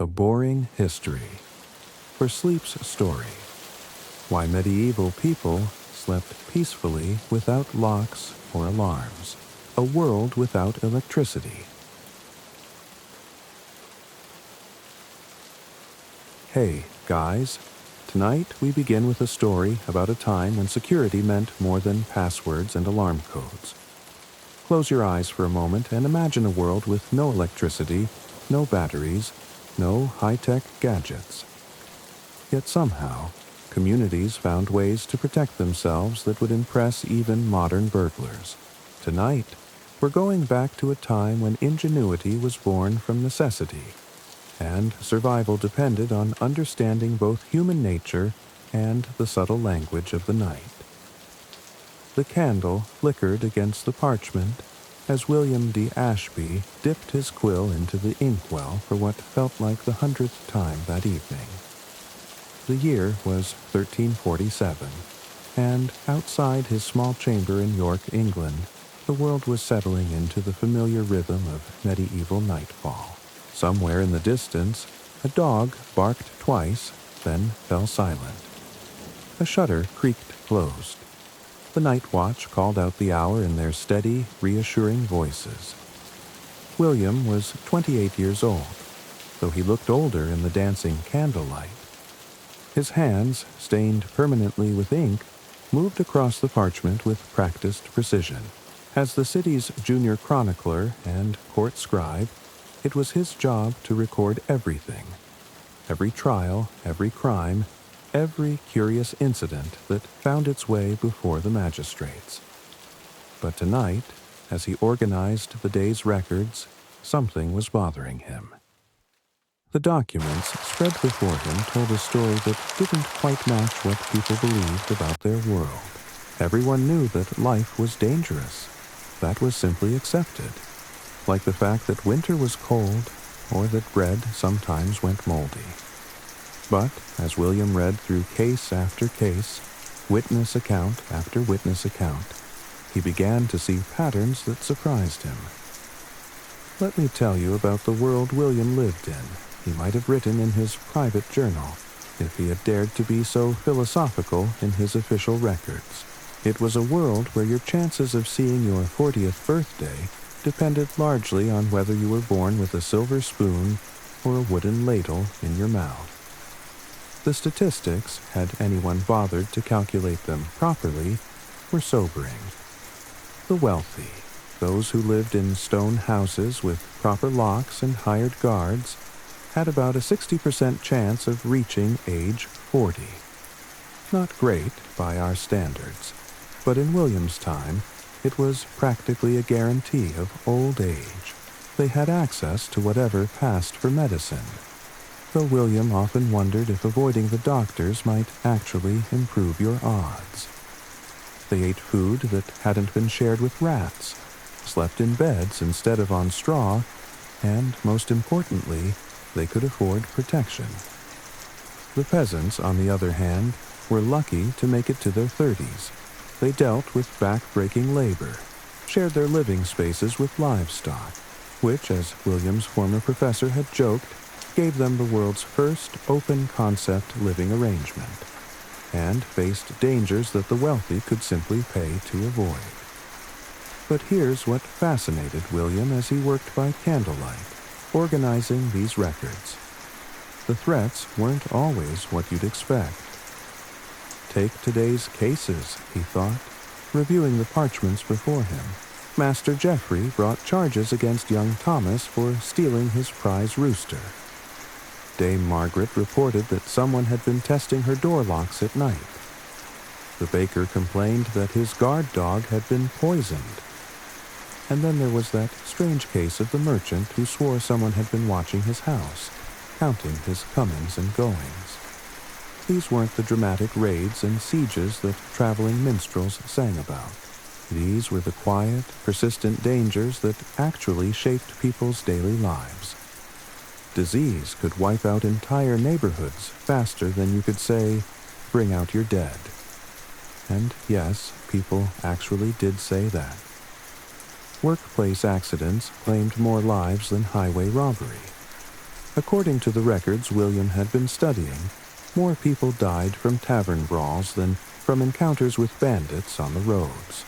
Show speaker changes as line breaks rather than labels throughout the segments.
A boring history. For Sleep's story. Why medieval people slept peacefully without locks or alarms. A world without electricity. Hey, guys. Tonight we begin with a story about a time when security meant more than passwords and alarm codes. Close your eyes for a moment and imagine a world with no electricity, no batteries, no high-tech gadgets. Yet somehow, communities found ways to protect themselves that would impress even modern burglars. Tonight, we're going back to a time when ingenuity was born from necessity, and survival depended on understanding both human nature and the subtle language of the night. The candle flickered against the parchment as William D. Ashby dipped his quill into the inkwell for what felt like the 100th time that evening. The year was 1347, and outside his small chamber in York, England, the world was settling into the familiar rhythm of medieval nightfall. Somewhere in the distance, a dog barked twice, then fell silent. A shutter creaked closed. The night watch called out the hour in their steady, reassuring voices. William was 28 years old, though he looked older in the dancing candlelight. His hands, stained permanently with ink, moved across the parchment with practiced precision. As the city's junior chronicler and court scribe, it was his job to record everything. Every trial, every crime, every curious incident that found its way before the magistrates. But tonight, as he organized the day's records, something was bothering him. The documents spread before him told a story that didn't quite match what people believed about their world. Everyone knew that life was dangerous. That was simply accepted, like the fact that winter was cold or that bread sometimes went moldy. But as William read through case after case, witness account after witness account, he began to see patterns that surprised him. Let me tell you about the world William lived in, he might have written in his private journal, if he had dared to be so philosophical in his official records. It was a world where your chances of seeing your 40th birthday depended largely on whether you were born with a silver spoon or a wooden ladle in your mouth. The statistics, had anyone bothered to calculate them properly, were sobering. The wealthy, those who lived in stone houses with proper locks and hired guards, had about a 60% chance of reaching age 40. Not great by our standards, but in William's time, it was practically a guarantee of old age. They had access to whatever passed for medicine, though William often wondered if avoiding the doctors might actually improve your odds. They ate food that hadn't been shared with rats, slept in beds instead of on straw, and, most importantly, they could afford protection. The peasants, on the other hand, were lucky to make it to their 30s. They dealt with back-breaking labor, shared their living spaces with livestock, which, as William's former professor had joked, gave them the world's first open-concept living arrangement, and faced dangers that the wealthy could simply pay to avoid. But here's what fascinated William as he worked by candlelight, organizing these records. The threats weren't always what you'd expect. Take today's cases, he thought, reviewing the parchments before him. Master Geoffrey brought charges against young Thomas for stealing his prize rooster. Dame Margaret reported that someone had been testing her door locks at night. The baker complained that his guard dog had been poisoned. And then there was that strange case of the merchant who swore someone had been watching his house, counting his comings and goings. These weren't the dramatic raids and sieges that traveling minstrels sang about. These were the quiet, persistent dangers that actually shaped people's daily lives. Disease could wipe out entire neighborhoods faster than you could say, "Bring out your dead." And yes, people actually did say that. Workplace accidents claimed more lives than highway robbery. According to the records William had been studying, more people died from tavern brawls than from encounters with bandits on the roads.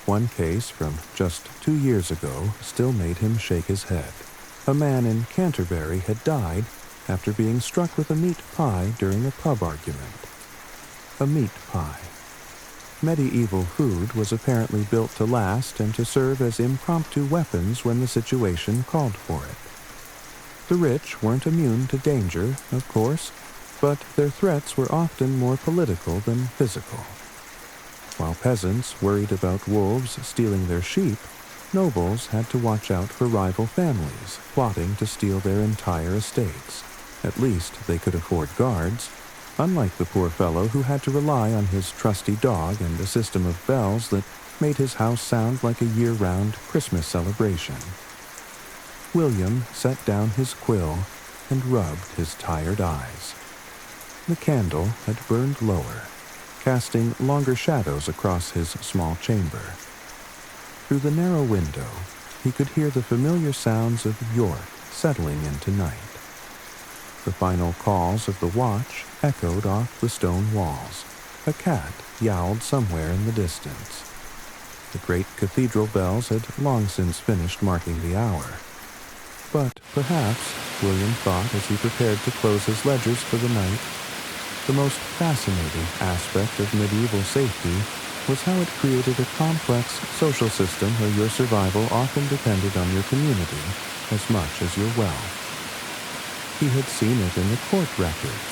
One case from just 2 years ago still made him shake his head. A man in Canterbury had died after being struck with a meat pie during a pub argument. A meat pie. Medieval food was apparently built to last and to serve as impromptu weapons when the situation called for it. The rich weren't immune to danger, of course, but their threats were often more political than physical. While peasants worried about wolves stealing their sheep, nobles had to watch out for rival families plotting to steal their entire estates. At least they could afford guards, unlike the poor fellow who had to rely on his trusty dog and a system of bells that made his house sound like a year-round Christmas celebration. William set down his quill and rubbed his tired eyes. The candle had burned lower, casting longer shadows across his small chamber. Through the narrow window, he could hear the familiar sounds of York settling into night. The final calls of the watch echoed off the stone walls. A cat yowled somewhere in the distance. The great cathedral bells had long since finished marking the hour. But perhaps, William thought as he prepared to close his ledgers for the night, the most fascinating aspect of medieval safety was how it created a complex social system where your survival often depended on your community as much as your wealth. He had seen it in the court records,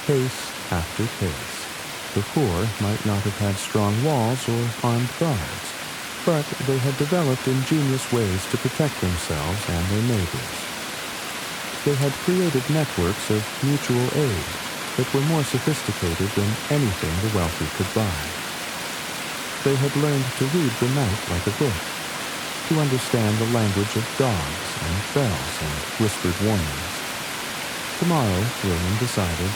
case after case. The poor might not have had strong walls or armed guards, but they had developed ingenious ways to protect themselves and their neighbors. They had created networks of mutual aid that were more sophisticated than anything the wealthy could buy. They had learned to read the night like a book, to understand the language of dogs and bells and whispered warnings. Tomorrow, William decided,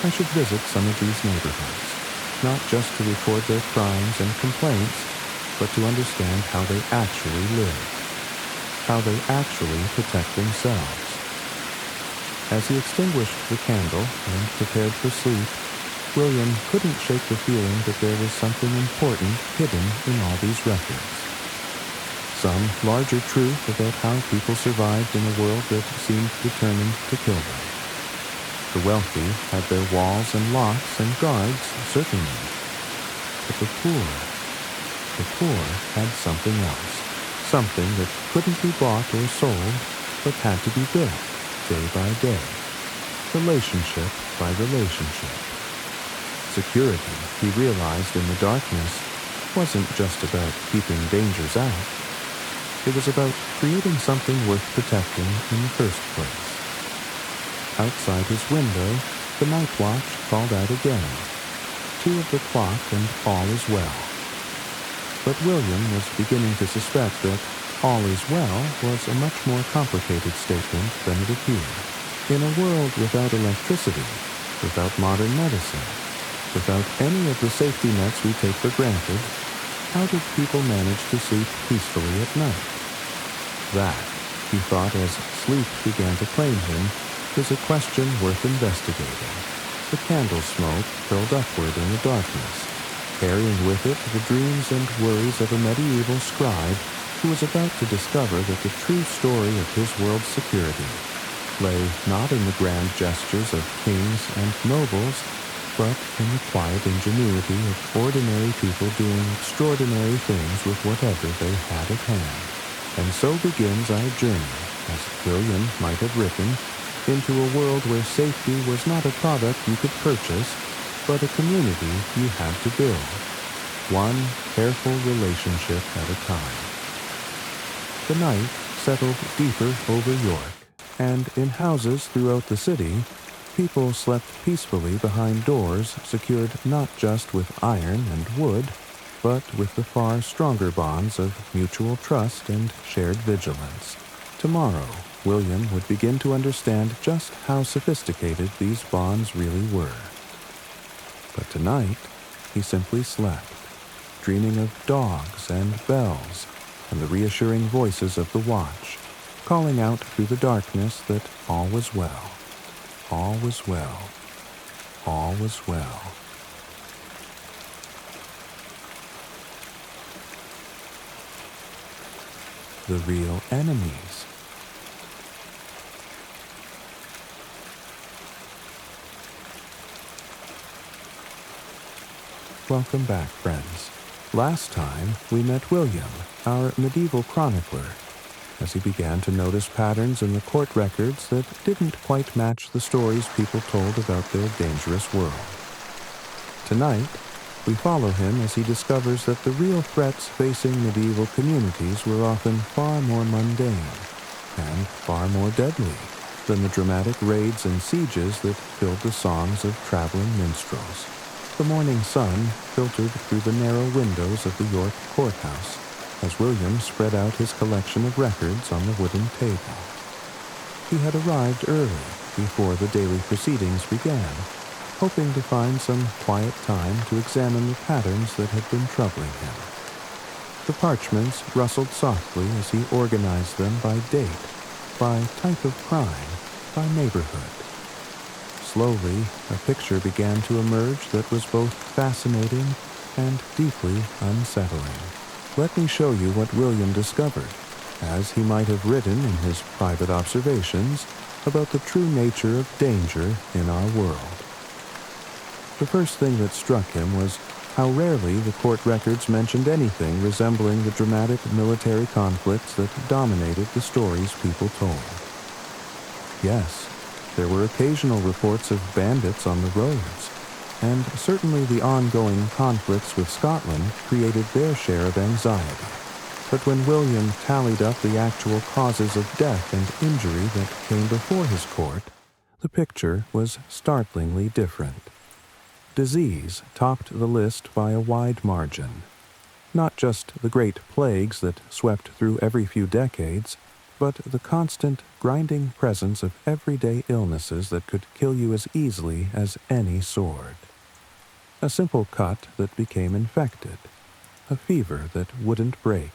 I should visit some of these neighborhoods, not just to record their crimes and complaints, but to understand how they actually live, how they actually protect themselves. As he extinguished the candle and prepared for sleep, William couldn't shake the feeling that there was something important hidden in all these records. Some larger truth about how people survived in a world that seemed determined to kill them. The wealthy had their walls and locks and guards, certainly. But the poor had something else. Something that couldn't be bought or sold, but had to be built, day by day. Relationship by relationship. Security, he realized in the darkness, wasn't just about keeping dangers out. It was about creating something worth protecting in the first place. Outside his window, the night watch called out again. 2 of the clock and all is well. But William was beginning to suspect that all is well was a much more complicated statement than it appeared. In a world without electricity, without modern medicine, without any of the safety nets we take for granted, how did people manage to sleep peacefully at night? That, he thought as sleep began to claim him, is a question worth investigating. The candle smoke curled upward in the darkness, carrying with it the dreams and worries of a medieval scribe who was about to discover that the true story of his world's security lay not in the grand gestures of kings and nobles, but in the quiet ingenuity of ordinary people doing extraordinary things with whatever they had at hand. And so begins our journey, as William might have written, into a world where safety was not a product you could purchase, but a community you had to build, one careful relationship at a time. The night settled deeper over York, and in houses throughout the city, people slept peacefully behind doors secured not just with iron and wood, but with the far stronger bonds of mutual trust and shared vigilance. Tomorrow, William would begin to understand just how sophisticated these bonds really were. But tonight, he simply slept, dreaming of dogs and bells and the reassuring voices of the watch, calling out through the darkness that all was well, all was well, all was well. The real enemies. Welcome back, friends. Last time, we met William, our medieval chronicler, as he began to notice patterns in the court records that didn't quite match the stories people told about their dangerous world. Tonight, we follow him as he discovers that the real threats facing medieval communities were often far more mundane and far more deadly than the dramatic raids and sieges that filled the songs of traveling minstrels. The morning sun filtered through the narrow windows of the York courthouse as William spread out his collection of records on the wooden table. He had arrived early before the daily proceedings began, hoping to find some quiet time to examine the patterns that had been troubling him. The parchments rustled softly as he organized them by date, by type of crime, by neighborhood. Slowly, a picture began to emerge that was both fascinating and deeply unsettling. Let me show you what William discovered, as he might have written in his private observations about the true nature of danger in our world. The first thing that struck him was how rarely the court records mentioned anything resembling the dramatic military conflicts that dominated the stories people told. Yes, there were occasional reports of bandits on the roads, and certainly the ongoing conflicts with Scotland created their share of anxiety. But when William tallied up the actual causes of death and injury that came before his court, the picture was startlingly different. Disease topped the list by a wide margin. Not just the great plagues that swept through every few decades, but the constant, grinding presence of everyday illnesses that could kill you as easily as any sword. A simple cut that became infected, a fever that wouldn't break,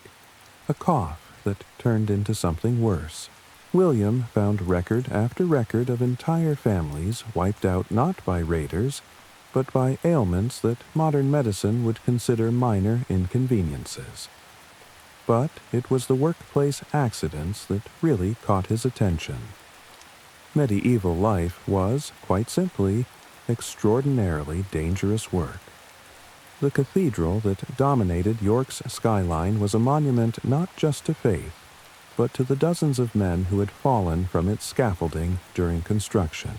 a cough that turned into something worse. William found record after record of entire families wiped out not by raiders, but by ailments that modern medicine would consider minor inconveniences. But it was the workplace accidents that really caught his attention. Medieval life was, quite simply, extraordinarily dangerous work. The cathedral that dominated York's skyline was a monument not just to faith, but to the dozens of men who had fallen from its scaffolding during construction.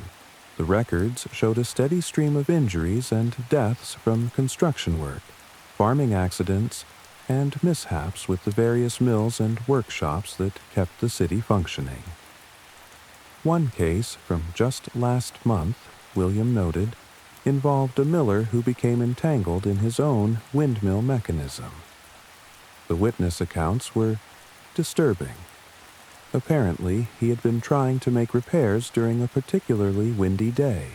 The records showed a steady stream of injuries and deaths from construction work, farming accidents, and mishaps with the various mills and workshops that kept the city functioning. One case from just last month, William noted, involved a miller who became entangled in his own windmill mechanism. The witness accounts were disturbing. Apparently, he had been trying to make repairs during a particularly windy day,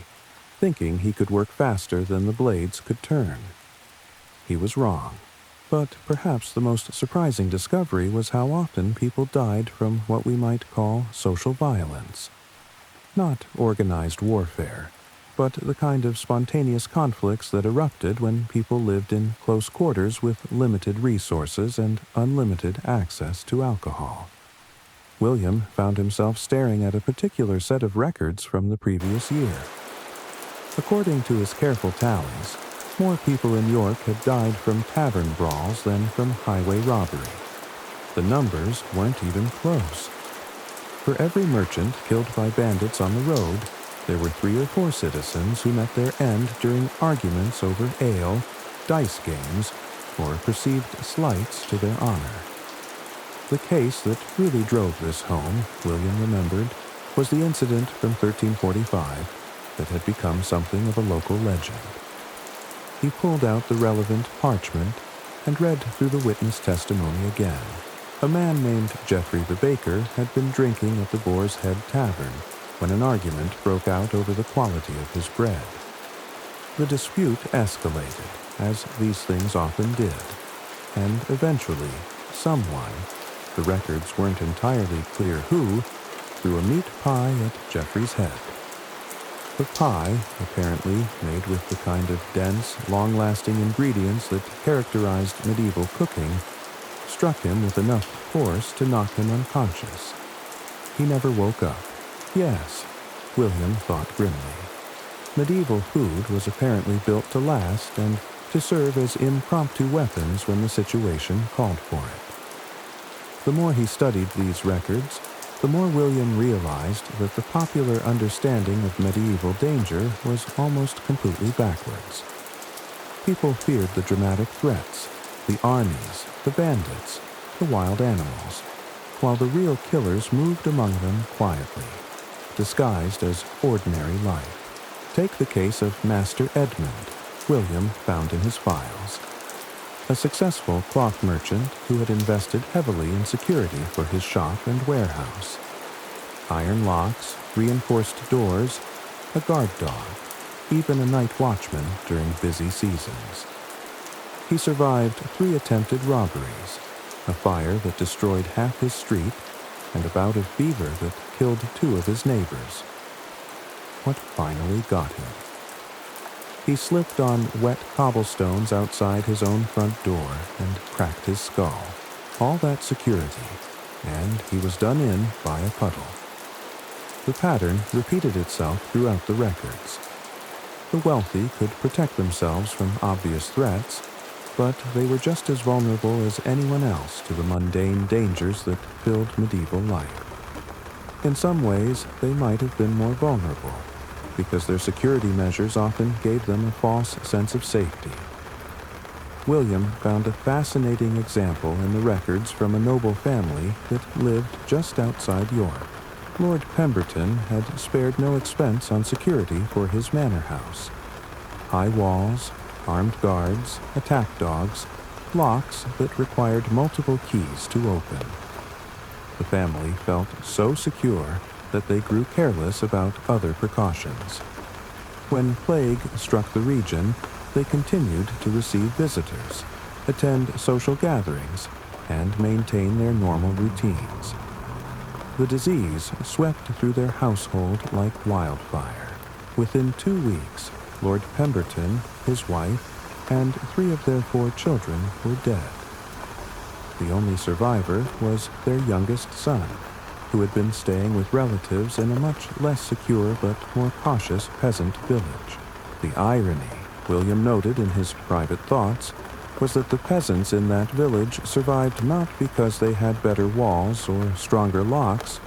thinking he could work faster than the blades could turn. He was wrong. But perhaps the most surprising discovery was how often people died from what we might call social violence. Not organized warfare, but the kind of spontaneous conflicts that erupted when people lived in close quarters with limited resources and unlimited access to alcohol. William found himself staring at a particular set of records from the previous year. According to his careful tallies, more people in York had died from tavern brawls than from highway robbery. The numbers weren't even close. For every merchant killed by bandits on the road, there were 3 or 4 citizens who met their end during arguments over ale, dice games, or perceived slights to their honor. The case that really drove this home, William remembered, was the incident from 1345 that had become something of a local legend. He pulled out the relevant parchment and read through the witness testimony again. A man named Geoffrey the baker had been drinking at the Boar's Head Tavern when an argument broke out over the quality of his bread. The dispute escalated, as these things often did, and eventually someone, the records weren't entirely clear who, threw a meat pie at Geoffrey's head. The pie, apparently made with the kind of dense, long-lasting ingredients that characterized medieval cooking, struck him with enough force to knock him unconscious. He never woke up. Yes, William thought grimly. Medieval food was apparently built to last and to serve as impromptu weapons when the situation called for it. The more he studied these records, the more William realized that the popular understanding of medieval danger was almost completely backwards. People feared the dramatic threats, the armies, the bandits, the wild animals, while the real killers moved among them quietly, disguised as ordinary life. Take the case of Master Edmund, William found in his files. A successful cloth merchant who had invested heavily in security for his shop and warehouse. Iron locks, reinforced doors, a guard dog, even a night watchman during busy seasons. He survived 3 attempted robberies, a fire that destroyed half his street, and a bout of fever that killed 2 of his neighbors. What finally got him? He slipped on wet cobblestones outside his own front door and cracked his skull. All that security, and he was done in by a puddle. The pattern repeated itself throughout the records. The wealthy could protect themselves from obvious threats, but they were just as vulnerable as anyone else to the mundane dangers that filled medieval life. In some ways, they might have been more vulnerable, because their security measures often gave them a false sense of safety. William found a fascinating example in the records from a noble family that lived just outside York. Lord Pemberton had spared no expense on security for his manor house. High walls, armed guards, attack dogs, locks that required multiple keys to open. The family felt so secure that they grew careless about other precautions. When plague struck the region, they continued to receive visitors, attend social gatherings, and maintain their normal routines. The disease swept through their household like wildfire. Within 2 weeks, Lord Pemberton, his wife, and 3 of their 4 children were dead. The only survivor was their youngest son, who had been staying with relatives in a much less secure but more cautious peasant village. The irony, William noted in his private thoughts, was that the peasants in that village survived not because they had better walls or stronger locks,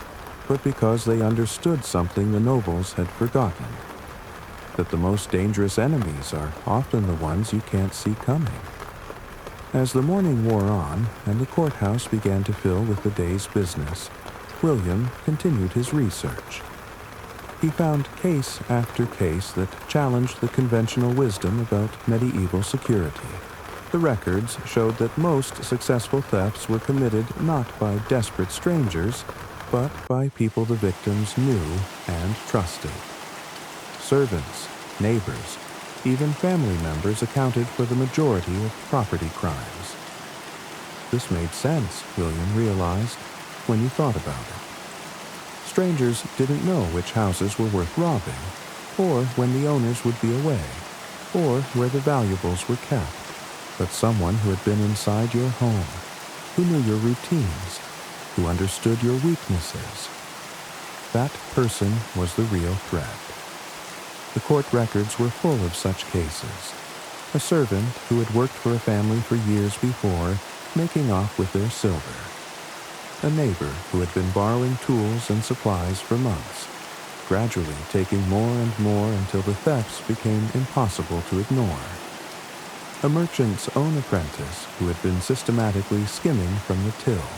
but because they understood something the nobles had forgotten: that the most dangerous enemies are often the ones you can't see coming. As the morning wore on and the courthouse began to fill with the day's business, William continued his research. He found case after case that challenged the conventional wisdom about medieval security. The records showed that most successful thefts were committed not by desperate strangers, but by people the victims knew and trusted. Servants, neighbors, even family members accounted for the majority of property crimes. This made sense, William realized, when you thought about it. Strangers didn't know which houses were worth robbing, or when the owners would be away, or where the valuables were kept. But someone who had been inside your home, who knew your routines, who understood your weaknesses. That person was the real threat. The court records were full of such cases. A servant who had worked for a family for years before, making off with their silver. A neighbor who had been borrowing tools and supplies for months, gradually taking more and more until the thefts became impossible to ignore. A merchant's own apprentice who had been systematically skimming from the till.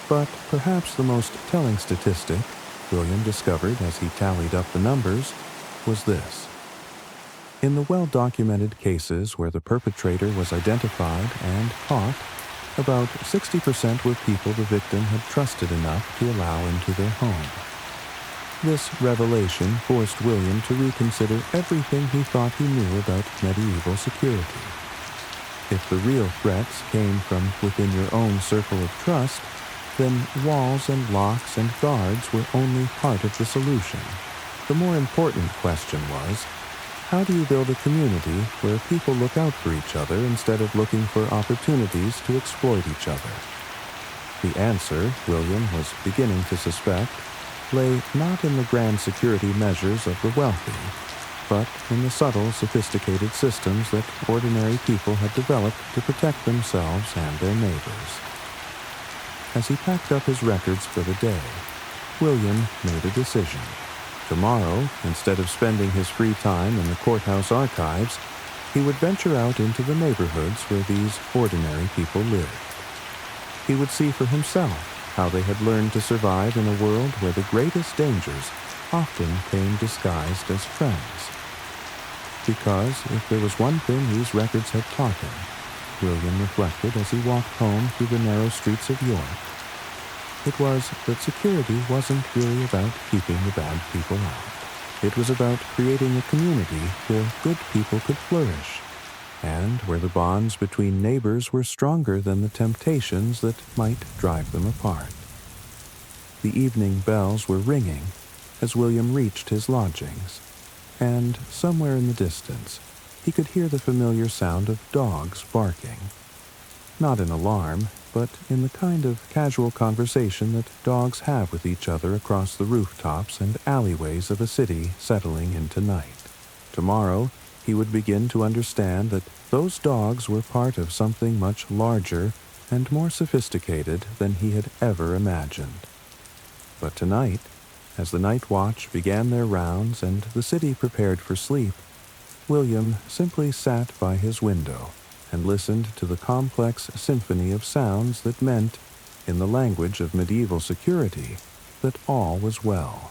But perhaps the most telling statistic, William discovered as he tallied up the numbers, was this. In the well-documented cases where the perpetrator was identified and caught, about 60% were people the victim had trusted enough to allow into their home. This revelation forced William to reconsider everything he thought he knew about medieval security. If the real threats came from within your own circle of trust, then walls and locks and guards were only part of the solution. The more important question was, how do you build a community where people look out for each other instead of looking for opportunities to exploit each other? The answer, William was beginning to suspect, lay not in the grand security measures of the wealthy, but in the subtle, sophisticated systems that ordinary people had developed to protect themselves and their neighbors. As he packed up his records for the day, William made a decision. Tomorrow, instead of spending his free time in the courthouse archives, he would venture out into the neighborhoods where these ordinary people lived. He would see for himself how they had learned to survive in a world where the greatest dangers often came disguised as friends. Because if there was one thing these records had taught him, William reflected as he walked home through the narrow streets of York, it was that security wasn't really about keeping the bad people out. It was about creating a community where good people could flourish, and where the bonds between neighbors were stronger than the temptations that might drive them apart. The evening bells were ringing as William reached his lodgings, and somewhere in the distance he could hear the familiar sound of dogs barking. Not in alarm, but in the kind of casual conversation that dogs have with each other across the rooftops and alleyways of a city settling into night. Tomorrow, he would begin to understand that those dogs were part of something much larger and more sophisticated than he had ever imagined. But tonight, as the night watch began their rounds and the city prepared for sleep, William simply sat by his window and listened to the complex symphony of sounds that meant, in the language of medieval security, that all was well.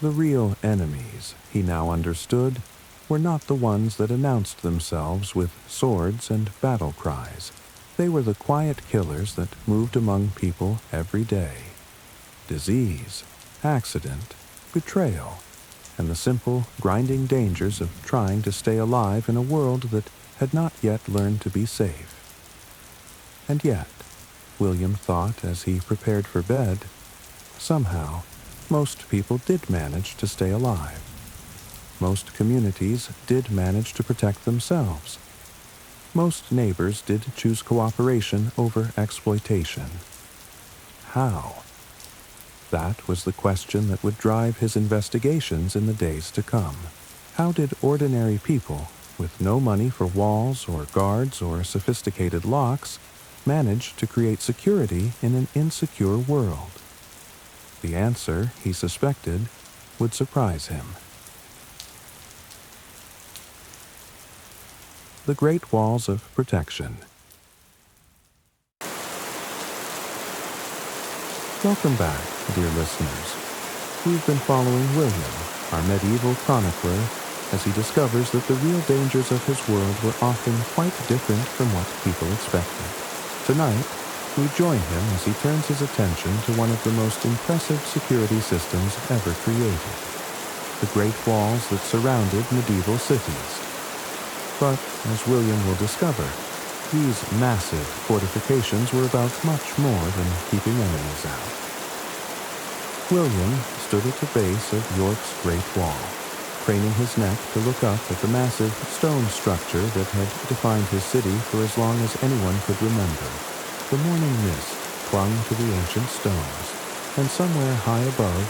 The real enemies, he now understood, were not the ones that announced themselves with swords and battle cries. They were the quiet killers that moved among people every day. Disease, accident, betrayal, and the simple, grinding dangers of trying to stay alive in a world that had not yet learned to be safe. And yet, William thought as he prepared for bed, somehow, most people did manage to stay alive. Most communities did manage to protect themselves. Most neighbors did choose cooperation over exploitation. How? That was the question that would drive his investigations in the days to come. How did ordinary people, with no money for walls or guards or sophisticated locks, manage to create security in an insecure world? The answer, he suspected, would surprise him. The Great Walls of Protection. Welcome back, dear listeners. We've been following William, our medieval chronicler, as he discovers that the real dangers of his world were often quite different from what people expected. Tonight, we join him as he turns his attention to one of the most impressive security systems ever created, the great walls that surrounded medieval cities. But, as William will discover, these massive fortifications were about much more than keeping enemies out. William stood at the base of York's Great Wall, craning his neck to look up at the massive stone structure that had defined his city for as long as anyone could remember. The morning mist clung to the ancient stones, and somewhere high above,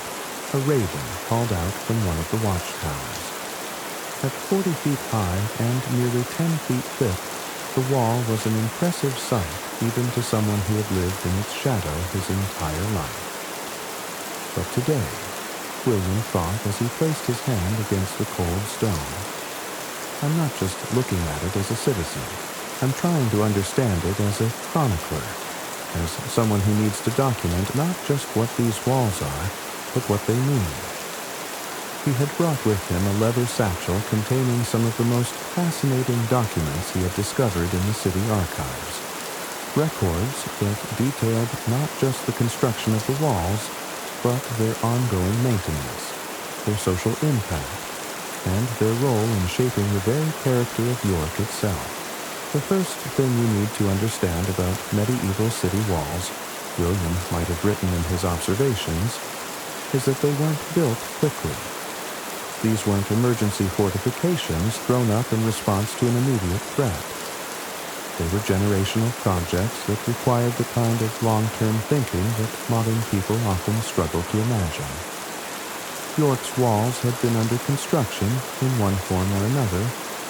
a raven called out from one of the watchtowers. At 40 feet high and nearly 10 feet thick, the wall was an impressive sight even to someone who had lived in its shadow his entire life. But today, William thought as he placed his hand against the cold stone, I'm not just looking at it as a citizen. I'm trying to understand it as a chronicler, as someone who needs to document not just what these walls are, but what they mean. He had brought with him a leather satchel containing some of the most fascinating documents he had discovered in the city archives. Records that detailed not just the construction of the walls, but their ongoing maintenance, their social impact, and their role in shaping the very character of York itself. The first thing you need to understand about medieval city walls William might have written in his observations, is that they weren't built quickly. These weren't emergency fortifications thrown up in response to an immediate threat. They were generational projects that required the kind of long-term thinking that modern people often struggle to imagine. York's walls had been under construction in one form or another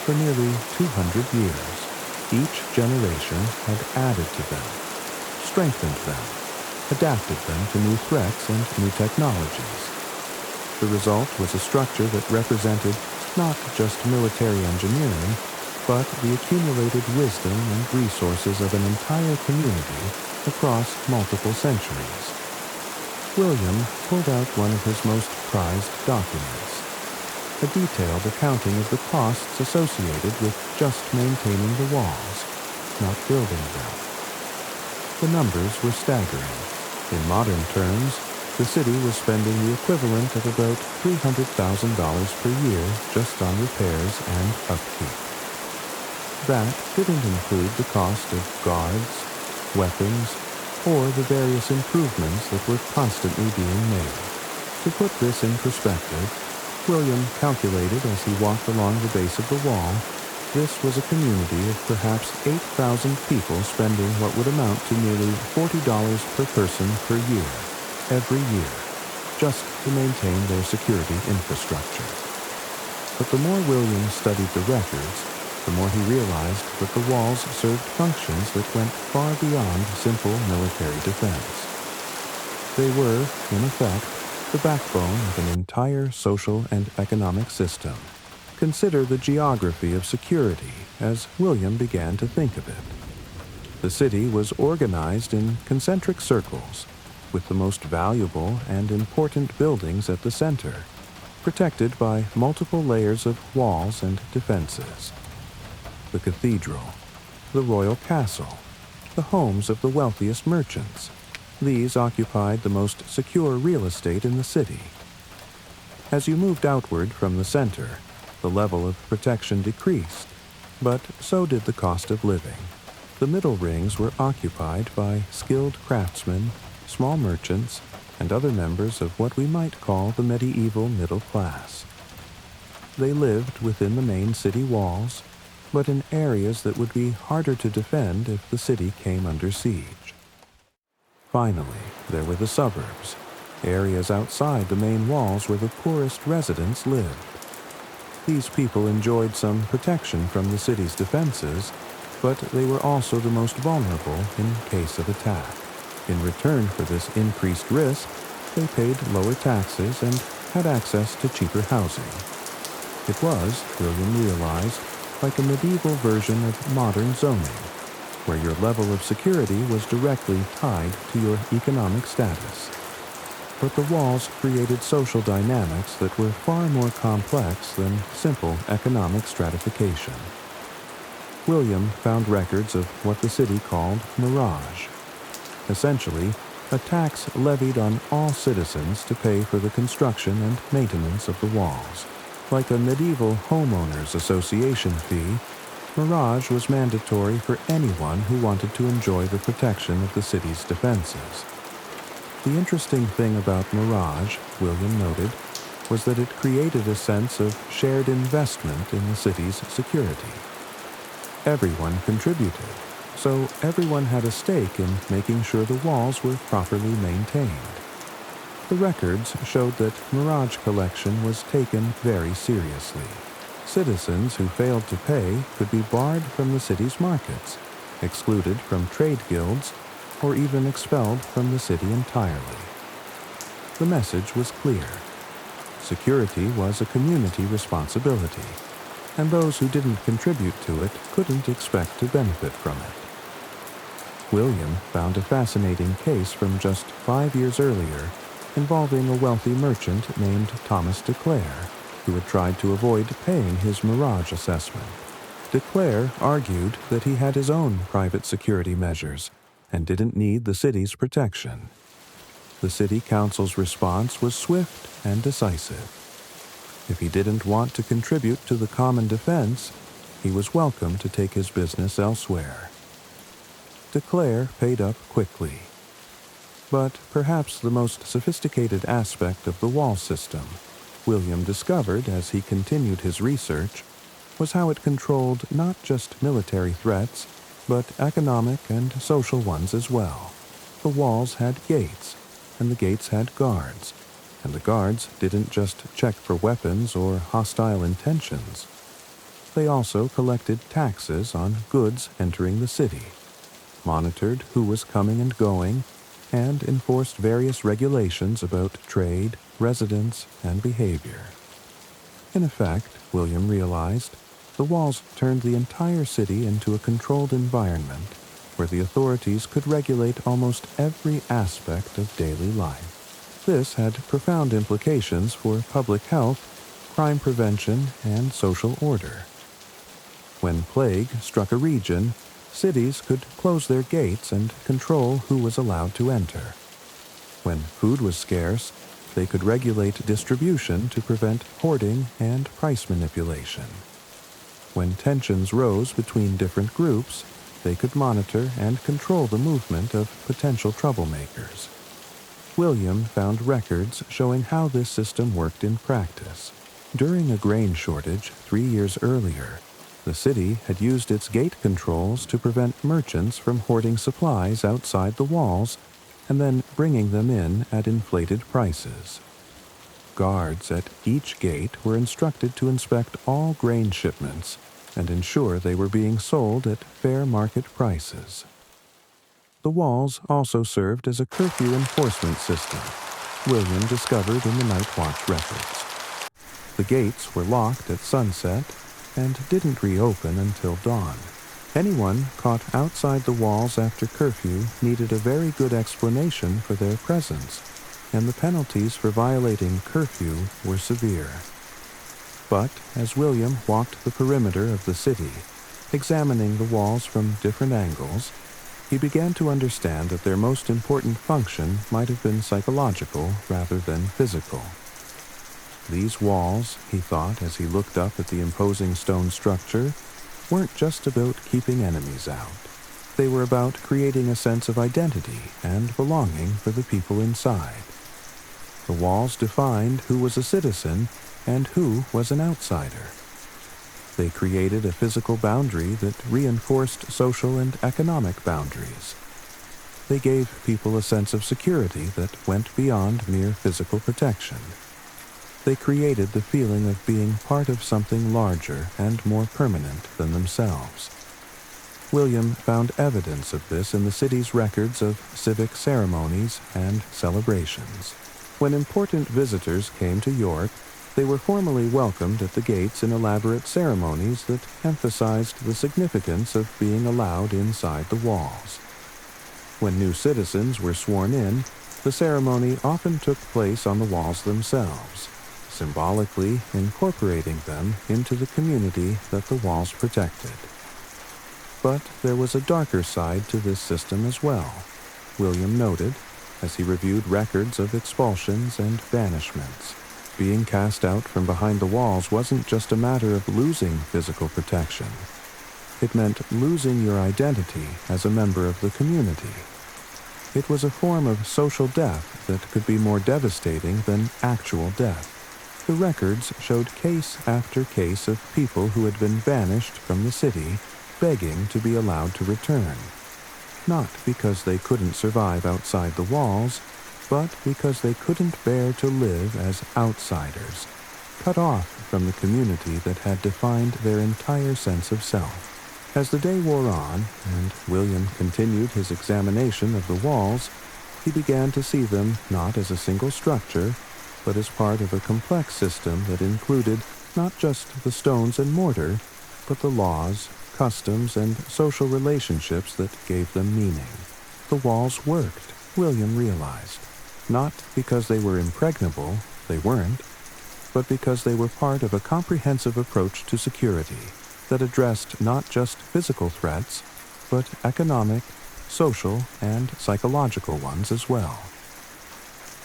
for nearly 200 years. Each generation had added to them, strengthened them, adapted them to new threats and new technologies. The result was a structure that represented not just military engineering, but the accumulated wisdom and resources of an entire community across multiple centuries. William pulled out one of his most prized documents, a detailed accounting of the costs associated with just maintaining the walls, not building them. The numbers were staggering. In modern terms, the city was spending the equivalent of about $300,000 per year just on repairs and upkeep. That didn't include the cost of guards, weapons, or the various improvements that were constantly being made. To put this in perspective, William calculated as he walked along the base of the wall, this was a community of perhaps 8,000 people spending what would amount to nearly $40 per person per year, every year, just to maintain their security infrastructure. But the more William studied the records, the more he realized that the walls served functions that went far beyond simple military defense. They were, in effect, the backbone of an entire social and economic system. Consider the geography of security as William began to think of it. The city was organized in concentric circles, with the most valuable and important buildings at the center, protected by multiple layers of walls and defenses. The cathedral, the royal castle, the homes of the wealthiest merchants. These occupied the most secure real estate in the city. As you moved outward from the center, the level of protection decreased, but so did the cost of living. The middle rings were occupied by skilled craftsmen, small merchants, and other members of what we might call the medieval middle class. They lived within the main city walls, but in areas that would be harder to defend if the city came under siege. Finally, there were the suburbs, areas outside the main walls where the poorest residents lived. These people enjoyed some protection from the city's defenses, but they were also the most vulnerable in case of attack. In return for this increased risk, they paid lower taxes and had access to cheaper housing. It was, William realized, like a medieval version of modern zoning, where your level of security was directly tied to your economic status. But the walls created social dynamics that were far more complex than simple economic stratification. William found records of what the city called mirage, essentially a tax levied on all citizens to pay for the construction and maintenance of the walls. Like a medieval homeowners association fee, mirage was mandatory for anyone who wanted to enjoy the protection of the city's defenses. The interesting thing about mirage, William noted, was that it created a sense of shared investment in the city's security. Everyone contributed, so everyone had a stake in making sure the walls were properly maintained. The records showed that mirage collection was taken very seriously. Citizens who failed to pay could be barred from the city's markets, excluded from trade guilds, or even expelled from the city entirely. The message was clear. Security was a community responsibility, and those who didn't contribute to it couldn't expect to benefit from it. William found a fascinating case from just 5 years earlier involving a wealthy merchant named Thomas de Clare, who had tried to avoid paying his mirage assessment. De Clare argued that he had his own private security measures and didn't need the city's protection. The city council's response was swift and decisive. If he didn't want to contribute to the common defense, he was welcome to take his business elsewhere. De Clare paid up quickly. But perhaps the most sophisticated aspect of the wall system, William discovered as he continued his research, was how it controlled not just military threats, but economic and social ones as well. The walls had gates, and the gates had guards, and the guards didn't just check for weapons or hostile intentions. They also collected taxes on goods entering the city, monitored who was coming and going, and enforced various regulations about trade, residence, and behavior. In effect, William realized, the walls turned the entire city into a controlled environment where the authorities could regulate almost every aspect of daily life. This had profound implications for public health, crime prevention, and social order. When plague struck a region, cities could close their gates and control who was allowed to enter. When food was scarce, they could regulate distribution to prevent hoarding and price manipulation. When tensions rose between different groups, they could monitor and control the movement of potential troublemakers. William found records showing how this system worked in practice. During a grain shortage 3 years earlier, the city had used its gate controls to prevent merchants from hoarding supplies outside the walls and then bringing them in at inflated prices. Guards at each gate were instructed to inspect all grain shipments and ensure they were being sold at fair market prices. The walls also served as a curfew enforcement system, William discovered in the night watch records. The gates were locked at sunset and didn't reopen until dawn. Anyone caught outside the walls after curfew needed a very good explanation for their presence, and the penalties for violating curfew were severe. But as William walked the perimeter of the city, examining the walls from different angles, he began to understand that their most important function might have been psychological rather than physical. These walls, he thought as he looked up at the imposing stone structure, weren't just about keeping enemies out. They were about creating a sense of identity and belonging for the people inside. The walls defined who was a citizen and who was an outsider. They created a physical boundary that reinforced social and economic boundaries. They gave people a sense of security that went beyond mere physical protection. They created the feeling of being part of something larger and more permanent than themselves. William found evidence of this in the city's records of civic ceremonies and celebrations. When important visitors came to York, they were formally welcomed at the gates in elaborate ceremonies that emphasized the significance of being allowed inside the walls. When new citizens were sworn in, the ceremony often took place on the walls themselves, symbolically incorporating them into the community that the walls protected. But there was a darker side to this system as well, William noted, as he reviewed records of expulsions and banishments. Being cast out from behind the walls wasn't just a matter of losing physical protection. It meant losing your identity as a member of the community. It was a form of social death that could be more devastating than actual death. The records showed case after case of people who had been banished from the city, begging to be allowed to return. Not because they couldn't survive outside the walls, but because they couldn't bear to live as outsiders, cut off from the community that had defined their entire sense of self. As the day wore on, and William continued his examination of the walls, he began to see them not as a single structure, but as part of a complex system that included not just the stones and mortar, but the laws, customs, and social relationships that gave them meaning. The walls worked, William realized. Not because they were impregnable, they weren't, but because they were part of a comprehensive approach to security that addressed not just physical threats, but economic, social, and psychological ones as well.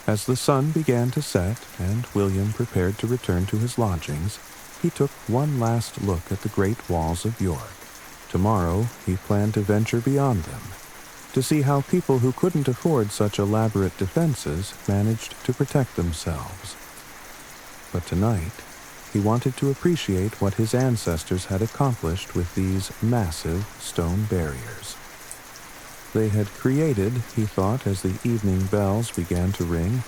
As the sun began to set and William prepared to return to his lodgings, he took one last look at the great walls of York. Tomorrow he planned to venture beyond them. to see how people who couldn't afford such elaborate defenses managed to protect themselves. But tonight, he wanted to appreciate what his ancestors had accomplished with these massive stone barriers. They had created, he thought as the evening bells began to ring,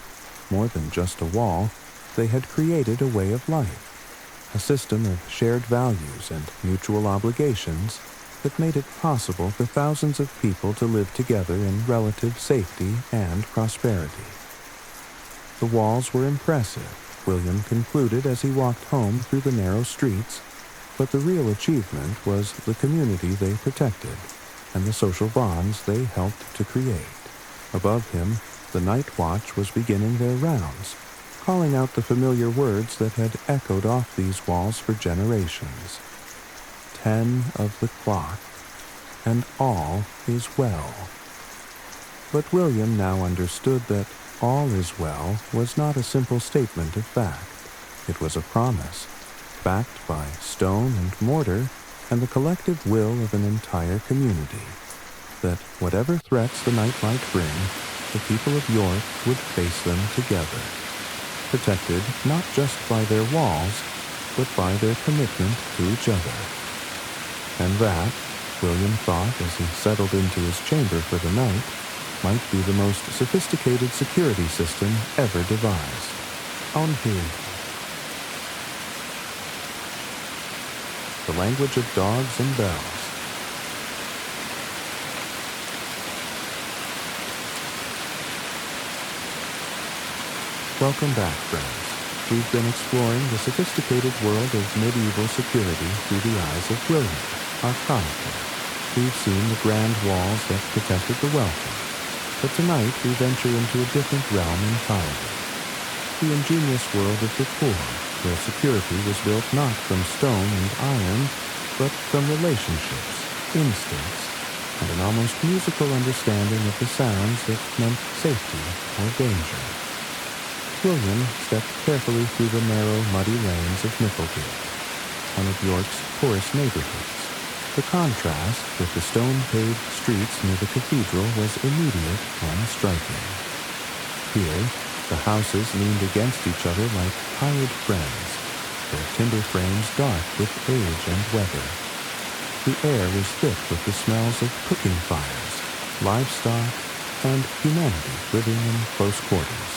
more than just a wall, they had created a way of life, a system of shared values and mutual obligations that made it possible for thousands of people to live together in relative safety and prosperity. The walls were impressive, William concluded as he walked home through the narrow streets, but the real achievement was the community they protected and the social bonds they helped to create. Above him, the night watch was beginning their rounds, calling out the familiar words that had echoed off these walls for generations. 10 of the clock, and all is well. But William now understood that all is well was not a simple statement of fact. It was a promise, backed by stone and mortar and the collective will of an entire community, that whatever threats the night might bring, the people of York would face them together, protected not just by their walls, but by their commitment to each other. And that, William thought as he settled into his chamber for the night, might be the most sophisticated security system ever devised. On here. The language of dogs and bells. Welcome back, friends. We've been exploring the sophisticated world of medieval security through the eyes of William, our chronicler. We've seen the grand walls that protected the wealthy. But tonight we venture into a different realm entirely. The ingenious world of the poor, where security was built not from stone and iron, but from relationships, instincts, and an almost musical understanding of the sounds that meant safety or danger. William stepped carefully through the narrow, muddy lanes of Micklegate, one of York's poorest neighborhoods. The contrast with the stone-paved streets near the cathedral was immediate and striking. Here, the houses leaned against each other like tired friends, their timber frames dark with age and weather. The air was thick with the smells of cooking fires, livestock, and humanity living in close quarters.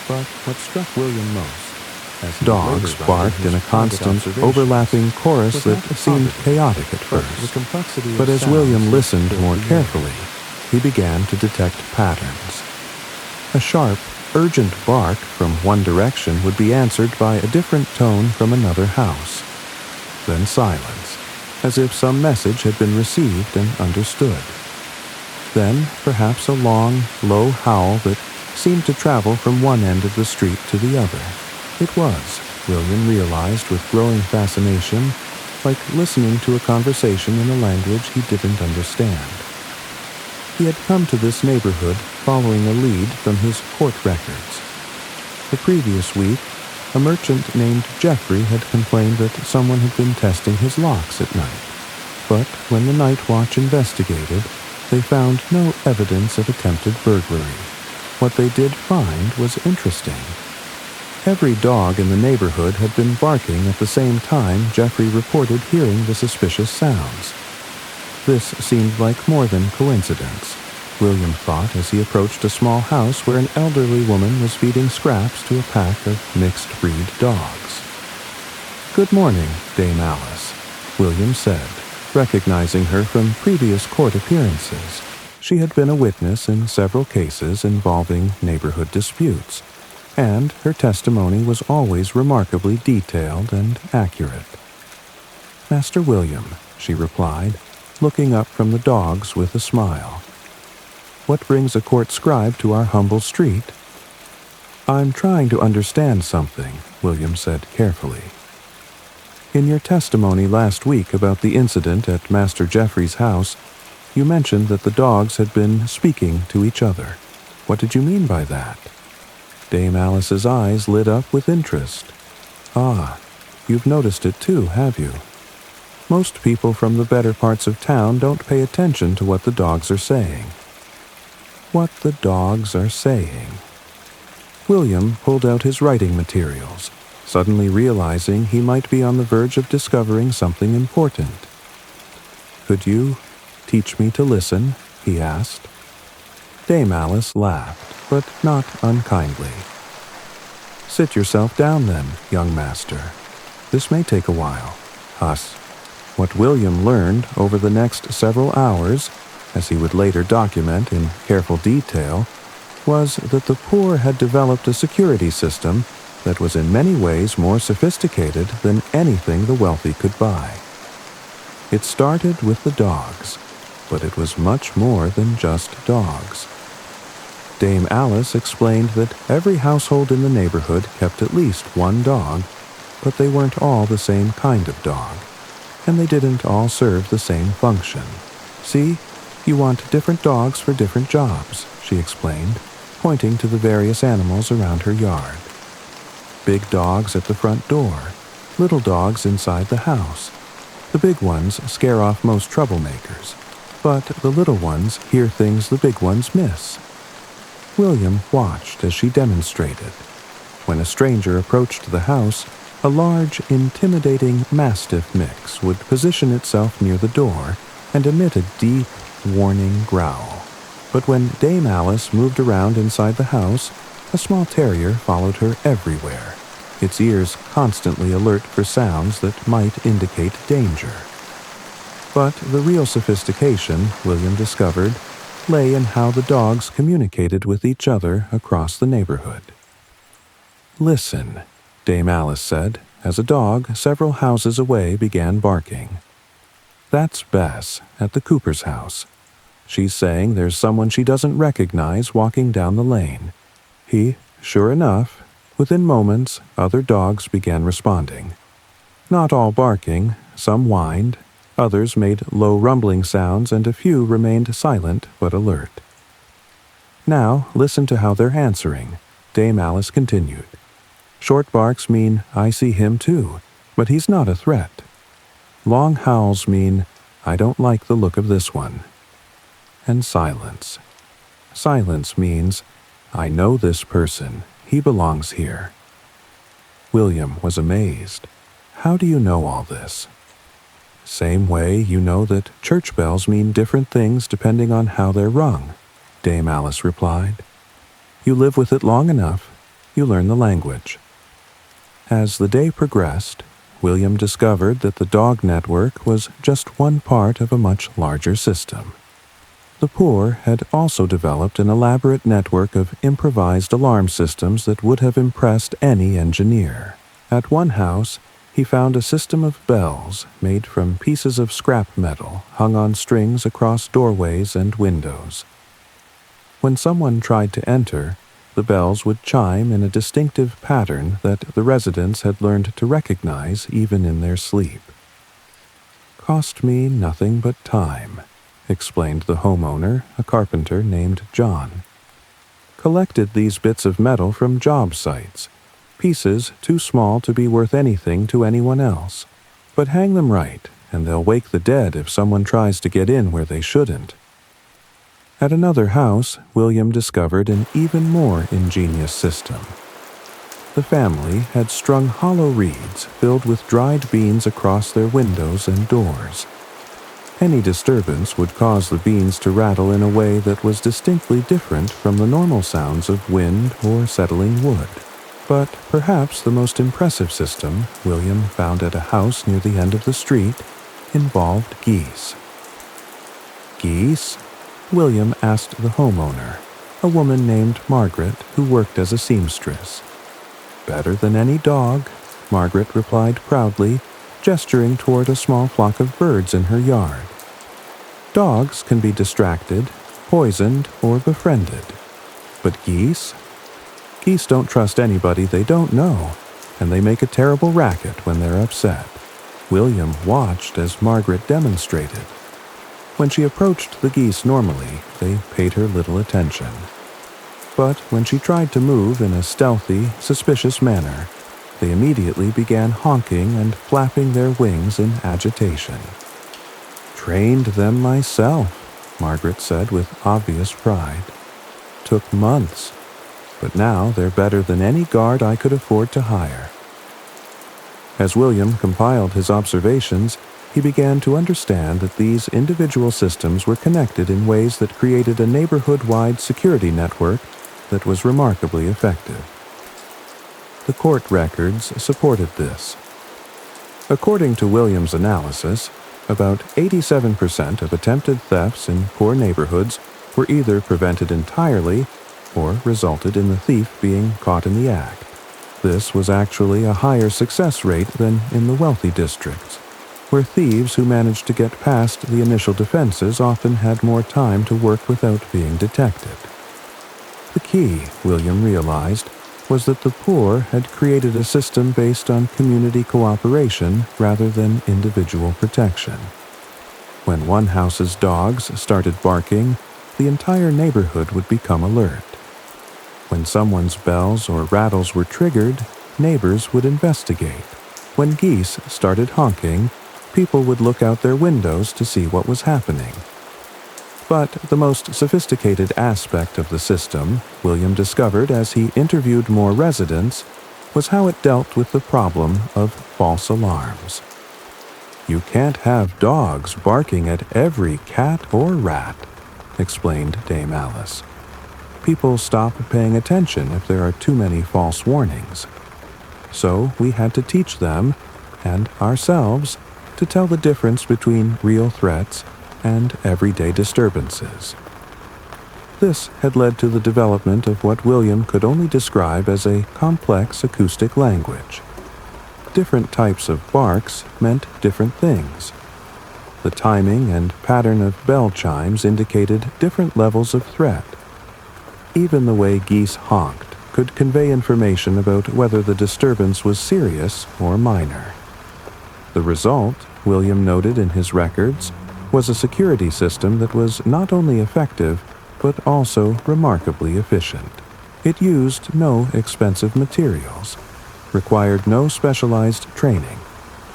But what struck William most, as dogs barked in a constant, overlapping chorus that seemed chaotic at first. But as William listened more carefully, he began to detect patterns. A sharp, urgent bark from one direction would be answered by a different tone from another house. Then silence, as if some message had been received and understood. Then perhaps a long, low howl that seemed to travel from one end of the street to the other. It was, William realized with growing fascination, like listening to a conversation in a language he didn't understand. He had come to this neighborhood following a lead from his court records. The previous week, a merchant named Jeffrey had complained that someone had been testing his locks at night. But when the night watch investigated, they found no evidence of attempted burglary. What they did find was interesting. Every dog in the neighborhood had been barking at the same time Jeffrey reported hearing the suspicious sounds. This seemed like more than coincidence, William thought as he approached a small house where an elderly woman was feeding scraps to a pack of mixed-breed dogs. "Good morning, Dame Alice," William said, recognizing her from previous court appearances. She had been a witness in several cases involving neighborhood disputes, and her testimony was always remarkably detailed and accurate. "Master William," she replied, looking up from the dogs with a smile. "What brings a court scribe to our humble street?" "I'm trying to understand something," William said carefully. "In your testimony last week about the incident at Master Jeffrey's house, you mentioned that the dogs had been speaking to each other. What did you mean by that?" Dame Alice's eyes lit up with interest. "Ah, you've noticed it too, have you?" Most people from the better parts of town don't pay attention to what the dogs are saying. What the dogs are saying. William pulled out his writing materials, suddenly realizing he might be on the verge of discovering something important. "Could you teach me to listen?" he asked. Dame Alice laughed, but not unkindly. "Sit yourself down then, young master. This may take a while." Huss. What William learned over the next several hours, as he would later document in careful detail, was that the poor had developed a security system that was in many ways more sophisticated than anything the wealthy could buy. It started with the dogs, but it was much more than just dogs. Dame Alice explained that every household in the neighborhood kept at least one dog, but they weren't all the same kind of dog, and they didn't all serve the same function. "See, you want different dogs for different jobs," she explained, pointing to the various animals around her yard. Big dogs at the front door, little dogs inside the house. The big ones scare off most troublemakers, but the little ones hear things the big ones miss. William watched as she demonstrated. When a stranger approached the house, a large, intimidating mastiff mix would position itself near the door and emit a deep, warning growl. But when Dame Alice moved around inside the house, a small terrier followed her everywhere, its ears constantly alert for sounds that might indicate danger. But the real sophistication, William discovered, lay in how the dogs communicated with each other across the neighborhood. "Listen," Dame Alice said, as a dog several houses away began barking. "That's Bess at the Cooper's house. She's saying there's someone she doesn't recognize walking down the lane." Sure enough, within moments, other dogs began responding. Not all barking, some whined, others made low rumbling sounds, and a few remained silent but alert. "Now listen to how they're answering," Dame Alice continued. "Short barks mean, 'I see him too, but he's not a threat.' Long howls mean, 'I don't like the look of this one.' And silence. Silence means, 'I know this person. He belongs here.'" William was amazed. "How do you know all this?" "Same way you know that church bells mean different things depending on how they're rung," Dame Alice replied. "You live with it long enough, you learn the language." As the day progressed, William discovered that the dog network was just one part of a much larger system. The poor had also developed an elaborate network of improvised alarm systems that would have impressed any engineer. At one house, he found a system of bells made from pieces of scrap metal hung on strings across doorways and windows. When someone tried to enter, the bells would chime in a distinctive pattern that the residents had learned to recognize even in their sleep. "Cost me nothing but time," explained the homeowner, a carpenter named John. "Collected these bits of metal from job sites, pieces too small to be worth anything to anyone else, but hang them right, and they'll wake the dead if someone tries to get in where they shouldn't." At another house, William discovered an even more ingenious system. The family had strung hollow reeds filled with dried beans across their windows and doors. Any disturbance would cause the beans to rattle in a way that was distinctly different from the normal sounds of wind or settling wood. But perhaps the most impressive system William found at a house near the end of the street involved geese. "Geese?" William asked the homeowner, a woman named Margaret who worked as a seamstress. "Better than any dog," Margaret replied proudly, gesturing toward a small flock of birds in her yard. "Dogs can be distracted, poisoned, or befriended. But geese? Geese don't trust anybody they don't know, and they make a terrible racket when they're upset." William watched as Margaret demonstrated. When she approached the geese normally, they paid her little attention. But when she tried to move in a stealthy, suspicious manner, They immediately began honking and flapping their wings in agitation. "Trained them myself," Margaret said with obvious pride. "Took months, but now they're better than any guard I could afford to hire." As William compiled his observations, he began to understand that these individual systems were connected in ways that created a neighborhood-wide security network that was remarkably effective. The court records supported this. According to William's analysis, about 87% of attempted thefts in poor neighborhoods were either prevented entirely or resulted in the thief being caught in the act. This was actually a higher success rate than in the wealthy districts, where thieves who managed to get past the initial defenses often had more time to work without being detected. The key, William realized, was that the poor had created a system based on community cooperation rather than individual protection. When one house's dogs started barking, the entire neighborhood would become alert. When someone's bells or rattles were triggered, neighbors would investigate. When geese started honking, people would look out their windows to see what was happening. But the most sophisticated aspect of the system, William discovered as he interviewed more residents, was how it dealt with the problem of false alarms. "You can't have dogs barking at every cat or rat," explained Dame Alice. "People stop paying attention if there are too many false warnings. So we had to teach them, and ourselves, to tell the difference between real threats and everyday disturbances." This had led to the development of what William could only describe as a complex acoustic language. Different types of barks meant different things. The timing and pattern of bell chimes indicated different levels of threat. Even the way geese honked could convey information about whether the disturbance was serious or minor. The result, William noted in his records, was a security system that was not only effective, but also remarkably efficient. It used no expensive materials, required no specialized training,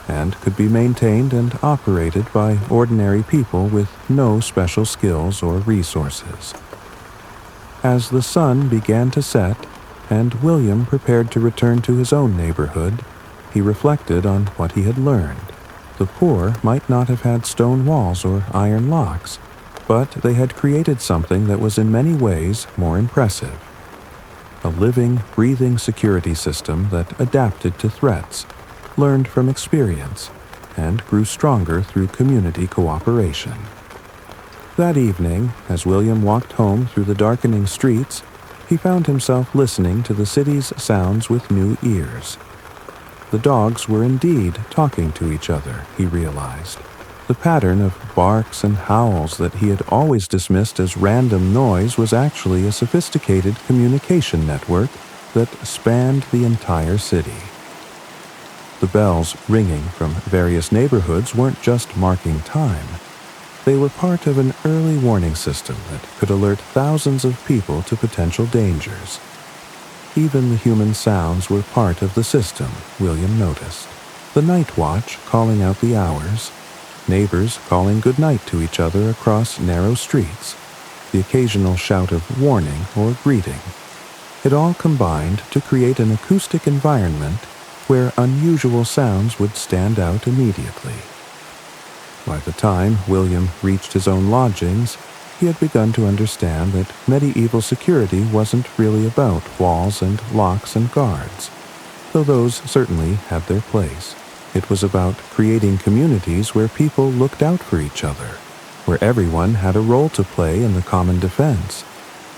and could be maintained and operated by ordinary people with no special skills or resources. As the sun began to set, and William prepared to return to his own neighborhood, he reflected on what he had learned. The poor might not have had stone walls or iron locks, but they had created something that was in many ways more impressive. A living, breathing security system that adapted to threats, learned from experience, and grew stronger through community cooperation. That evening, as William walked home through the darkening streets, he found himself listening to the city's sounds with new ears. The dogs were indeed talking to each other, he realized. The pattern of barks and howls that he had always dismissed as random noise was actually a sophisticated communication network that spanned the entire city. The bells ringing from various neighborhoods weren't just marking time. They were part of an early warning system that could alert thousands of people to potential dangers. Even the human sounds were part of the system, William noticed. The night watch calling out the hours, neighbors calling goodnight to each other across narrow streets, the occasional shout of warning or greeting. It all combined to create an acoustic environment where unusual sounds would stand out immediately. By the time William reached his own lodgings, he had begun to understand that medieval security wasn't really about walls and locks and guards, though those certainly had their place. It was about creating communities where people looked out for each other, where everyone had a role to play in the common defense,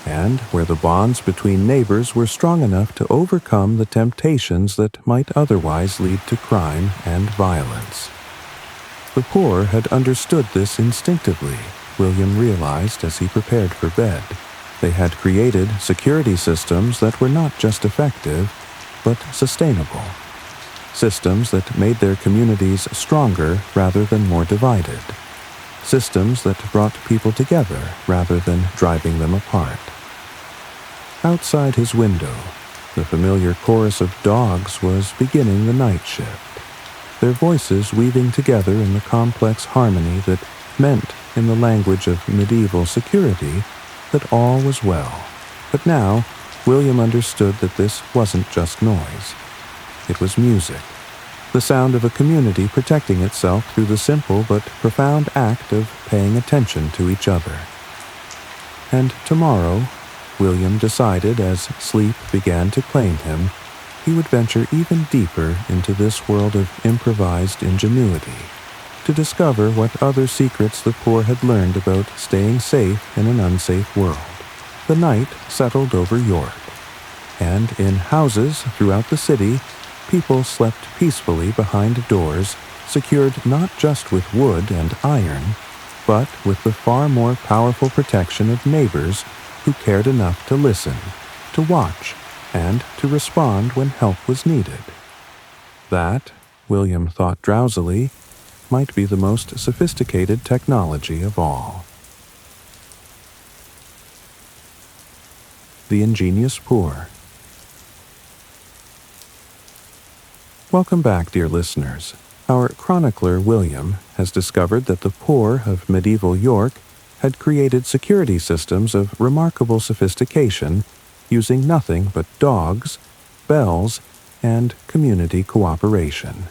and where the bonds between neighbors were strong enough to overcome the temptations that might otherwise lead to crime and violence. The poor had understood this instinctively, William realized as he prepared for bed. They had created security systems that were not just effective, but sustainable. Systems that made their communities stronger rather than more divided. Systems that brought people together rather than driving them apart. Outside his window, The familiar chorus of dogs was beginning the night shift, their voices weaving together in the complex harmony that meant, in the language of medieval security, that all was well. But now, William understood that this wasn't just noise. It was music, the sound of a community protecting itself through the simple but profound act of paying attention to each other. And tomorrow, William decided as sleep began to claim him, he would venture even deeper into this world of improvised ingenuity, to discover what other secrets the poor had learned about staying safe in an unsafe world. The night settled over York, and in houses throughout the city, people slept peacefully behind doors secured not just with wood and iron, but with the far more powerful protection of neighbors who cared enough to listen, to watch, and to respond when help was needed. That, William thought drowsily, might be the most sophisticated technology of all. The Ingenious Poor. Welcome back, dear listeners. Our chronicler, William, has discovered that the poor of medieval York had created security systems of remarkable sophistication using nothing but dogs, bells, and community cooperation.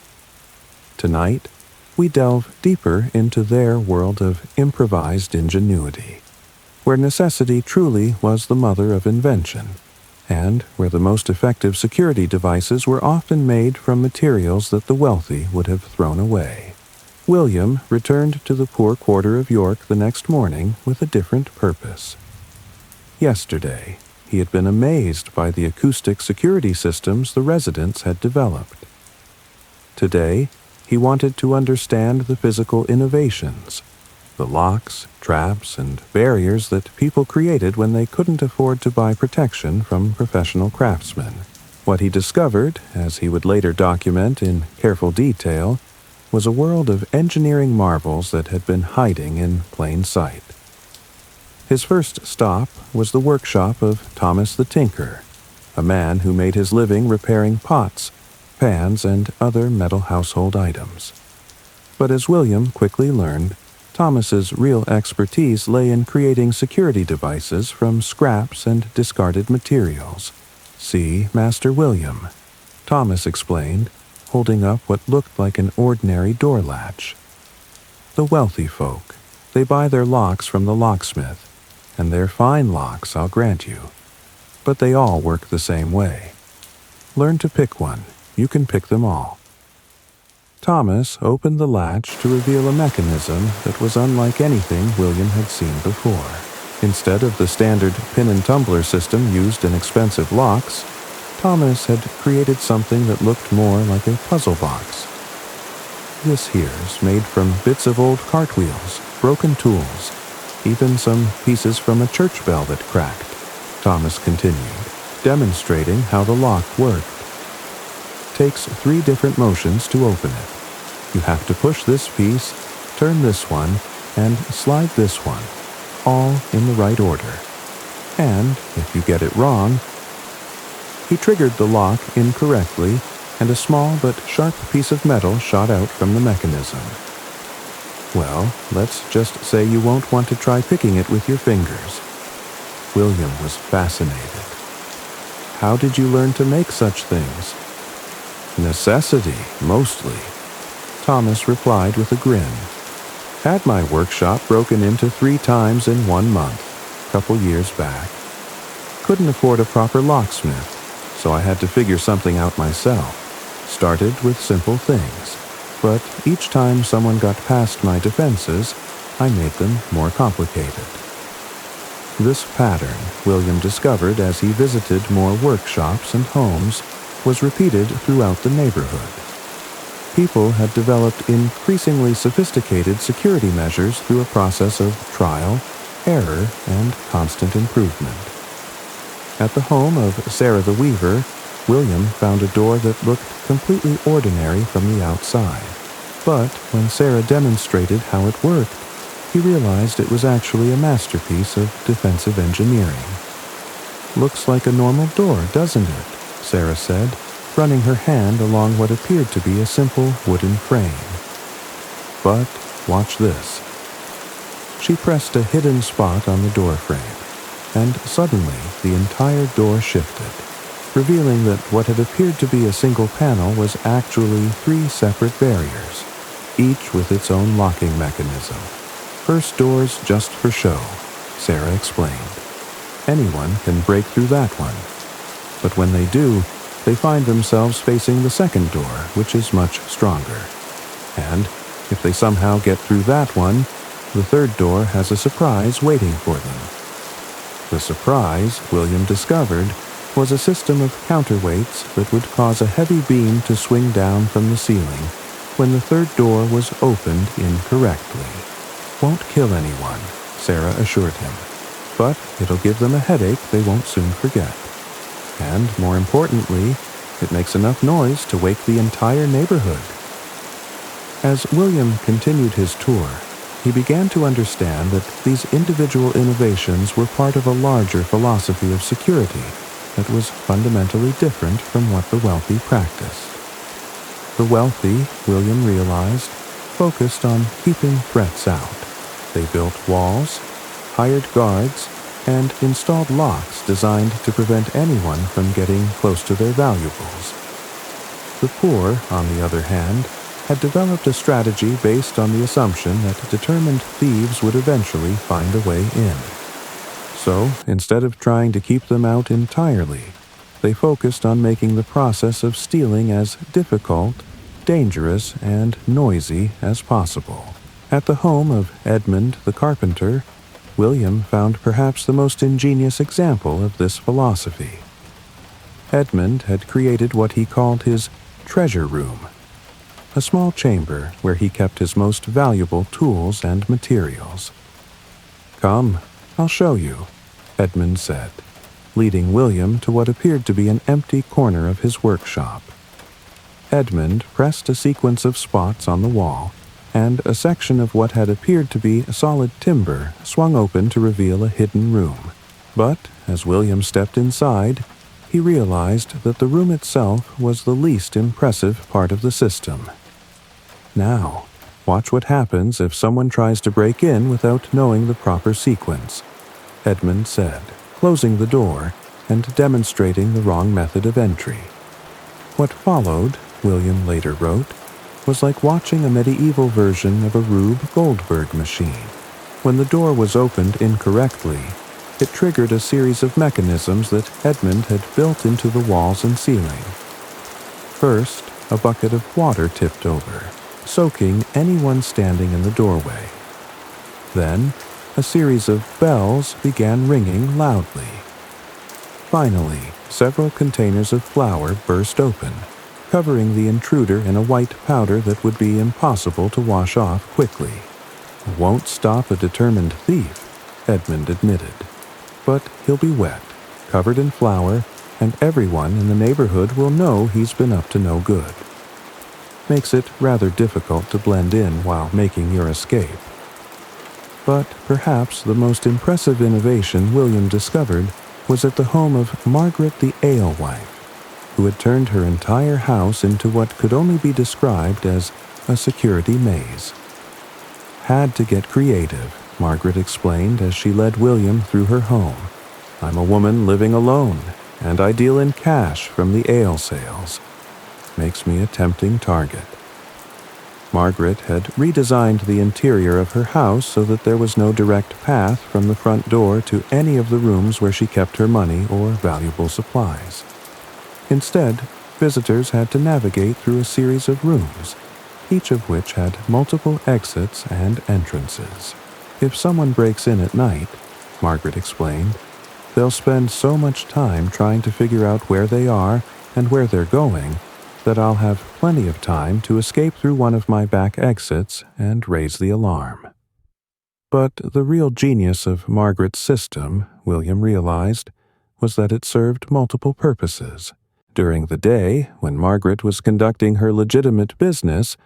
Tonight, we delve deeper into their world of improvised ingenuity, where necessity truly was the mother of invention, and where the most effective security devices were often made from materials that the wealthy would have thrown away. William returned to the poor quarter of York the next morning with a different purpose. Yesterday, he had been amazed by the acoustic security systems the residents had developed. Today, he wanted to understand the physical innovations, the locks, traps, and barriers that people created when they couldn't afford to buy protection from professional craftsmen. What he discovered, as he would later document in careful detail, was a world of engineering marvels that had been hiding in plain sight. His first stop was the workshop of Thomas the Tinker, a man who made his living repairing pots, pans, and other metal household items. But as William quickly learned, Thomas's real expertise lay in creating security devices from scraps and discarded materials. "See, Master William," Thomas explained, holding up what looked like an ordinary door latch. "The wealthy folk, they buy their locks from the locksmith, and they're fine locks, I'll grant you. But they all work the same way. Learn to pick one, you can pick them all." Thomas opened the latch to reveal a mechanism that was unlike anything William had seen before. Instead of the standard pin-and-tumbler system used in expensive locks, Thomas had created something that looked more like a puzzle box. "This here's made from bits of old cartwheels, broken tools, even some pieces from a church bell that cracked," Thomas continued, demonstrating how the lock worked. "Takes 3 different motions to open it. You have to push this piece, turn this one, and slide this one, all in the right order. And if you get it wrong..." He triggered the lock incorrectly, and a small but sharp piece of metal shot out from the mechanism. "Well, let's just say you won't want to try picking it with your fingers." William was fascinated. "How did you learn to make such things?" "Necessity, mostly," Thomas replied with a grin. "Had my workshop broken into 3 times in 1 month, a couple years back. Couldn't afford a proper locksmith, so I had to figure something out myself. Started with simple things, but each time someone got past my defenses, I made them more complicated." This pattern, William discovered as he visited more workshops and homes, was repeated throughout the neighborhood. People had developed increasingly sophisticated security measures through a process of trial, error, and constant improvement. At the home of Sarah the Weaver, William found a door that looked completely ordinary from the outside. But when Sarah demonstrated how it worked, he realized it was actually a masterpiece of defensive engineering. "Looks like a normal door, doesn't it?" Sarah said, running her hand along what appeared to be a simple wooden frame. But watch this. She pressed a hidden spot on the door frame, and suddenly the entire door shifted, revealing that what had appeared to be a single panel was actually 3 separate barriers, each with its own locking mechanism. First doors just for show, Sarah explained. Anyone can break through that one. But when they do, they find themselves facing the second door, which is much stronger. And if they somehow get through that one, the third door has a surprise waiting for them. The surprise, William discovered, was a system of counterweights that would cause a heavy beam to swing down from the ceiling when the third door was opened incorrectly. Won't kill anyone, Sarah assured him, but it'll give them a headache they won't soon forget. And, more importantly, it makes enough noise to wake the entire neighborhood. As William continued his tour, he began to understand that these individual innovations were part of a larger philosophy of security that was fundamentally different from what the wealthy practiced. The wealthy, William realized, focused on keeping threats out. They built walls, hired guards, and installed locks designed to prevent anyone from getting close to their valuables. The poor, on the other hand, had developed a strategy based on the assumption that determined thieves would eventually find a way in. So, instead of trying to keep them out entirely, they focused on making the process of stealing as difficult, dangerous, and noisy as possible. At the home of Edmund the carpenter, William found perhaps the most ingenious example of this philosophy. Edmund had created what he called his treasure room, a small chamber where he kept his most valuable tools and materials. "Come, I'll show you," Edmund said, leading William to what appeared to be an empty corner of his workshop. Edmund pressed a sequence of spots on the wall, and a section of what had appeared to be solid timber swung open to reveal a hidden room. But, as William stepped inside, he realized that the room itself was the least impressive part of the system. "Now, watch what happens if someone tries to break in without knowing the proper sequence," Edmund said, closing the door and demonstrating the wrong method of entry. What followed, William later wrote, was like watching a medieval version of a Rube Goldberg machine. When the door was opened incorrectly, it triggered a series of mechanisms that Edmund had built into the walls and ceiling. First, a bucket of water tipped over, soaking anyone standing in the doorway. Then, a series of bells began ringing loudly. Finally, several containers of flour burst open, covering the intruder in a white powder that would be impossible to wash off quickly. "Won't stop a determined thief," Edmund admitted. "But he'll be wet, covered in flour, and everyone in the neighborhood will know he's been up to no good. Makes it rather difficult to blend in while making your escape." But perhaps the most impressive innovation William discovered was at the home of Margaret the alewife, who had turned her entire house into what could only be described as a security maze. "Had to get creative," Margaret explained as she led William through her home. "I'm a woman living alone, and I deal in cash from the ale sales. Makes me a tempting target." Margaret had redesigned the interior of her house so that there was no direct path from the front door to any of the rooms where she kept her money or valuable supplies. Instead, visitors had to navigate through a series of rooms, each of which had multiple exits and entrances. "If someone breaks in at night," Margaret explained, "they'll spend so much time trying to figure out where they are and where they're going that I'll have plenty of time to escape through one of my back exits and raise the alarm." But the real genius of Margaret's system, William realized, was that it served multiple purposes. During the day, when Margaret was conducting her legitimate business,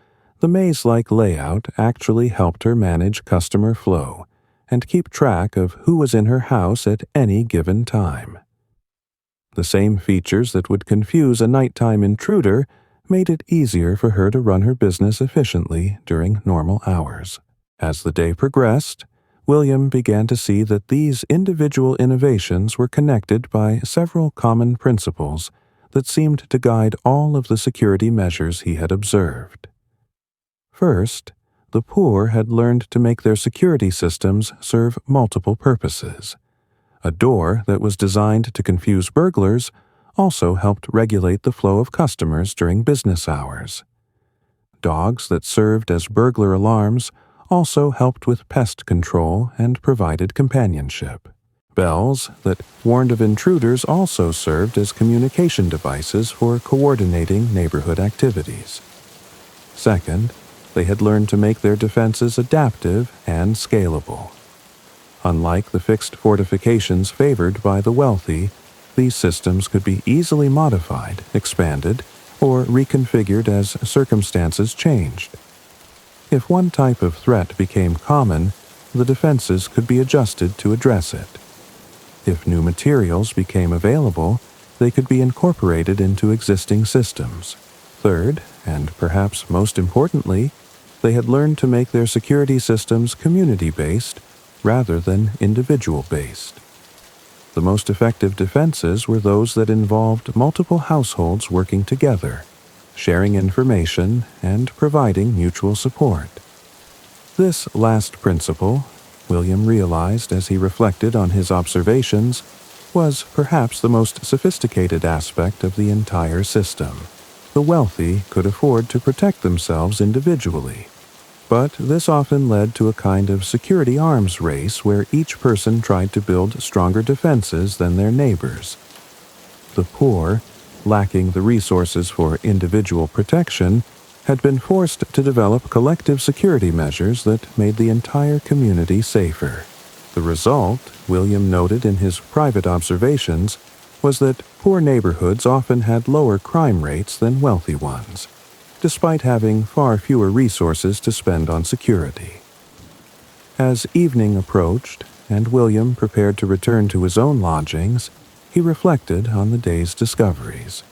the maze-like layout actually helped her manage customer flow and keep track of who was in her house at any given time. The same features that would confuse a nighttime intruder made it easier for her to run her business efficiently during normal hours. As the day progressed, William began to see that these individual innovations were connected by several common principles that seemed to guide all of the security measures he had observed. First, the poor had learned to make their security systems serve multiple purposes. A door that was designed to confuse burglars also helped regulate the flow of customers during business hours. Dogs that served as burglar alarms also helped with pest control and provided companionship. Bells that warned of intruders also served as communication devices for coordinating neighborhood activities. Second, they had learned to make their defenses adaptive and scalable. Unlike the fixed fortifications favored by the wealthy, these systems could be easily modified, expanded, or reconfigured as circumstances changed. If one type of threat became common, the defenses could be adjusted to address it. If new materials became available, they could be incorporated into existing systems. Third, and perhaps most importantly, they had learned to make their security systems community-based rather than individual-based. The most effective defenses were those that involved multiple households working together, sharing information, and providing mutual support. This last principle, William realized as he reflected on his observations, was perhaps the most sophisticated aspect of the entire system. The wealthy could afford to protect themselves individually, but this often led to a kind of security arms race where each person tried to build stronger defenses than their neighbors. The poor, lacking the resources for individual protection, had been forced to develop collective security measures that made the entire community safer. The result, William noted in his private observations, was that poor neighborhoods often had lower crime rates than wealthy ones, despite having far fewer resources to spend on security. As evening approached, and William prepared to return to his own lodgings, he reflected on the day's discoveries.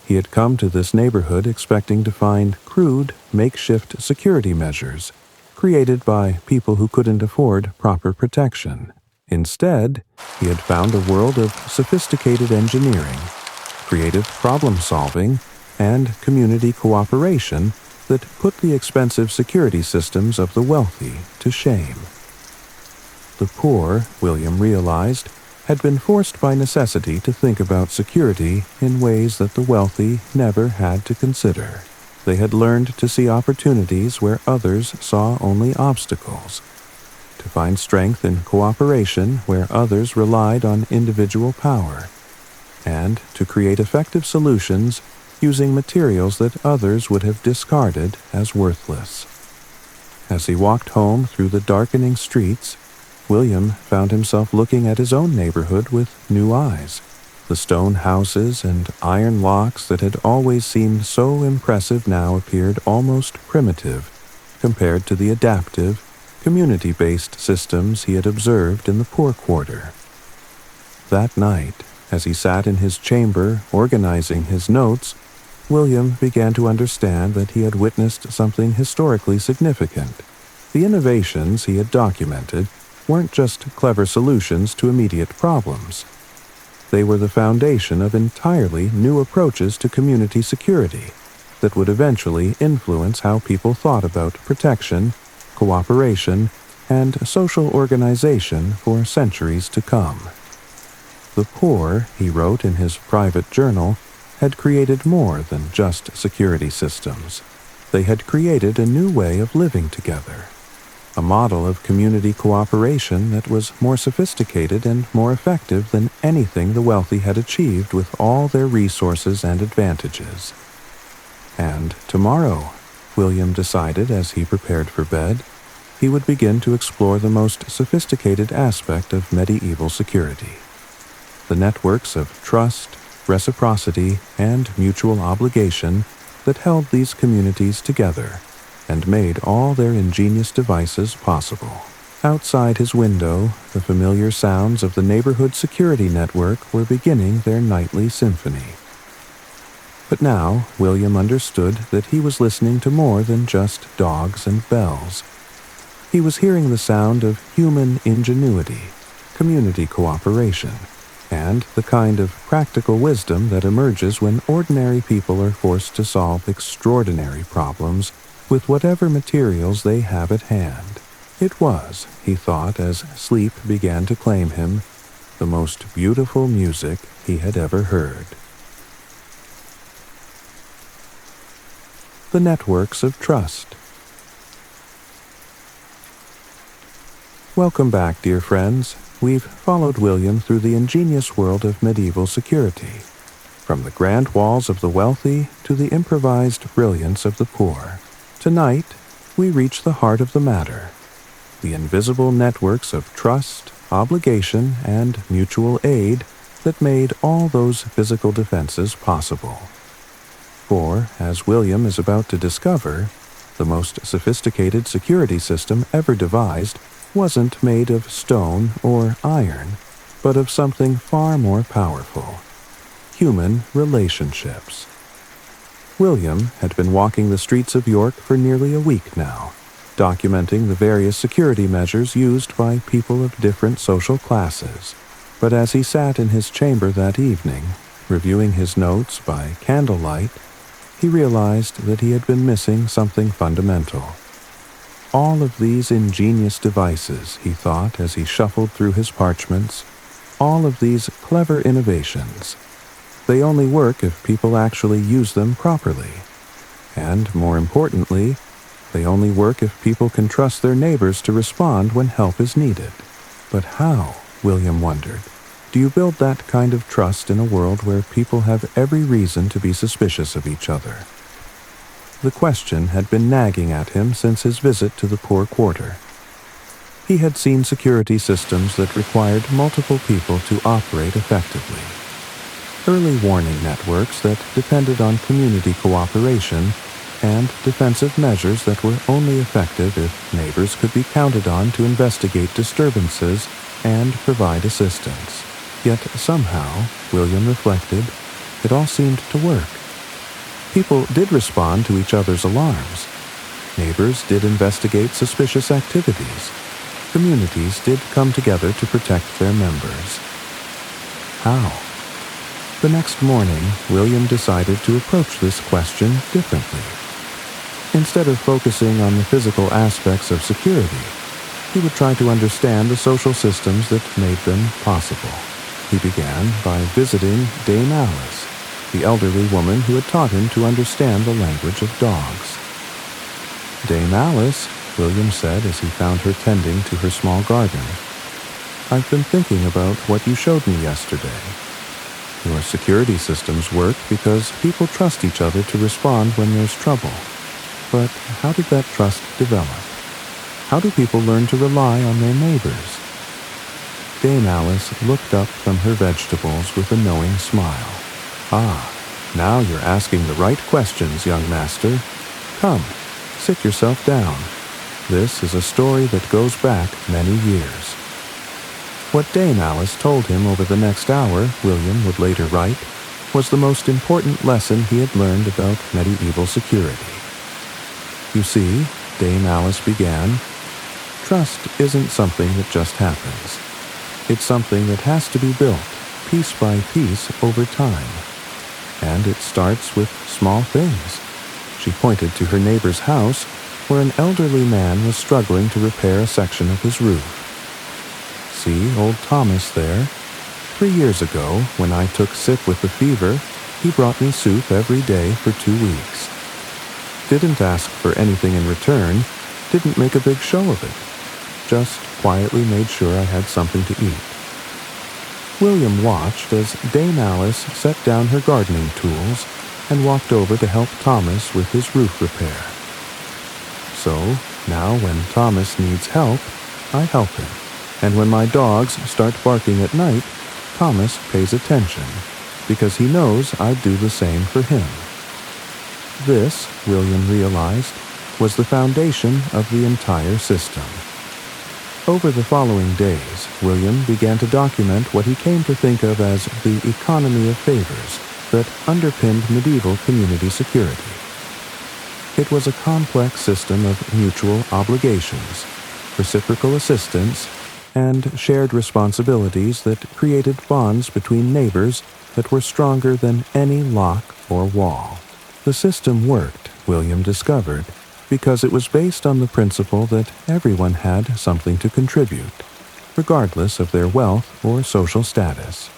He had come to this neighborhood expecting to find crude, makeshift security measures created by people who couldn't afford proper protection. Instead, he had found a world of sophisticated engineering, creative problem-solving, and community cooperation that put the expensive security systems of the wealthy to shame. The poor, William realized, had been forced by necessity to think about security in ways that the wealthy never had to consider. They had learned to see opportunities where others saw only obstacles, to find strength in cooperation where others relied on individual power, and to create effective solutions using materials that others would have discarded as worthless. As he walked home through the darkening streets, William found himself looking at his own neighborhood with new eyes. The stone houses and iron locks that had always seemed so impressive now appeared almost primitive compared to the adaptive, community-based systems he had observed in the poor quarter. That night, as he sat in his chamber organizing his notes, William began to understand that he had witnessed something historically significant. The innovations he had documented weren't just clever solutions to immediate problems. They were the foundation of entirely new approaches to community security that would eventually influence how people thought about protection, cooperation, and social organization for centuries to come. The poor, he wrote in his private journal, had created more than just security systems. They had created a new way of living together, a model of community cooperation that was more sophisticated and more effective than anything the wealthy had achieved with all their resources and advantages. And tomorrow, William decided as he prepared for bed, he would begin to explore the most sophisticated aspect of medieval security: the networks of trust, reciprocity, and mutual obligation that held these communities together and made all their ingenious devices possible. Outside his window, the familiar sounds of the neighborhood security network were beginning their nightly symphony. But now, William understood that he was listening to more than just dogs and bells. He was hearing the sound of human ingenuity, community cooperation, and the kind of practical wisdom that emerges when ordinary people are forced to solve extraordinary problems with whatever materials they have at hand. It was, he thought as sleep began to claim him, the most beautiful music he had ever heard. The networks of trust. Welcome back, dear friends. We've followed William through the ingenious world of medieval security, from the grand walls of the wealthy to the improvised brilliance of the poor. Tonight, we reach the heart of the matter, the invisible networks of trust, obligation, and mutual aid that made all those physical defenses possible. For, as William is about to discover, the most sophisticated security system ever devised wasn't made of stone or iron, but of something far more powerful: human relationships. William had been walking the streets of York for nearly a week now, documenting the various security measures used by people of different social classes. But as he sat in his chamber that evening, reviewing his notes by candlelight, he realized that he had been missing something fundamental. All of these ingenious devices, he thought as he shuffled through his parchments, all of these clever innovations, they only work if people actually use them properly. And, more importantly, they only work if people can trust their neighbors to respond when help is needed. But how, William wondered, do you build that kind of trust in a world where people have every reason to be suspicious of each other? The question had been nagging at him since his visit to the poor quarter. He had seen security systems that required multiple people to operate effectively. Early warning networks that depended on community cooperation and defensive measures that were only effective if neighbors could be counted on to investigate disturbances and provide assistance. Yet somehow, William reflected, it all seemed to work. People did respond to each other's alarms. Neighbors did investigate suspicious activities. Communities did come together to protect their members. How? The next morning, William decided to approach this question differently. Instead of focusing on the physical aspects of security, he would try to understand the social systems that made them possible. He began by visiting Dame Alice, the elderly woman who had taught him to understand the language of dogs. Dame Alice, William said as he found her tending to her small garden, I've been thinking about what you showed me yesterday. Your security systems work because people trust each other to respond when there's trouble. But how did that trust develop? How do people learn to rely on their neighbors? Dame Alice looked up from her vegetables with a knowing smile. Ah, now you're asking the right questions, young master. Come, sit yourself down. This is a story that goes back many years. What Dame Alice told him over the next hour, William would later write, was the most important lesson he had learned about medieval security. You see, Dame Alice began, trust isn't something that just happens. It's something that has to be built, piece by piece, over time. And it starts with small things. She pointed to her neighbor's house, where an elderly man was struggling to repair a section of his roof. See old Thomas there? 3 years ago, when I took sick with the fever, he brought me soup every day for 2 weeks. Didn't ask for anything in return, didn't make a big show of it. Just quietly made sure I had something to eat. William watched as Dame Alice set down her gardening tools and walked over to help Thomas with his roof repair. So, now when Thomas needs help, I help him. And when my dogs start barking at night, Thomas pays attention, because he knows I'd do the same for him. This, William realized, was the foundation of the entire system. Over the following days, William began to document what he came to think of as the economy of favors that underpinned medieval community security. It was a complex system of mutual obligations, reciprocal assistance, and shared responsibilities that created bonds between neighbors that were stronger than any lock or wall. The system worked, William discovered, because it was based on the principle that everyone had something to contribute, regardless of their wealth or social status.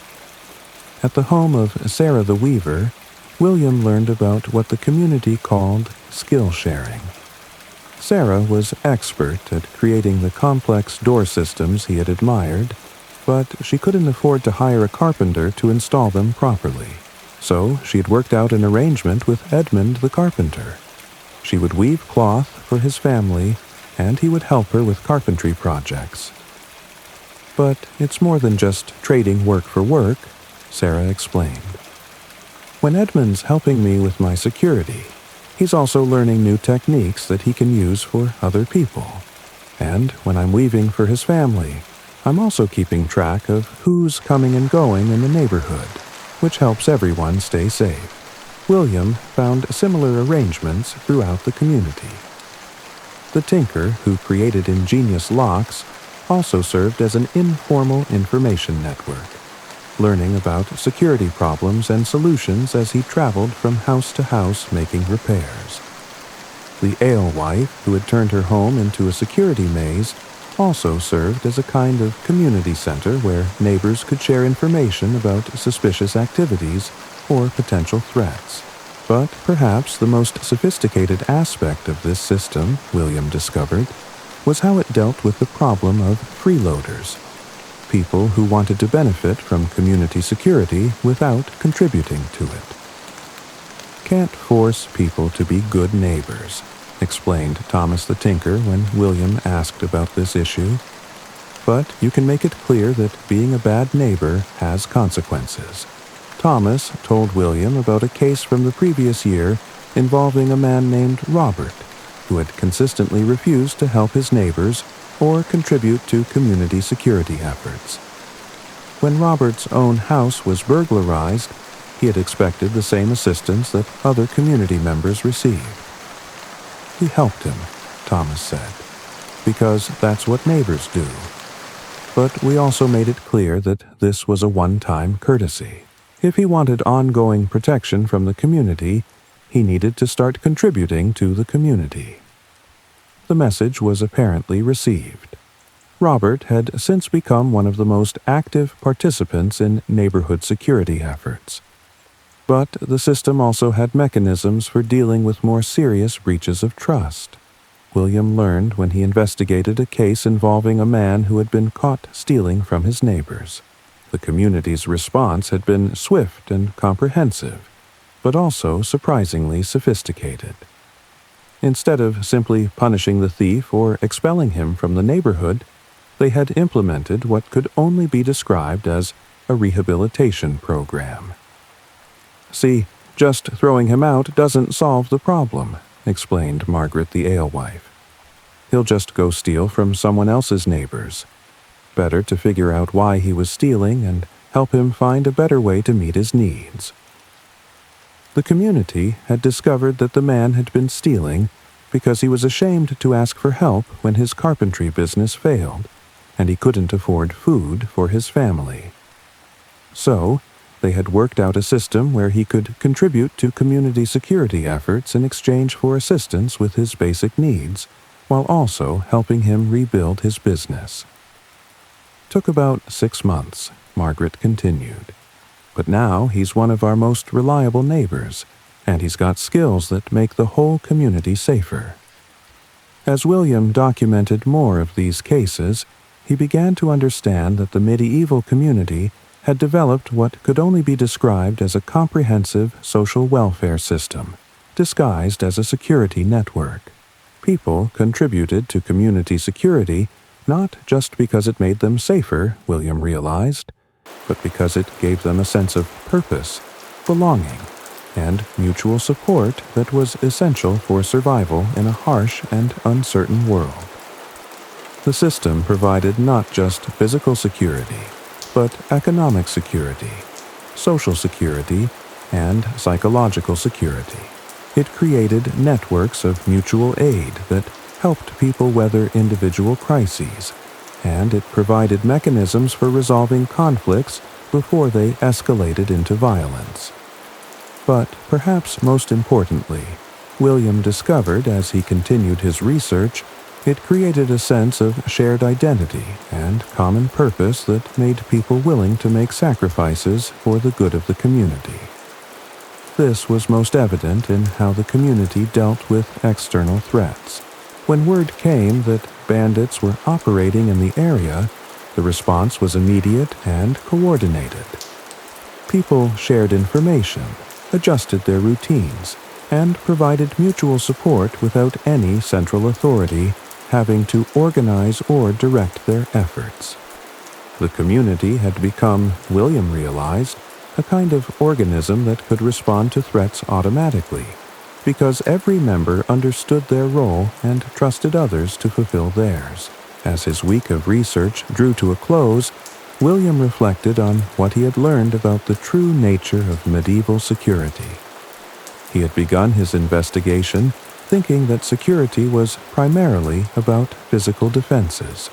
At the home of Sarah the Weaver, William learned about what the community called skill sharing. Sarah was expert at creating the complex door systems he had admired, but she couldn't afford to hire a carpenter to install them properly. So she had worked out an arrangement with Edmund the carpenter. She would weave cloth for his family, and he would help her with carpentry projects. But it's more than just trading work for work, Sarah explained. When Edmund's helping me with my security, he's also learning new techniques that he can use for other people. And when I'm weaving for his family, I'm also keeping track of who's coming and going in the neighborhood, which helps everyone stay safe. William found similar arrangements throughout the community. The tinker who created ingenious locks also served as an informal information network, learning about security problems and solutions as he traveled from house to house making repairs. The alewife, who had turned her home into a security maze, also served as a kind of community center where neighbors could share information about suspicious activities or potential threats. But perhaps the most sophisticated aspect of this system, William discovered, was how it dealt with the problem of freeloaders, people who wanted to benefit from community security without contributing to it. Can't force people to be good neighbors, explained Thomas the Tinker when William asked about this issue. But you can make it clear that being a bad neighbor has consequences. Thomas told William about a case from the previous year involving a man named Robert, who had consistently refused to help his neighbors or contribute to community security efforts. When Robert's own house was burglarized, he had expected the same assistance that other community members received. We helped him, Thomas said, because that's what neighbors do. But we also made it clear that this was a one-time courtesy. If he wanted ongoing protection from the community, he needed to start contributing to the community. The message was apparently received. Robert had since become one of the most active participants in neighborhood security efforts. But the system also had mechanisms for dealing with more serious breaches of trust. William learned when he investigated a case involving a man who had been caught stealing from his neighbors. The community's response had been swift and comprehensive, but also surprisingly sophisticated. Instead of simply punishing the thief or expelling him from the neighborhood, they had implemented what could only be described as a rehabilitation program. See, just throwing him out doesn't solve the problem, explained Margaret the alewife. He'll just go steal from someone else's neighbors. Better to figure out why he was stealing and help him find a better way to meet his needs. The community had discovered that the man had been stealing because he was ashamed to ask for help when his carpentry business failed, and he couldn't afford food for his family. So, they had worked out a system where he could contribute to community security efforts in exchange for assistance with his basic needs, while also helping him rebuild his business. Took about 6 months, Margaret continued. But now he's one of our most reliable neighbors, and he's got skills that make the whole community safer. As William documented more of these cases, he began to understand that the medieval community had developed what could only be described as a comprehensive social welfare system, disguised as a security network. People contributed to community security not just because it made them safer, William realized, but because it gave them a sense of purpose, belonging, and mutual support that was essential for survival in a harsh and uncertain world. The system provided not just physical security, but economic security, social security, and psychological security. It created networks of mutual aid that helped people weather individual crises, and it provided mechanisms for resolving conflicts before they escalated into violence. But perhaps most importantly, William discovered as he continued his research, it created a sense of shared identity and common purpose that made people willing to make sacrifices for the good of the community. This was most evident in how the community dealt with external threats. When word came that bandits were operating in the area, the response was immediate and coordinated. People shared information, adjusted their routines, and provided mutual support without any central authority having to organize or direct their efforts. The community had become, William realized, a kind of organism that could respond to threats automatically, because every member understood their role and trusted others to fulfill theirs. As his week of research drew to a close, William reflected on what he had learned about the true nature of medieval security. He had begun his investigation thinking that security was primarily about physical defenses,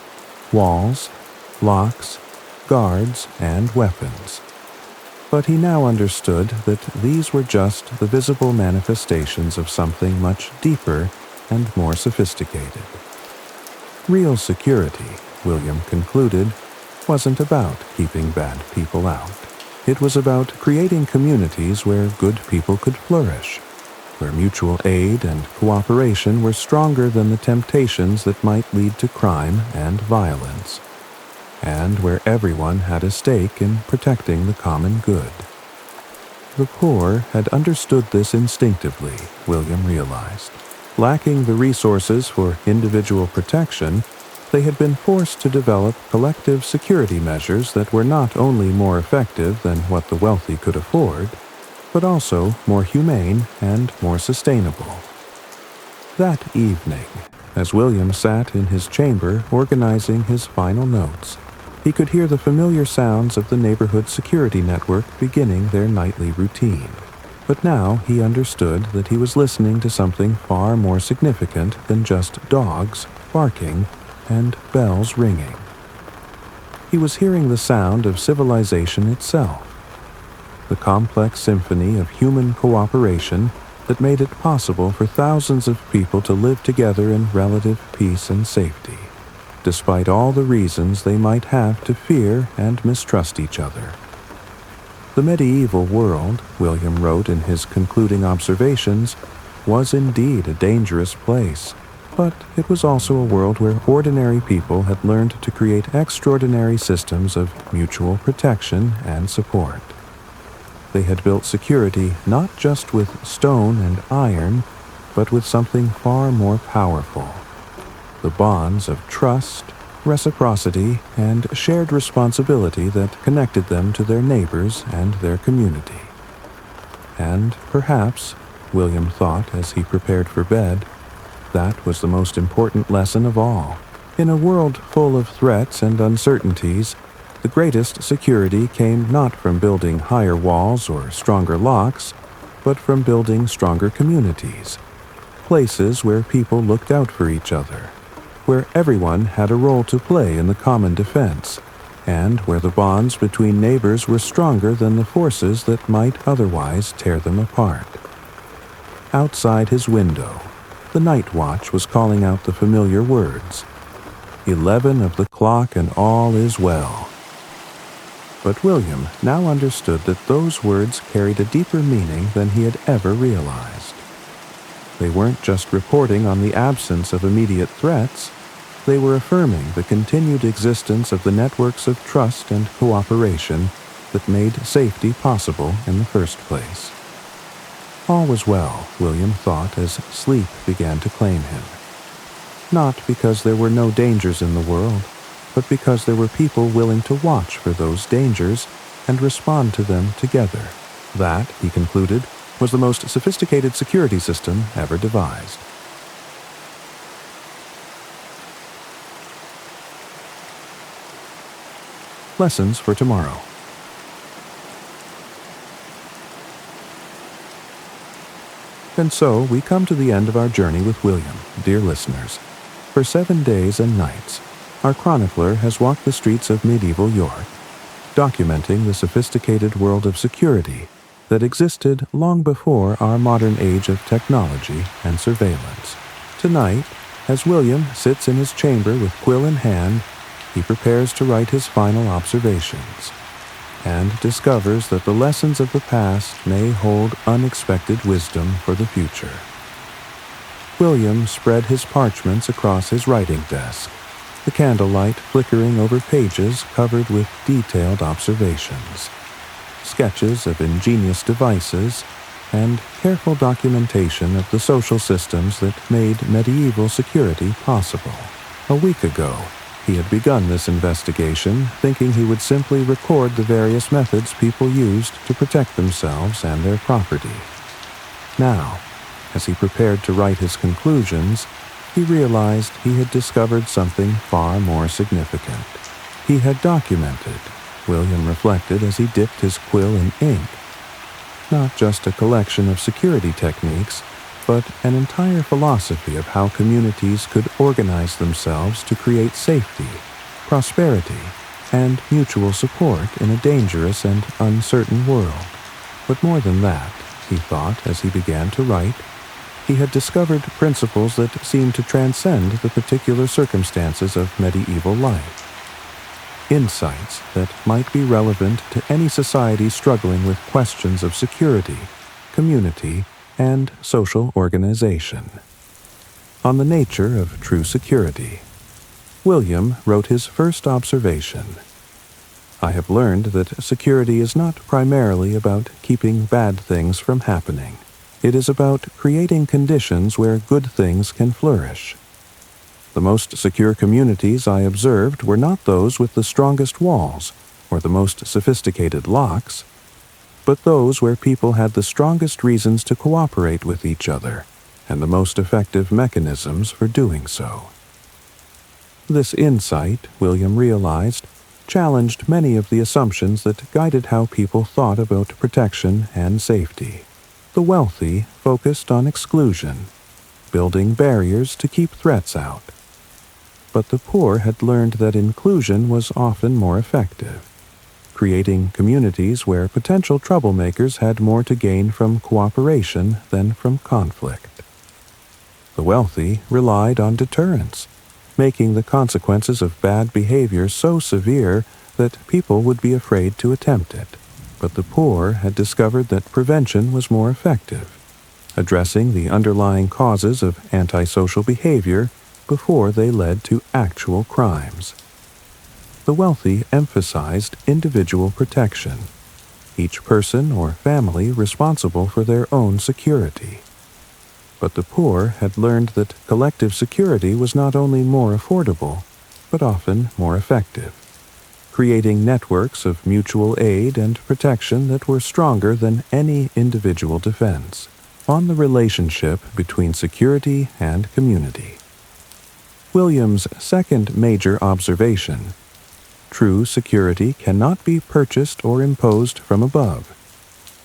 walls, locks, guards, and weapons. But he now understood that these were just the visible manifestations of something much deeper and more sophisticated. Real security, William concluded, wasn't about keeping bad people out. It was about creating communities where good people could flourish, where mutual aid and cooperation were stronger than the temptations that might lead to crime and violence, and where everyone had a stake in protecting the common good. The poor had understood this instinctively, William realized. Lacking the resources for individual protection, they had been forced to develop collective security measures that were not only more effective than what the wealthy could afford, but also more humane and more sustainable. That evening, as William sat in his chamber organizing his final notes, he could hear the familiar sounds of the neighborhood security network beginning their nightly routine. But now he understood that he was listening to something far more significant than just dogs barking and bells ringing. He was hearing the sound of civilization itself, the complex symphony of human cooperation that made it possible for thousands of people to live together in relative peace and safety, despite all the reasons they might have to fear and mistrust each other. The medieval world, William wrote in his concluding observations, was indeed a dangerous place, but it was also a world where ordinary people had learned to create extraordinary systems of mutual protection and support. They had built security not just with stone and iron, but with something far more powerful: the bonds of trust, reciprocity, and shared responsibility that connected them to their neighbors and their community. And perhaps, William thought as he prepared for bed, that was the most important lesson of all. In a world full of threats and uncertainties, the greatest security came not from building higher walls or stronger locks, but from building stronger communities, places where people looked out for each other, where everyone had a role to play in the common defense, and where the bonds between neighbors were stronger than the forces that might otherwise tear them apart. Outside his window, the night watch was calling out the familiar words, 11 of the clock and all is well. But William now understood that those words carried a deeper meaning than he had ever realized. They weren't just reporting on the absence of immediate threats, they were affirming the continued existence of the networks of trust and cooperation that made safety possible in the first place. All was well, William thought as sleep began to claim him. Not because there were no dangers in the world, but because there were people willing to watch for those dangers and respond to them together. That, he concluded, was the most sophisticated security system ever devised. Lessons for tomorrow. And so we come to the end of our journey with William, dear listeners. For 7 days and nights, our chronicler has walked the streets of medieval York, documenting the sophisticated world of security that existed long before our modern age of technology and surveillance. Tonight, as William sits in his chamber with quill in hand, he prepares to write his final observations, and discovers that the lessons of the past may hold unexpected wisdom for the future. William spread his parchments across his writing desk, the candlelight flickering over pages covered with detailed observations, sketches of ingenious devices, and careful documentation of the social systems that made medieval security possible. A week ago, he had begun this investigation, thinking he would simply record the various methods people used to protect themselves and their property. Now, as he prepared to write his conclusions, he realized he had discovered something far more significant. He had documented, William reflected as he dipped his quill in ink, not just a collection of security techniques, but an entire philosophy of how communities could organize themselves to create safety, prosperity, and mutual support in a dangerous and uncertain world. But more than that, he thought as he began to write, he had discovered principles that seemed to transcend the particular circumstances of medieval life. Insights that might be relevant to any society struggling with questions of security, community, and social organization. On the nature of true security, William wrote his first observation. I have learned that security is not primarily about keeping bad things from happening. It is about creating conditions where good things can flourish. The most secure communities I observed were not those with the strongest walls or the most sophisticated locks, but those where people had the strongest reasons to cooperate with each other and the most effective mechanisms for doing so. This insight, William realized, challenged many of the assumptions that guided how people thought about protection and safety. The wealthy focused on exclusion, building barriers to keep threats out. But the poor had learned that inclusion was often more effective, creating communities where potential troublemakers had more to gain from cooperation than from conflict. The wealthy relied on deterrence, making the consequences of bad behavior so severe that people would be afraid to attempt it. But the poor had discovered that prevention was more effective, addressing the underlying causes of antisocial behavior before they led to actual crimes. The wealthy emphasized individual protection, each person or family responsible for their own security. But the poor had learned that collective security was not only more affordable, but often more effective, creating networks of mutual aid and protection that were stronger than any individual defense. On the relationship between security and community. William's second major observation: true security cannot be purchased or imposed from above.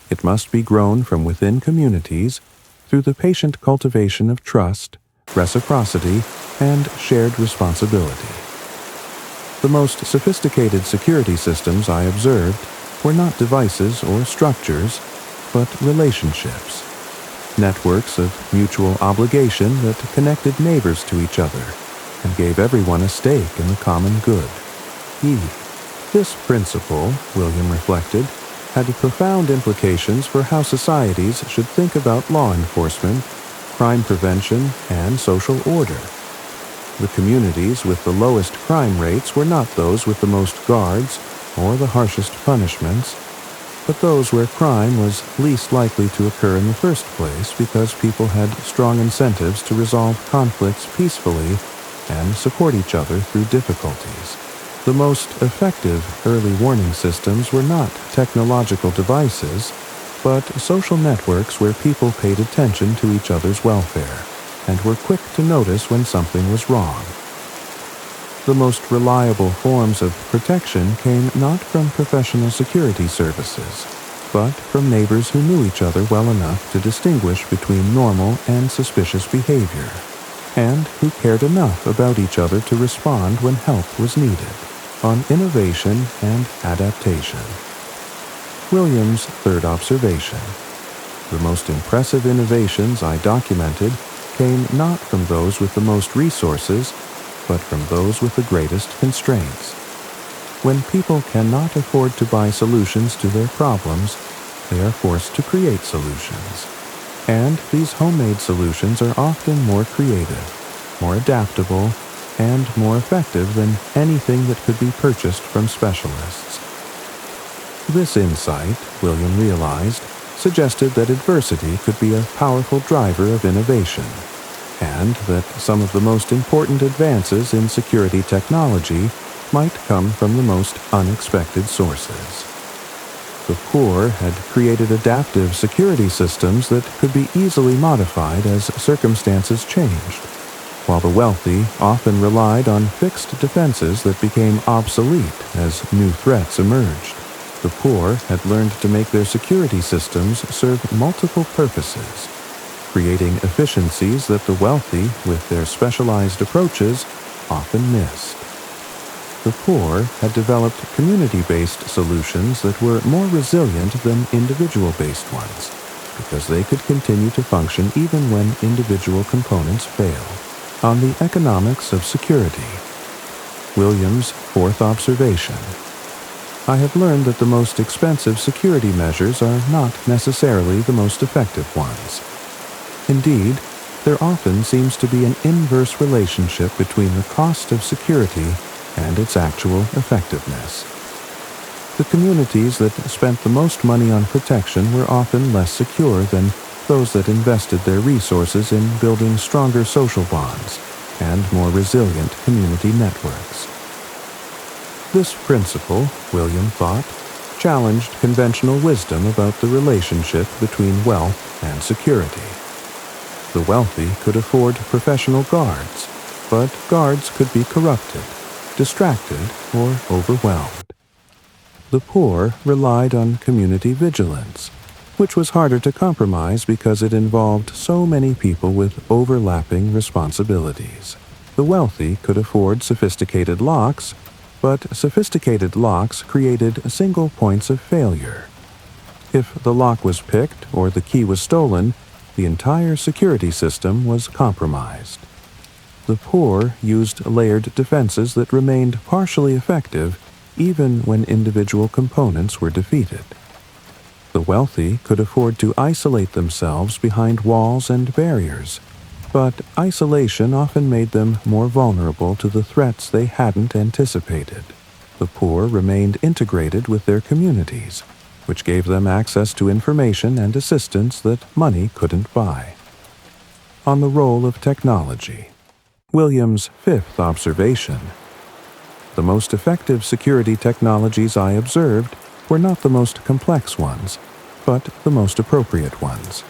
It must be grown from within communities through the patient cultivation of trust, reciprocity, and shared responsibility. The most sophisticated security systems I observed were not devices or structures, but relationships, networks of mutual obligation that connected neighbors to each other and gave everyone a stake in the common good. This principle, William reflected, had profound implications for how societies should think about law enforcement, crime prevention, and social order. The communities with the lowest crime rates were not those with the most guards or the harshest punishments, but those where crime was least likely to occur in the first place because people had strong incentives to resolve conflicts peacefully and support each other through difficulties. The most effective early warning systems were not technological devices, but social networks where people paid attention to each other's welfare and were quick to notice when something was wrong. The most reliable forms of protection came not from professional security services, but from neighbors who knew each other well enough to distinguish between normal and suspicious behavior, and who cared enough about each other to respond when help was needed. On innovation and adaptation. William's third observation. The most impressive innovations I documented came not from those with the most resources, but from those with the greatest constraints. When people cannot afford to buy solutions to their problems, they are forced to create solutions. And these homemade solutions are often more creative, more adaptable, and more effective than anything that could be purchased from specialists. This insight, William realized, suggested that adversity could be a powerful driver of innovation, and that some of the most important advances in security technology might come from the most unexpected sources. The poor had created adaptive security systems that could be easily modified as circumstances changed, while the wealthy often relied on fixed defenses that became obsolete as new threats emerged. The poor had learned to make their security systems serve multiple purposes, creating efficiencies that the wealthy, with their specialized approaches, often missed. The poor had developed community-based solutions that were more resilient than individual-based ones, because they could continue to function even when individual components failed. On the economics of security. William's fourth observation. I have learned that the most expensive security measures are not necessarily the most effective ones. Indeed, there often seems to be an inverse relationship between the cost of security and its actual effectiveness. The communities that spent the most money on protection were often less secure than those that invested their resources in building stronger social bonds and more resilient community networks. This principle, William thought, challenged conventional wisdom about the relationship between wealth and security. The wealthy could afford professional guards, but guards could be corrupted, distracted, or overwhelmed. The poor relied on community vigilance, which was harder to compromise because it involved so many people with overlapping responsibilities. The wealthy could afford sophisticated locks, but sophisticated locks created single points of failure. If the lock was picked or the key was stolen, the entire security system was compromised. The poor used layered defenses that remained partially effective even when individual components were defeated. The wealthy could afford to isolate themselves behind walls and barriers, but isolation often made them more vulnerable to the threats they hadn't anticipated. The poor remained integrated with their communities, which gave them access to information and assistance that money couldn't buy. On the role of technology. William's fifth observation. The most effective security technologies I observed were not the most complex ones, but the most appropriate ones.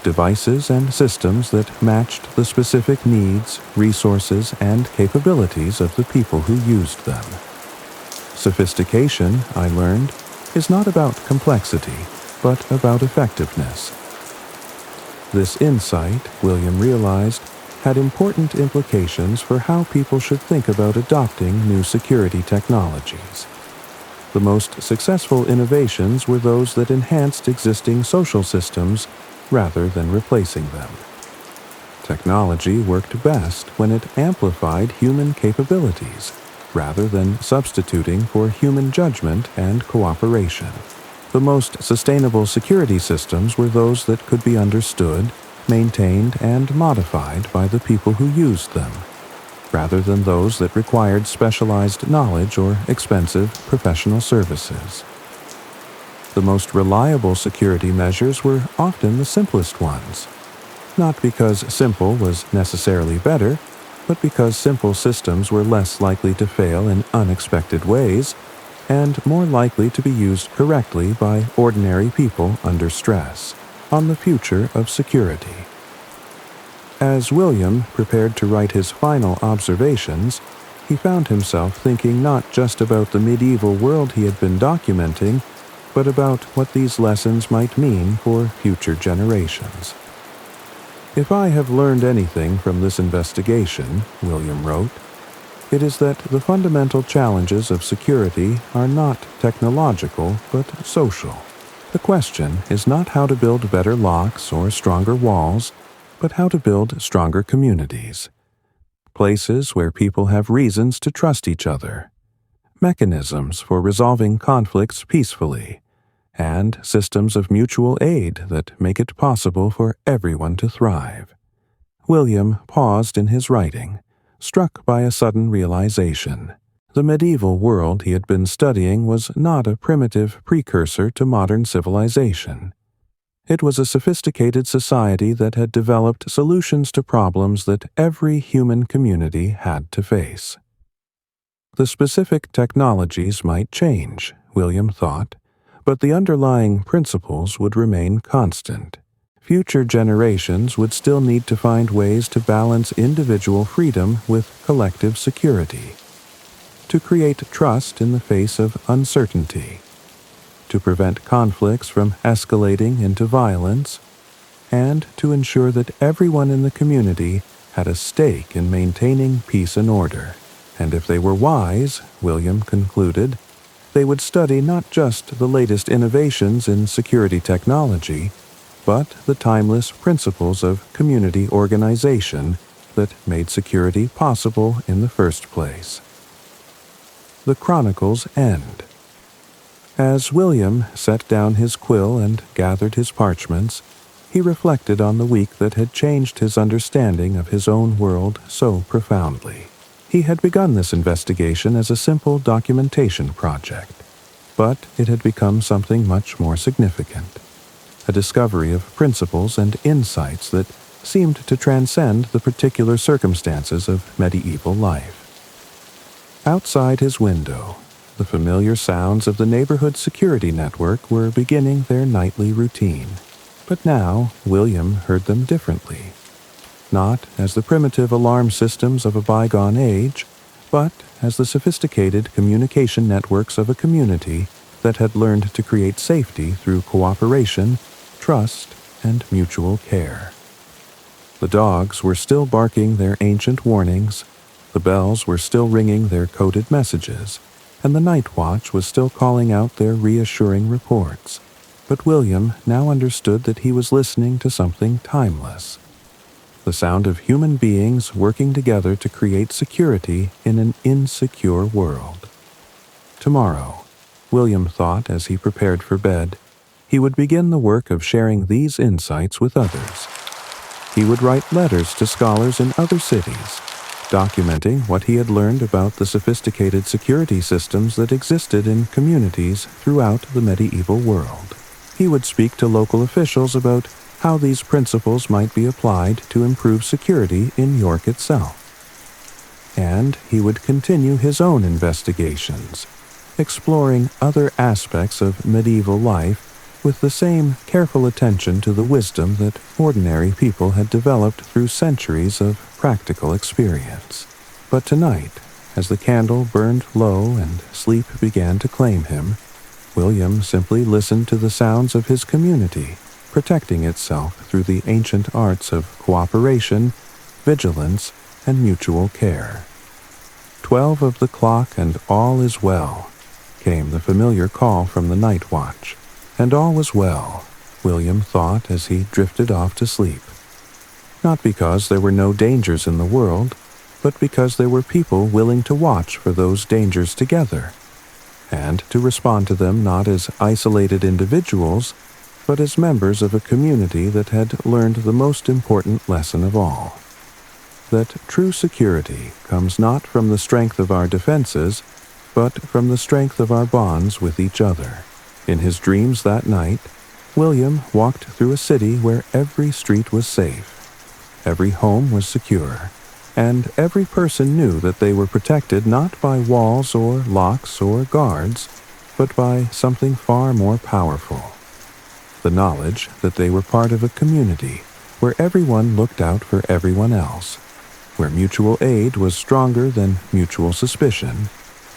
Devices and systems that matched the specific needs, resources, and capabilities of the people who used them. Sophistication, I learned, is not about complexity, but about effectiveness. This insight, William realized, had important implications for how people should think about adopting new security technologies. The most successful innovations were those that enhanced existing social systems rather than replacing them. Technology worked best when it amplified human capabilities, rather than substituting for human judgment and cooperation. The most sustainable security systems were those that could be understood, maintained, and modified by the people who used them, rather than those that required specialized knowledge or expensive professional services. The most reliable security measures were often the simplest ones, not because simple was necessarily better, but because simple systems were less likely to fail in unexpected ways and more likely to be used correctly by ordinary people under stress. On the future of security. As William prepared to write his final observations, He found himself thinking not just about the medieval world he had been documenting, but about what these lessons might mean for future generations. "If I have learned anything from this investigation," William wrote, "it is that the fundamental challenges of security are not technological but social. The question is not how to build better locks or stronger walls, but how to build stronger communities. Places where people have reasons to trust each other, mechanisms for resolving conflicts peacefully, and systems of mutual aid that make it possible for everyone to thrive." William paused in his writing, struck by a sudden realization. The medieval world he had been studying was not a primitive precursor to modern civilization. It was a sophisticated society that had developed solutions to problems that every human community had to face. The specific technologies might change, William thought, but the underlying principles would remain constant. Future generations would still need to find ways to balance individual freedom with collective security, to create trust in the face of uncertainty, to prevent conflicts from escalating into violence, and to ensure that everyone in the community had a stake in maintaining peace and order. And if they were wise, William concluded, they would study not just the latest innovations in security technology, but the timeless principles of community organization that made security possible in the first place. The Chronicles end. As William set down his quill and gathered his parchments, he reflected on the week that had changed his understanding of his own world so profoundly. He had begun this investigation as a simple documentation project, but it had become something much more significant, a discovery of principles and insights that seemed to transcend the particular circumstances of medieval life. Outside his window, the familiar sounds of the neighborhood security network were beginning their nightly routine, but now William heard them differently. Not as the primitive alarm systems of a bygone age, but as the sophisticated communication networks of a community that had learned to create safety through cooperation, trust, and mutual care. The dogs were still barking their ancient warnings, the bells were still ringing their coded messages, and the night watch was still calling out their reassuring reports. But William now understood that he was listening to something timeless. The sound of human beings working together to create security in an insecure world. Tomorrow, William thought as he prepared for bed, he would begin the work of sharing these insights with others. He would write letters to scholars in other cities, documenting what he had learned about the sophisticated security systems that existed in communities throughout the medieval world. He would speak to local officials about how these principles might be applied to improve security in York itself. And he would continue his own investigations, exploring other aspects of medieval life with the same careful attention to the wisdom that ordinary people had developed through centuries of practical experience. But tonight, as the candle burned low and sleep began to claim him, William simply listened to the sounds of his community, protecting itself through the ancient arts of cooperation, vigilance, and mutual care. 12 of the clock and all is well, came the familiar call from the night watch. And all was well, William thought as he drifted off to sleep. Not because there were no dangers in the world, but because there were people willing to watch for those dangers together, and to respond to them not as isolated individuals, but as members of a community that had learned the most important lesson of all. That true security comes not from the strength of our defenses, but from the strength of our bonds with each other. In his dreams that night, William walked through a city where every street was safe, every home was secure, and every person knew that they were protected not by walls or locks or guards, but by something far more powerful. The knowledge that they were part of a community where everyone looked out for everyone else, where mutual aid was stronger than mutual suspicion,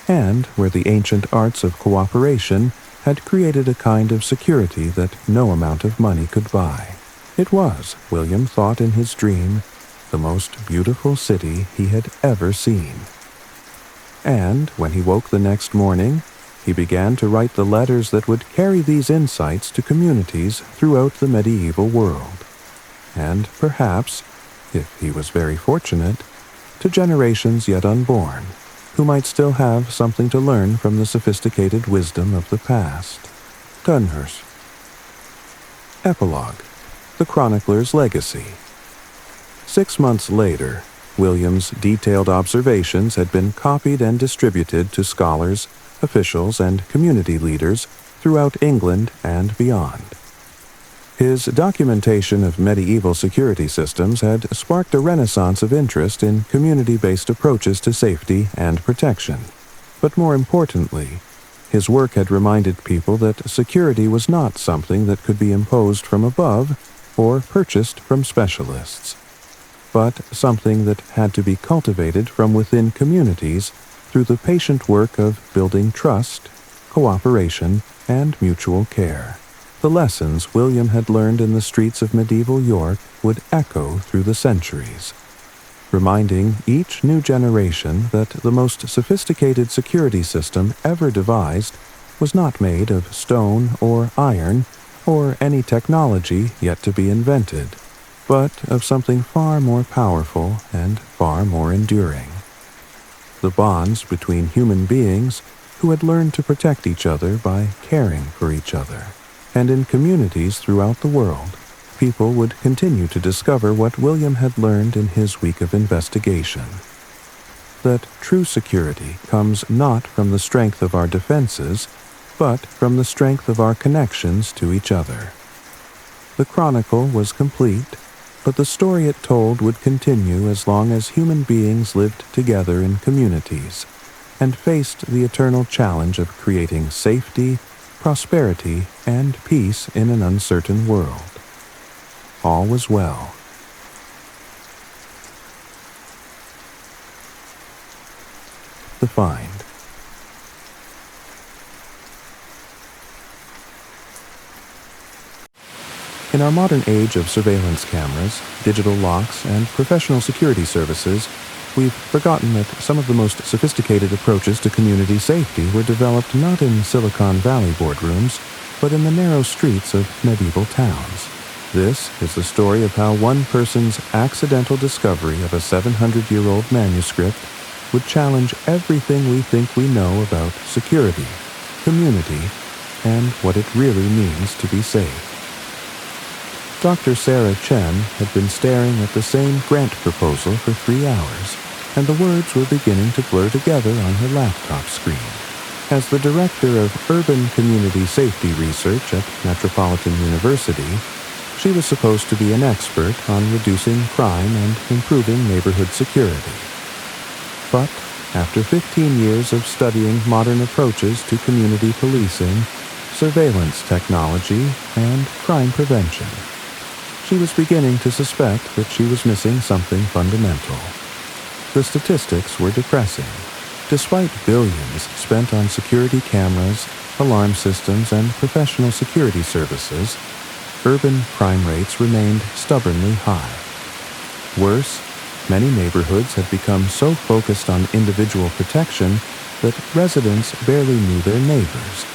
and where the ancient arts of cooperation had created a kind of security that no amount of money could buy. It was, William thought in his dream, the most beautiful city he had ever seen. And when he woke the next morning, he began to write the letters that would carry these insights to communities throughout the medieval world, and perhaps, if he was very fortunate, to generations yet unborn, who might still have something to learn from the sophisticated wisdom of the past. Dunhurst. Epilogue. The Chronicler's Legacy. 6 months later, William's detailed observations had been copied and distributed to scholars, officials, and community leaders throughout England and beyond. His documentation of medieval security systems had sparked a renaissance of interest in community-based approaches to safety and protection. But more importantly, his work had reminded people that security was not something that could be imposed from above or purchased from specialists, but something that had to be cultivated from within communities through the patient work of building trust, cooperation, and mutual care. The lessons William had learned in the streets of medieval York would echo through the centuries, reminding each new generation that the most sophisticated security system ever devised was not made of stone or iron or any technology yet to be invented, but of something far more powerful and far more enduring. The bonds between human beings who had learned to protect each other by caring for each other. And in communities throughout the world, people would continue to discover what William had learned in his week of investigation. That true security comes not from the strength of our defenses, but from the strength of our connections to each other. The chronicle was complete, but the story it told would continue as long as human beings lived together in communities and faced the eternal challenge of creating safety, prosperity, and peace in an uncertain world. All was well. The Find. In our modern age of surveillance cameras, digital locks, and professional security services, we've forgotten that some of the most sophisticated approaches to community safety were developed not in Silicon Valley boardrooms, but in the narrow streets of medieval towns. This is the story of how one person's accidental discovery of a 700-year-old manuscript would challenge everything we think we know about security, community, and what it really means to be safe. Dr. Sarah Chen had been staring at the same grant proposal for 3 hours, and the words were beginning to blur together on her laptop screen. As the director of Urban Community Safety Research at Metropolitan University, she was supposed to be an expert on reducing crime and improving neighborhood security. But after 15 years of studying modern approaches to community policing, surveillance technology, and crime prevention, she was beginning to suspect that she was missing something fundamental. The statistics were depressing. Despite billions spent on security cameras, alarm systems, and professional security services, urban crime rates remained stubbornly high. Worse, many neighborhoods had become so focused on individual protection that residents barely knew their neighbors,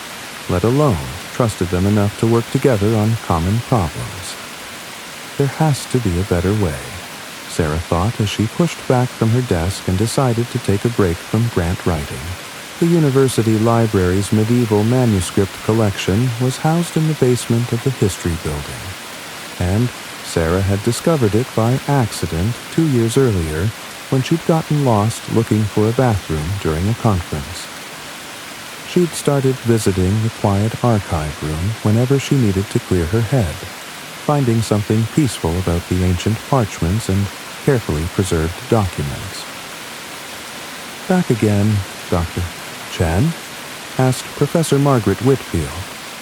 let alone trusted them enough to work together on common problems. There has to be a better way, Sarah thought as she pushed back from her desk and decided to take a break from grant writing. The university library's medieval manuscript collection was housed in the basement of the history building, and Sarah had discovered it by accident 2 years earlier when she'd gotten lost looking for a bathroom during a conference. She'd started visiting the quiet archive room whenever she needed to clear her head, finding something peaceful about the ancient parchments and carefully preserved documents. Back again, Dr. Chen? Asked Professor Margaret Whitfield,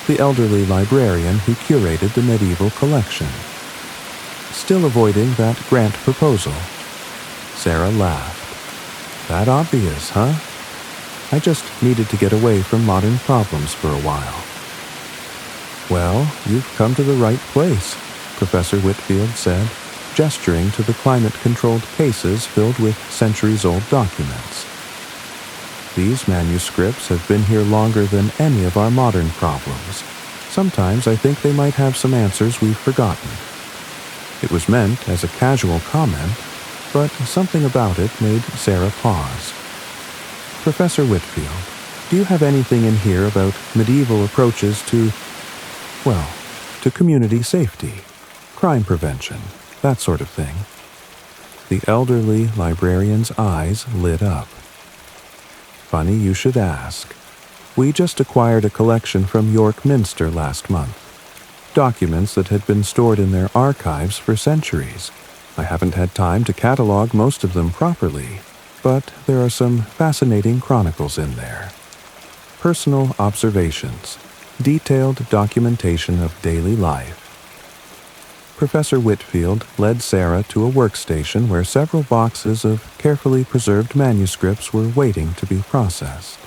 the elderly librarian who curated the medieval collection. Still avoiding that grant proposal. Sarah laughed. That obvious, huh? I just needed to get away from modern problems for a while. Well, you've come to the right place, Professor Whitfield said, gesturing to the climate-controlled cases filled with centuries-old documents. These manuscripts have been here longer than any of our modern problems. Sometimes I think they might have some answers we've forgotten. It was meant as a casual comment, but something about it made Sarah pause. Professor Whitfield, do you have anything in here about medieval approaches to community safety, crime prevention, that sort of thing? The elderly librarian's eyes lit up. Funny you should ask. We just acquired a collection from York Minster last month. Documents that had been stored in their archives for centuries. I haven't had time to catalog most of them properly, but there are some fascinating chronicles in there. Personal observations, detailed documentation of daily life. Professor Whitfield led Sarah to a workstation where several boxes of carefully preserved manuscripts were waiting to be processed.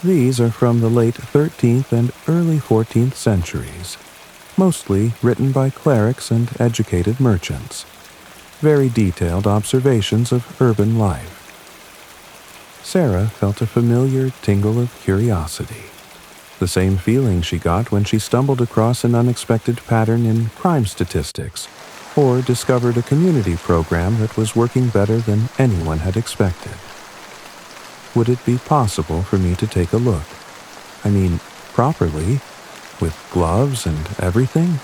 These are from the late 13th and early 14th centuries, mostly written by clerics and educated merchants. Very detailed observations of urban life. Sarah felt a familiar tingle of curiosity. The same feeling she got when she stumbled across an unexpected pattern in crime statistics, or discovered a community program that was working better than anyone had expected. Would it be possible for me to take a look? I mean, properly, with gloves and everything?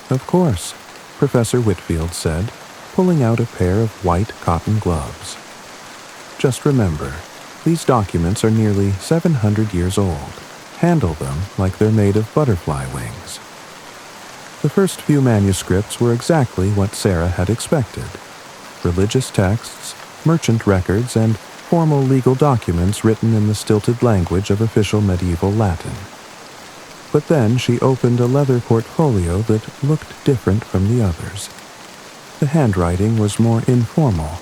Of course, Professor Whitfield said, pulling out a pair of white cotton gloves. Just remember, these documents are nearly 700 years old. Handle them like they're made of butterfly wings. The first few manuscripts were exactly what Sarah had expected. Religious texts, merchant records, and formal legal documents written in the stilted language of official medieval Latin. But then she opened a leather portfolio that looked different from the others. The handwriting was more informal,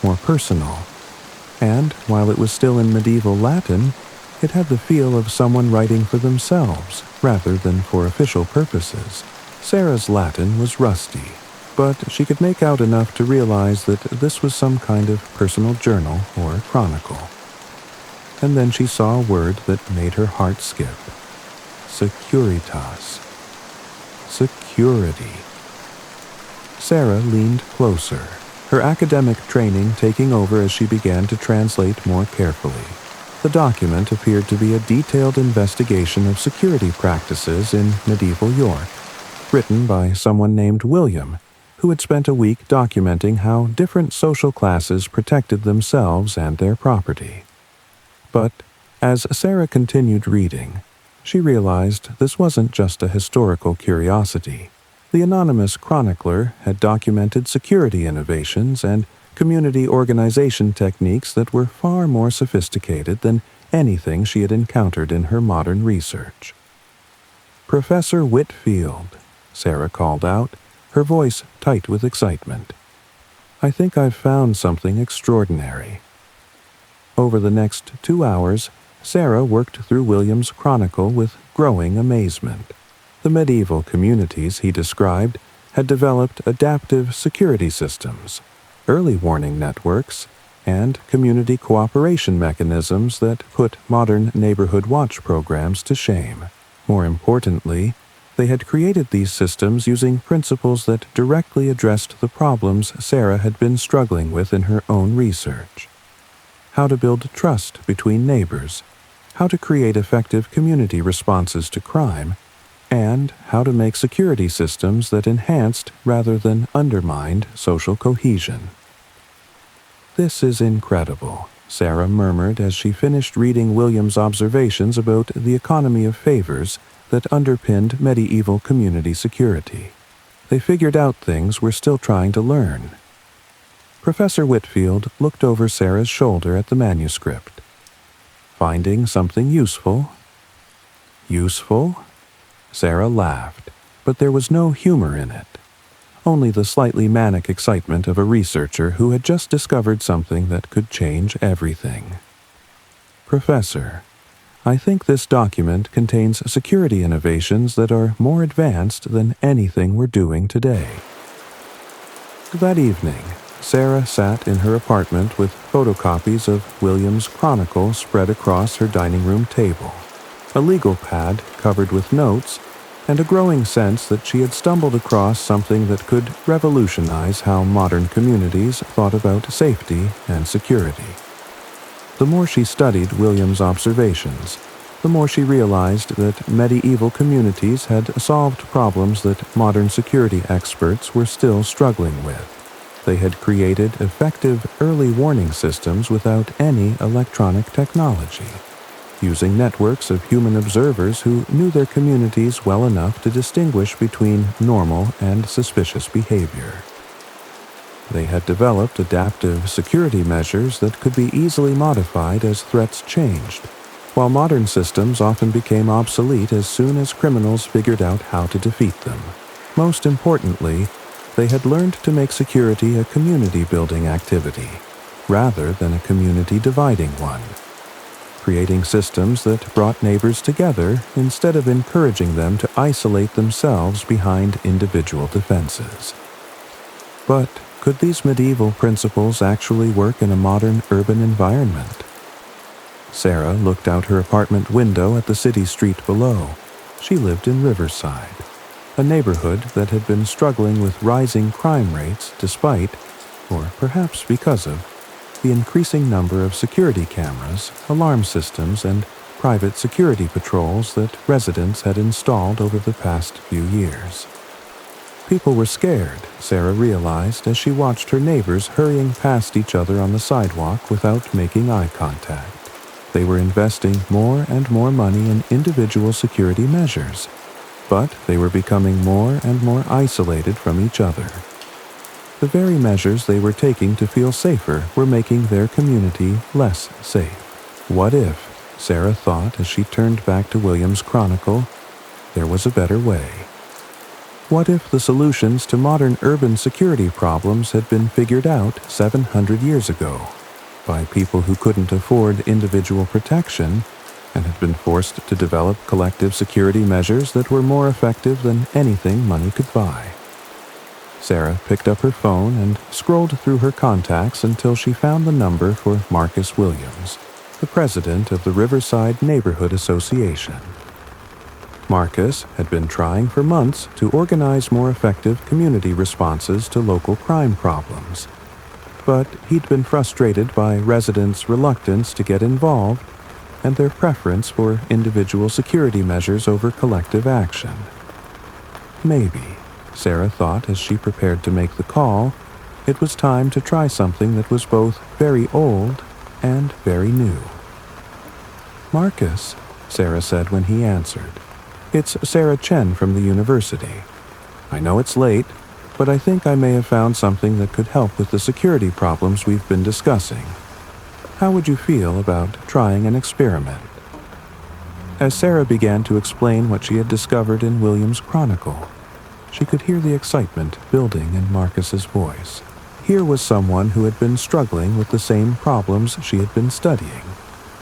more personal, and while it was still in medieval Latin, it had the feel of someone writing for themselves rather than for official purposes. Sarah's Latin was rusty, but she could make out enough to realize that this was some kind of personal journal or chronicle. And then she saw a word that made her heart skip. Securitas. Security. Sarah leaned closer, her academic training taking over as she began to translate more carefully. The document appeared to be a detailed investigation of security practices in medieval York, written by someone named William, who had spent a week documenting how different social classes protected themselves and their property. But as Sarah continued reading, she realized this wasn't just a historical curiosity. The anonymous chronicler had documented security innovations and community organization techniques that were far more sophisticated than anything she had encountered in her modern research. Professor Whitfield, Sarah called out, her voice tight with excitement. I think I've found something extraordinary. Over the next 2 hours, Sarah worked through William's chronicle with growing amazement. The medieval communities he described had developed adaptive security systems, early warning networks, and community cooperation mechanisms that put modern neighborhood watch programs to shame. More importantly, they had created these systems using principles that directly addressed the problems Sarah had been struggling with in her own research. How to build trust between neighbors, how to create effective community responses to crime, and how to make security systems that enhanced rather than undermined social cohesion. This is incredible, Sarah murmured as she finished reading William's observations about the economy of favors that underpinned medieval community security. They figured out things we're still trying to learn. Professor Whitfield looked over Sarah's shoulder at the manuscript. Finding something useful? Useful? Sarah laughed, but there was no humor in it. only the slightly manic excitement of a researcher who had just discovered something that could change everything. Professor, I think this document contains security innovations that are more advanced than anything we're doing today. That evening, Sarah sat in her apartment with photocopies of William's Chronicle spread across her dining room table, a legal pad covered with notes, and a growing sense that she had stumbled across something that could revolutionize how modern communities thought about safety and security. The more she studied William's observations, the more she realized that medieval communities had solved problems that modern security experts were still struggling with. They had created effective early warning systems without any electronic technology, using networks of human observers who knew their communities well enough to distinguish between normal and suspicious behavior. They had developed adaptive security measures that could be easily modified as threats changed, while modern systems often became obsolete as soon as criminals figured out how to defeat them. Most importantly, they had learned to make security a community-building activity, rather than a community-dividing one, creating systems that brought neighbors together instead of encouraging them to isolate themselves behind individual defenses. But could these medieval principles actually work in a modern urban environment? Sarah looked out her apartment window at the city street below. She lived in Riverside, a neighborhood that had been struggling with rising crime rates despite, or perhaps because of, the increasing number of security cameras, alarm systems, and private security patrols that residents had installed over the past few years. People were scared, Sarah realized as she watched her neighbors hurrying past each other on the sidewalk without making eye contact. They were investing more and more money in individual security measures, but they were becoming more and more isolated from each other. The very measures they were taking to feel safer were making their community less safe. What if, Sarah thought as she turned back to William's Chronicle, there was a better way? What if the solutions to modern urban security problems had been figured out 700 years ago by people who couldn't afford individual protection and had been forced to develop collective security measures that were more effective than anything money could buy? Sarah picked up her phone and scrolled through her contacts until she found the number for Marcus Williams, the president of the Riverside Neighborhood Association. Marcus had been trying for months to organize more effective community responses to local crime problems, but he'd been frustrated by residents' reluctance to get involved and their preference for individual security measures over collective action. Maybe, Sarah thought as she prepared to make the call, it was time to try something that was both very old and very new. "Marcus," Sarah said when he answered. "It's Sarah Chen from the university. I know it's late, but I think I may have found something that could help with the security problems we've been discussing. How would you feel about trying an experiment?" As Sarah began to explain what she had discovered in William's Chronicle, she could hear the excitement building in Marcus's voice. Here was someone who had been struggling with the same problems she had been studying,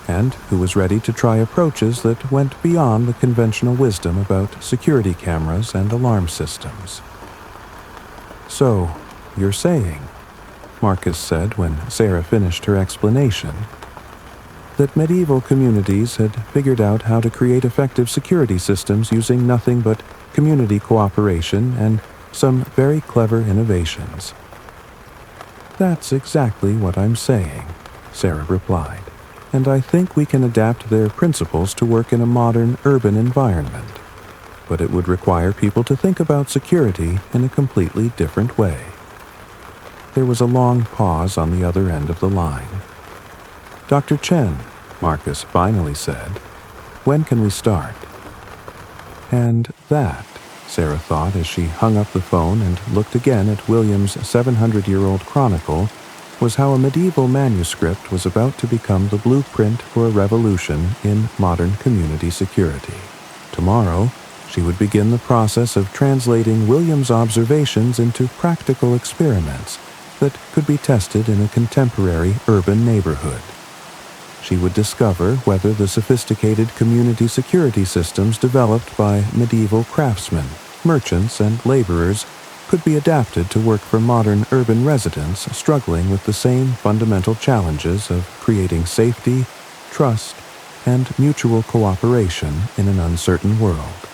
and who was ready to try approaches that went beyond the conventional wisdom about security cameras and alarm systems. "So, you're saying," Marcus said when Sarah finished her explanation, "that medieval communities had figured out how to create effective security systems using nothing but community cooperation and some very clever innovations." "That's exactly what I'm saying," Sarah replied, "and I think we can adapt their principles to work in a modern urban environment. But it would require people to think about security in a completely different way." There was a long pause on the other end of the line. "Dr. Chen," Marcus finally said, "when can we start?" And that, Sarah thought as she hung up the phone and looked again at William's 700-year-old chronicle, was how a medieval manuscript was about to become the blueprint for a revolution in modern community security. Tomorrow, She would begin the process of translating William's observations into practical experiments that could be tested in a contemporary urban neighborhood. She would discover whether the sophisticated community security systems developed by medieval craftsmen, merchants, and laborers could be adapted to work for modern urban residents struggling with the same fundamental challenges of creating safety, trust, and mutual cooperation in an uncertain world.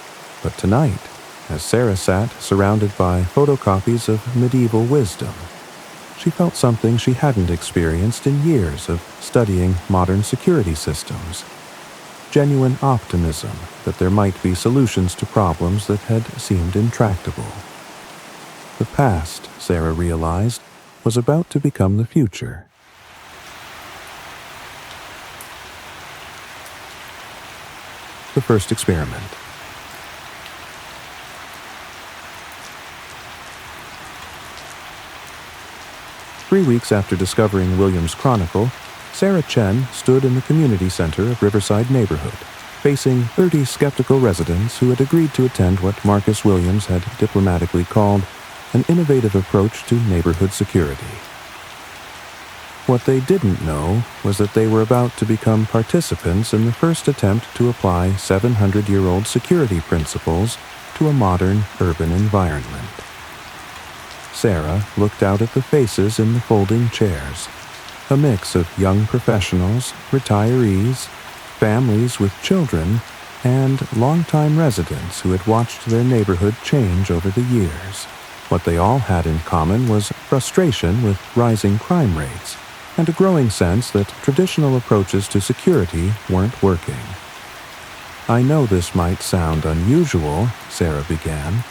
But tonight, as Sarah sat surrounded by photocopies of medieval wisdom, she felt something she hadn't experienced in years of studying modern security systems. Genuine optimism that there might be solutions to problems that had seemed intractable. The past, Sarah realized, was about to become the future. The first experiment. Three weeks after discovering William's chronicle, Sarah Chen stood in the community center of Riverside neighborhood, facing 30 skeptical residents who had agreed to attend what Marcus Williams had diplomatically called an innovative approach to neighborhood security. What they didn't know was that they were about to become participants in the first attempt to apply 700-year-old security principles to a modern urban environment. Sarah looked out at the faces in the folding chairs, a mix of young professionals, retirees, families with children, and longtime residents who had watched their neighborhood change over the years. What they all had in common was frustration with rising crime rates and a growing sense that traditional approaches to security weren't working. "I know this might sound unusual," Sarah began,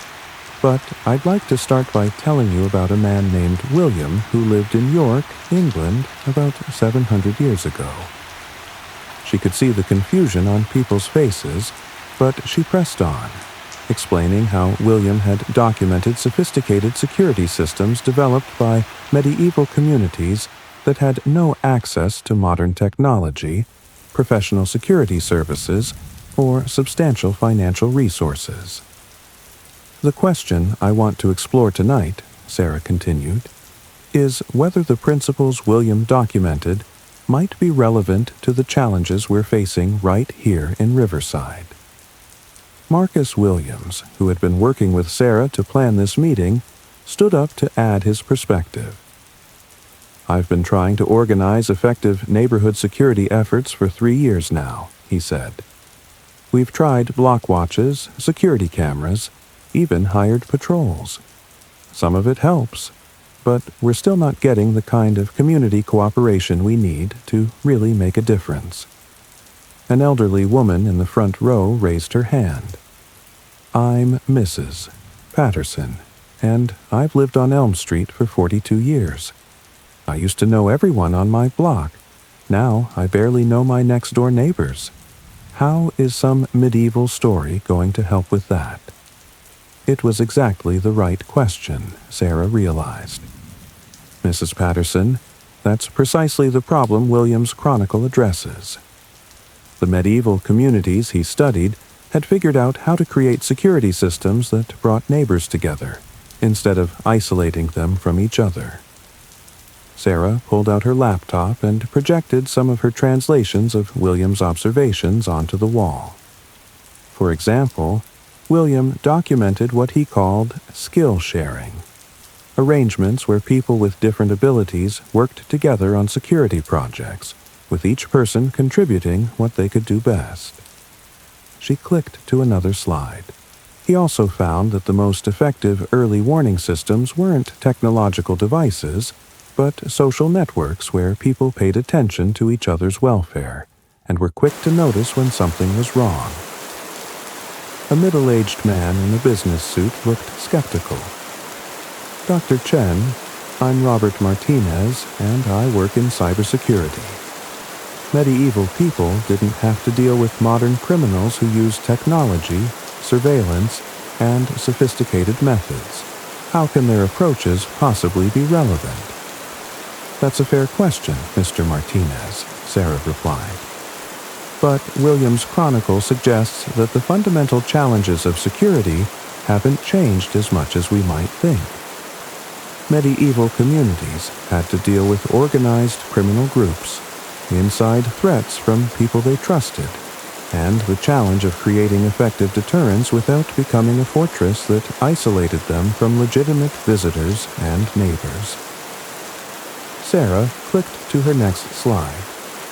"but I'd like to start by telling you about a man named William who lived in York, England, about 700 years ago." She could see the confusion on people's faces, but she pressed on, explaining how William had documented sophisticated security systems developed by medieval communities that had no access to modern technology, professional security services, or substantial financial resources. "The question I want to explore tonight," Sarah continued, "is whether the principles William documented might be relevant to the challenges we're facing right here in Riverside." Marcus Williams, who had been working with Sarah to plan this meeting, stood up to add his perspective. "I've been trying to organize effective neighborhood security efforts for 3 years now," he said. "We've tried block watches, security cameras, even hired patrols. Some of it helps, but we're still not getting the kind of community cooperation we need to really make a difference." An elderly woman in the front row raised her hand. "I'm Mrs. Patterson, and I've lived on Elm Street for 42 years. I used to know everyone on my block. Now I barely know my next-door neighbors. How is some medieval story going to help with that?" It was exactly the right question, Sarah realized. "Mrs. Patterson, that's precisely the problem William's chronicle addresses. The medieval communities he studied had figured out how to create security systems that brought neighbors together, instead of isolating them from each other." Sarah pulled out her laptop and projected some of her translations of William's observations onto the wall. For example, William documented what he called skill sharing, arrangements where people with different abilities worked together on security projects, with each person contributing what they could do best. She clicked to another slide. He also found that the most effective early warning systems weren't technological devices, but social networks where people paid attention to each other's welfare and were quick to notice when something was wrong. A middle-aged man in a business suit looked skeptical. "Dr. Chen, I'm Robert Martinez, and I work in cybersecurity. Medieval people didn't have to deal with modern criminals who use technology, surveillance, and sophisticated methods. How can their approaches possibly be relevant?" "That's a fair question, Mr. Martinez," Sarah replied. But Williams' chronicle suggests that the fundamental challenges of security haven't changed as much as we might think. Medieval communities had to deal with organized criminal groups, inside threats from people they trusted, and the challenge of creating effective deterrents without becoming a fortress that isolated them from legitimate visitors and neighbors. Sarah clicked to her next slide,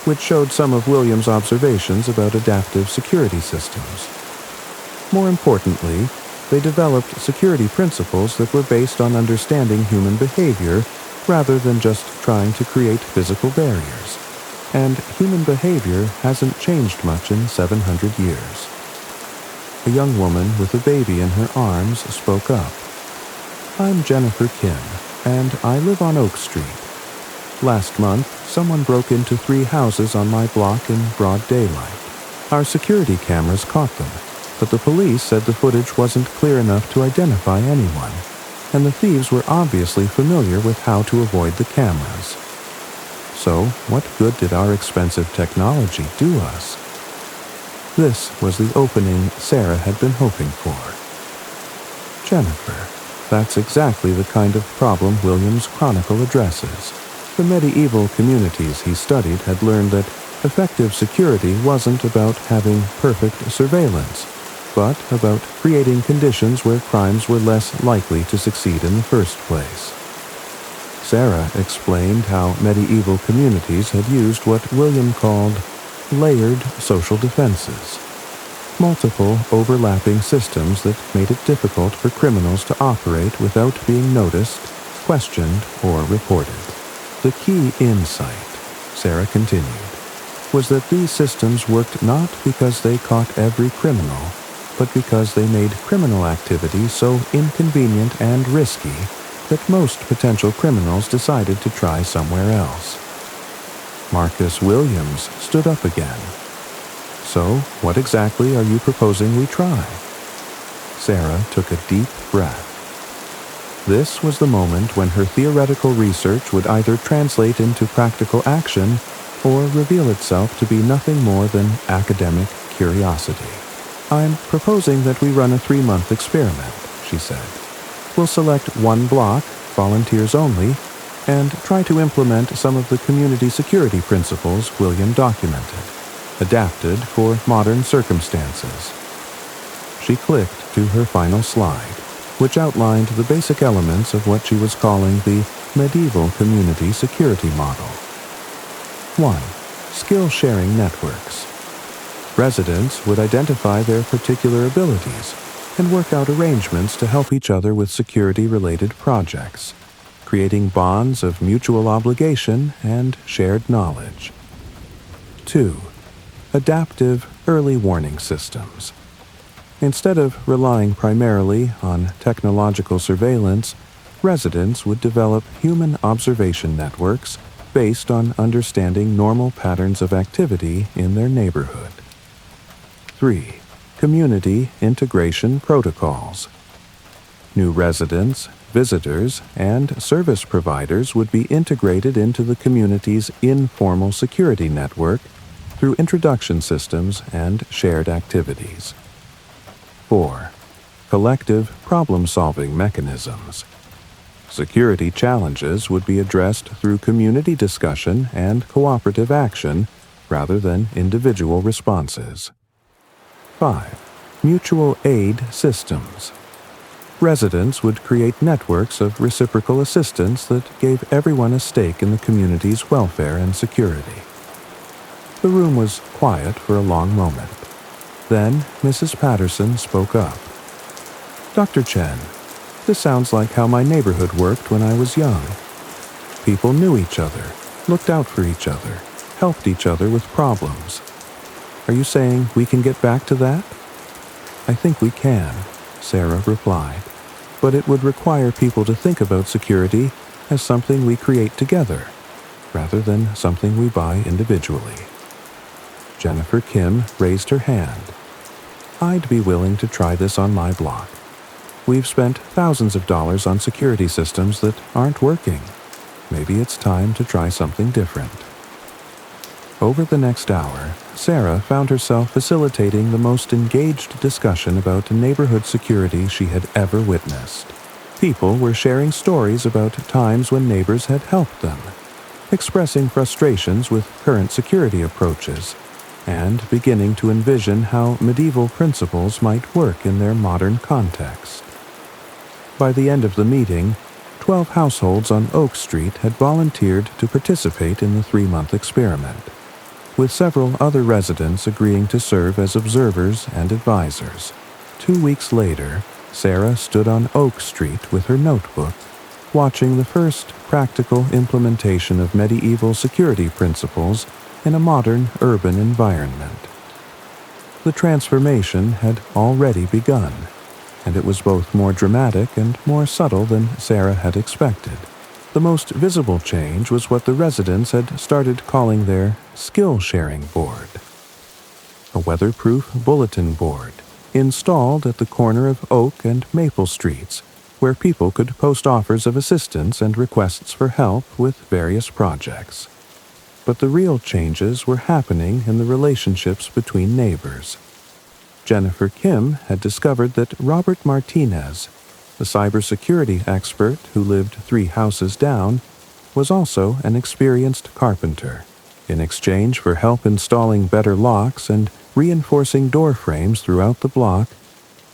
which showed some of Williams' observations about adaptive security systems. More importantly, they developed security principles that were based on understanding human behavior rather than just trying to create physical barriers. And human behavior hasn't changed much in 700 years. A young woman with a baby in her arms spoke up. "I'm Jennifer Kim, and I live on Oak Street. Last month, someone broke into 3 houses on my block in broad daylight. Our security cameras caught them, but the police said the footage wasn't clear enough to identify anyone, and the thieves were obviously familiar with how to avoid the cameras. So, what good did our expensive technology do us?" This was the opening Sarah had been hoping for. Jennifer, that's exactly the kind of problem Williams' chronicle addresses. The medieval communities he studied had learned that effective security wasn't about having perfect surveillance, but about creating conditions where crimes were less likely to succeed in the first place. Sarah explained how medieval communities had used what William called layered social defenses, multiple overlapping systems that made it difficult for criminals to operate without being noticed, questioned, or reported. The key insight, Sarah continued, was that these systems worked not because they caught every criminal, but because they made criminal activity so inconvenient and risky that most potential criminals decided to try somewhere else. Marcus Williams stood up again. "So, what exactly are you proposing we try?" Sarah took a deep breath. This was the moment when her theoretical research would either translate into practical action or reveal itself to be nothing more than academic curiosity. "I'm proposing that we run a 3-month experiment," she said. "We'll select one block, volunteers only, and try to implement some of the community security principles William documented, adapted for modern circumstances." She clicked to her final slide, which outlined the basic elements of what she was calling the medieval community security model. 1. Skill-sharing networks. Residents would identify their particular abilities and work out arrangements to help each other with security-related projects, creating bonds of mutual obligation and shared knowledge. 2. Adaptive early warning systems. Instead of relying primarily on technological surveillance, residents would develop human observation networks based on understanding normal patterns of activity in their neighborhood. 3. Community integration protocols. New residents, visitors, and service providers would be integrated into the community's informal security network through introduction systems and shared activities. 4. Collective problem-solving mechanisms. Security challenges would be addressed through community discussion and cooperative action rather than individual responses. 5. Mutual aid systems. Residents would create networks of reciprocal assistance that gave everyone a stake in the community's welfare and security. The room was quiet for a long moment. Then Mrs. Patterson spoke up. "Dr. Chen, this sounds like how my neighborhood worked when I was young. People knew each other, looked out for each other, helped each other with problems. Are you saying we can get back to that?" "I think we can," Sarah replied, "but it would require people to think about security as something we create together, rather than something we buy individually." Jennifer Kim raised her hand. "I'd be willing to try this on my block. We've spent thousands of dollars on security systems that aren't working. Maybe it's time to try something different." Over the next hour, Sarah found herself facilitating the most engaged discussion about neighborhood security she had ever witnessed. People were sharing stories about times when neighbors had helped them, expressing frustrations with current security approaches, and beginning to envision how medieval principles might work in their modern context. By the end of the meeting, 12 households on Oak Street had volunteered to participate in the 3-month experiment, with several other residents agreeing to serve as observers and advisors. 2 weeks later, Sarah stood on Oak Street with her notebook, watching the first practical implementation of medieval security principles in a modern urban environment. The transformation had already begun, and it was both more dramatic and more subtle than Sarah had expected. The most visible change was what the residents had started calling their skill-sharing board. A weatherproof bulletin board installed at the corner of Oak and Maple Streets, where people could post offers of assistance and requests for help with various projects. But the real changes were happening in the relationships between neighbors. Jennifer Kim had discovered that Robert Martinez, the cybersecurity expert who lived 3 houses down, was also an experienced carpenter. In exchange for help installing better locks and reinforcing door frames throughout the block,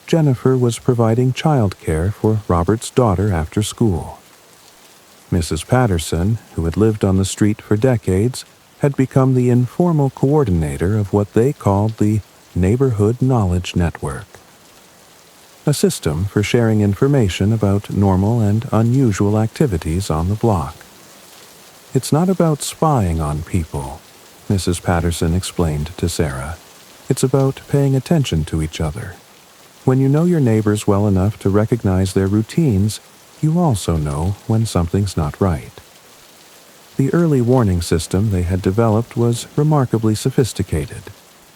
Jennifer was providing childcare for Robert's daughter after school. Mrs. Patterson, who had lived on the street for decades, had become the informal coordinator of what they called the Neighborhood Knowledge Network, a system for sharing information about normal and unusual activities on the block. "It's not about spying on people," Mrs. Patterson explained to Sarah. "It's about paying attention to each other. When you know your neighbors well enough to recognize their routines, you also know when something's not right." The early warning system they had developed was remarkably sophisticated,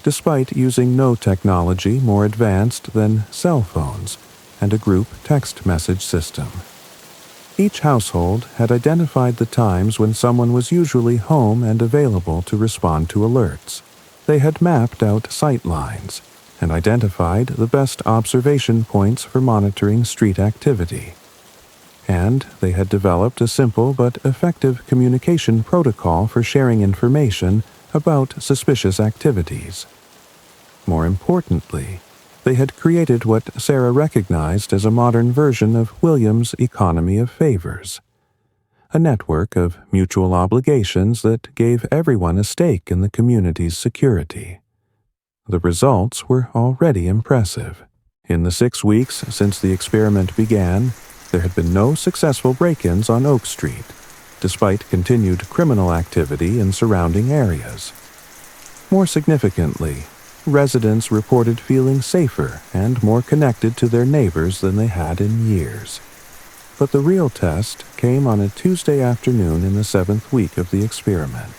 despite using no technology more advanced than cell phones and a group text message system. Each household had identified the times when someone was usually home and available to respond to alerts. They had mapped out sight lines and identified the best observation points for monitoring street activity. And they had developed a simple but effective communication protocol for sharing information about suspicious activities. More importantly, they had created what Sarah recognized as a modern version of William's economy of favors, a network of mutual obligations that gave everyone a stake in the community's security. The results were already impressive. In the 6 weeks since the experiment began, there had been no successful break-ins on Oak Street, despite continued criminal activity in surrounding areas. More significantly, residents reported feeling safer and more connected to their neighbors than they had in years. But the real test came on a Tuesday afternoon in the 7th week of the experiment.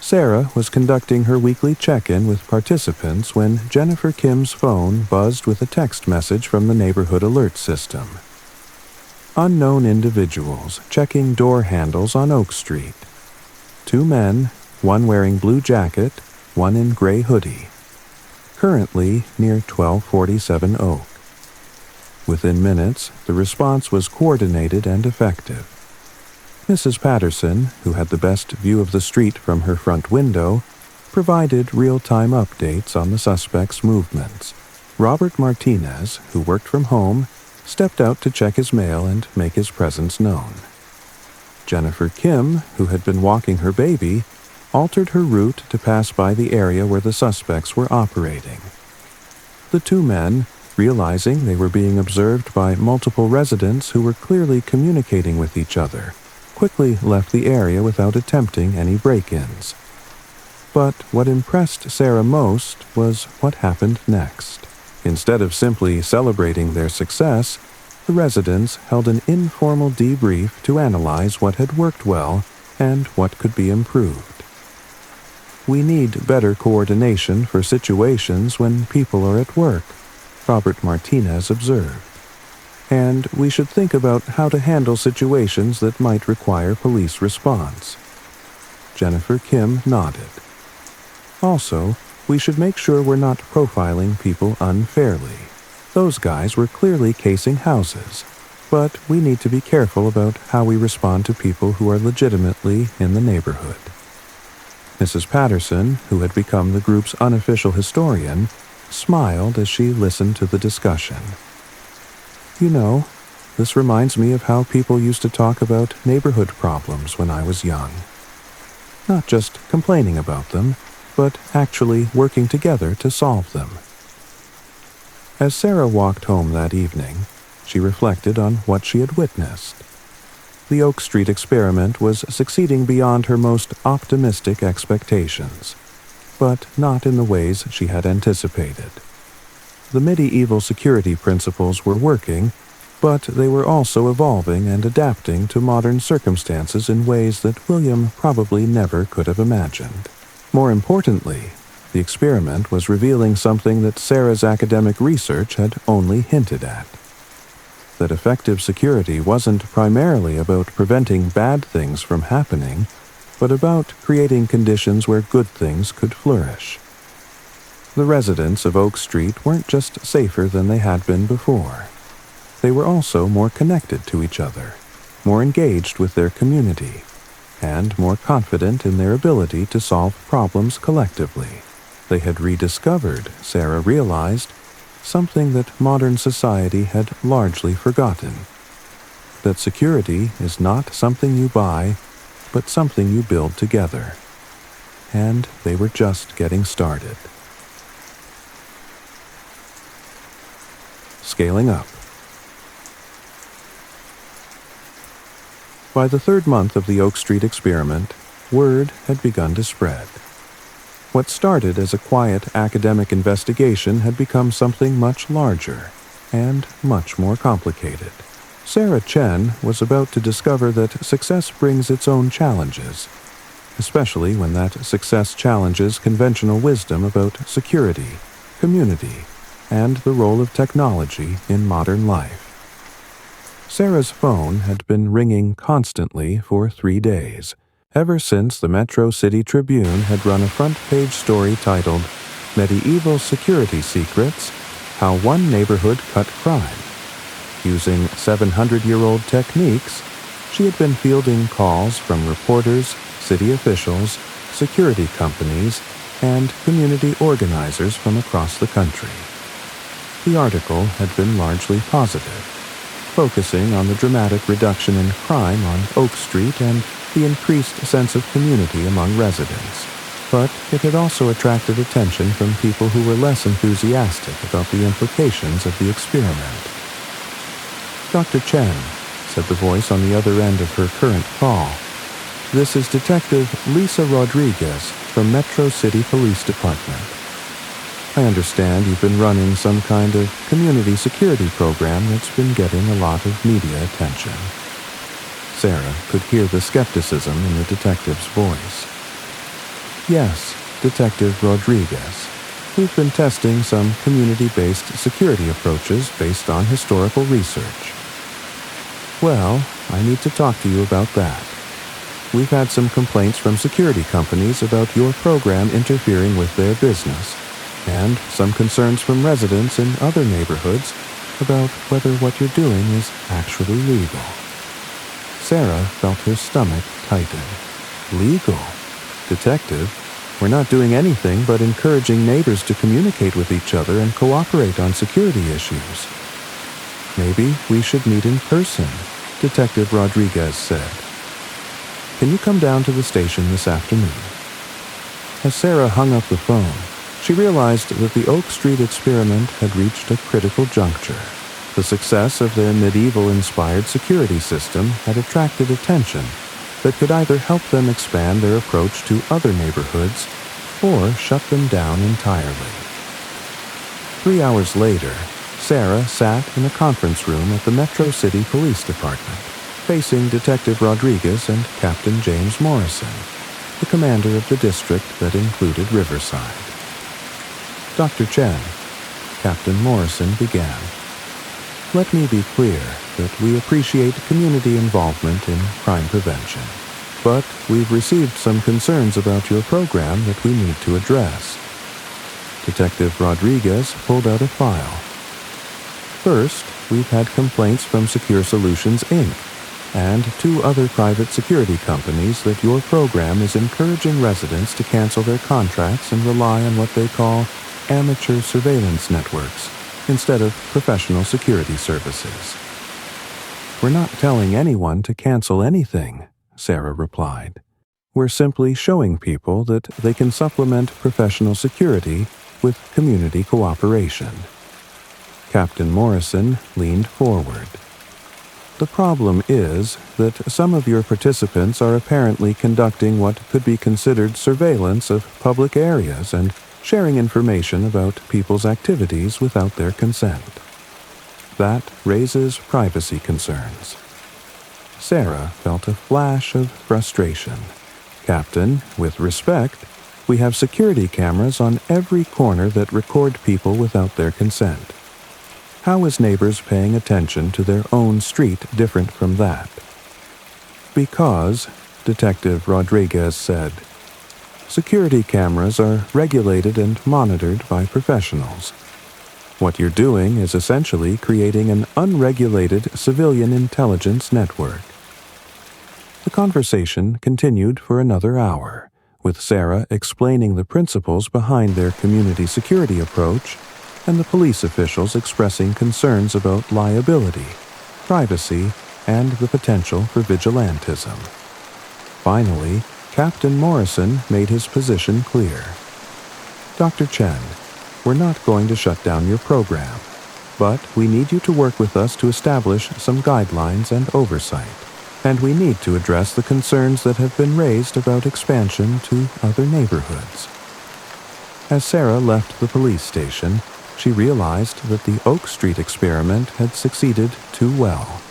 Sarah was conducting her weekly check-in with participants when Jennifer Kim's phone buzzed with a text message from the neighborhood alert system. Unknown individuals checking door handles on Oak Street. 2 men, one wearing blue jacket, one in gray hoodie. Currently near 1247 Oak. Within minutes, the response was coordinated and effective. Mrs. Patterson, who had the best view of the street from her front window, provided real-time updates on the suspect's movements. Robert Martinez, who worked from home, stepped out to check his mail and make his presence known. Jennifer Kim, who had been walking her baby, altered her route to pass by the area where the suspects were operating. The 2 men, realizing they were being observed by multiple residents who were clearly communicating with each other, quickly left the area without attempting any break-ins. But what impressed Sarah most was what happened next. Instead of simply celebrating their success, the residents held an informal debrief to analyze what had worked well and what could be improved. "We need better coordination for situations when people are at work," Robert Martinez observed. "And we should think about how to handle situations that might require police response." Jennifer Kim nodded. Also, we should make sure we're not profiling people unfairly. Those guys were clearly casing houses, but we need to be careful about how we respond to people who are legitimately in the neighborhood. Mrs. Patterson, who had become the group's unofficial historian, smiled as she listened to the discussion. You know, this reminds me of how people used to talk about neighborhood problems when I was young. Not just complaining about them, but actually working together to solve them. As Sarah walked home that evening, she reflected on what she had witnessed. The Oak Street experiment was succeeding beyond her most optimistic expectations, but not in the ways she had anticipated. The medieval security principles were working, but they were also evolving and adapting to modern circumstances in ways that William probably never could have imagined. More importantly, the experiment was revealing something that Sarah's academic research had only hinted at. That effective security wasn't primarily about preventing bad things from happening, but about creating conditions where good things could flourish. The residents of Oak Street weren't just safer than they had been before. They were also more connected to each other, more engaged with their community, and more confident in their ability to solve problems collectively. They had rediscovered, Sarah realized, something that modern society had largely forgotten. That security is not something you buy, but something you build together. And they were just getting started. Scaling up. By the third month of the Oak Street experiment, word had begun to spread. What started as a quiet academic investigation had become something much larger and much more complicated. Sarah Chen was about to discover that success brings its own challenges, especially when that success challenges conventional wisdom about security, community, and the role of technology in modern life. Sarah's phone had been ringing constantly for 3 days, ever since the Metro City Tribune had run a front-page story titled, "Medieval Security Secrets: How One Neighborhood Cut Crime." Using 700-year-old techniques, she had been fielding calls from reporters, city officials, security companies, and community organizers from across the country. The article had been largely positive, focusing on the dramatic reduction in crime on Oak Street and the increased sense of community among residents. But it had also attracted attention from people who were less enthusiastic about the implications of the experiment. "Dr. Chen," said the voice on the other end of her current call. "This is Detective Lisa Rodriguez from Metro City Police Department. I understand you've been running some kind of community security program that's been getting a lot of media attention." Sarah could hear the skepticism in the detective's voice. "Yes, Detective Rodriguez. We've been testing some community-based security approaches based on historical research." "Well, I need to talk to you about that. We've had some complaints from security companies about your program interfering with their business, and some concerns from residents in other neighborhoods about whether what you're doing is actually legal." Sarah felt her stomach tighten. "Legal? Detective, we're not doing anything but encouraging neighbors to communicate with each other and cooperate on security issues." "Maybe we should meet in person," Detective Rodriguez said. "Can you come down to the station this afternoon?" As Sarah hung up the phone, she realized that the Oak Street experiment had reached a critical juncture. The success of their medieval-inspired security system had attracted attention that could either help them expand their approach to other neighborhoods or shut them down entirely. 3 hours later, Sarah sat in a conference room at the Metro City Police Department, facing Detective Rodriguez and Captain James Morrison, the commander of the district that included Riverside. "Dr. Chen," Captain Morrison began, "let me be clear that we appreciate community involvement in crime prevention. but we've received some concerns about your program that we need to address. Detective Rodriguez pulled out a file. First, we've had complaints from Secure Solutions, Inc., and 2 other private security companies that your program is encouraging residents to cancel their contracts and rely on what they call amateur surveillance networks instead of professional security services. We're not telling anyone to cancel anything, Sarah replied. We're simply showing people that they can supplement professional security with community cooperation. Captain Morrison leaned forward. The problem is that some of your participants are apparently conducting what could be considered surveillance of public areas and sharing information about people's activities without their consent. That raises privacy concerns. Sarah felt a flash of frustration. Captain, with respect, we have security cameras on every corner that record people without their consent. How is neighbors paying attention to their own street different from that? Because, Detective Rodriguez said, security cameras are regulated and monitored by professionals. What you're doing is essentially creating an unregulated civilian intelligence network. The conversation continued for another hour, with Sarah explaining the principles behind their community security approach and the police officials expressing concerns about liability, privacy, and the potential for vigilantism. Finally, Captain Morrison made his position clear. Dr. Chen, we're not going to shut down your program, but we need you to work with us to establish some guidelines and oversight, and we need to address the concerns that have been raised about expansion to other neighborhoods. As Sarah left the police station, she realized that the Oak Street experiment had succeeded too well.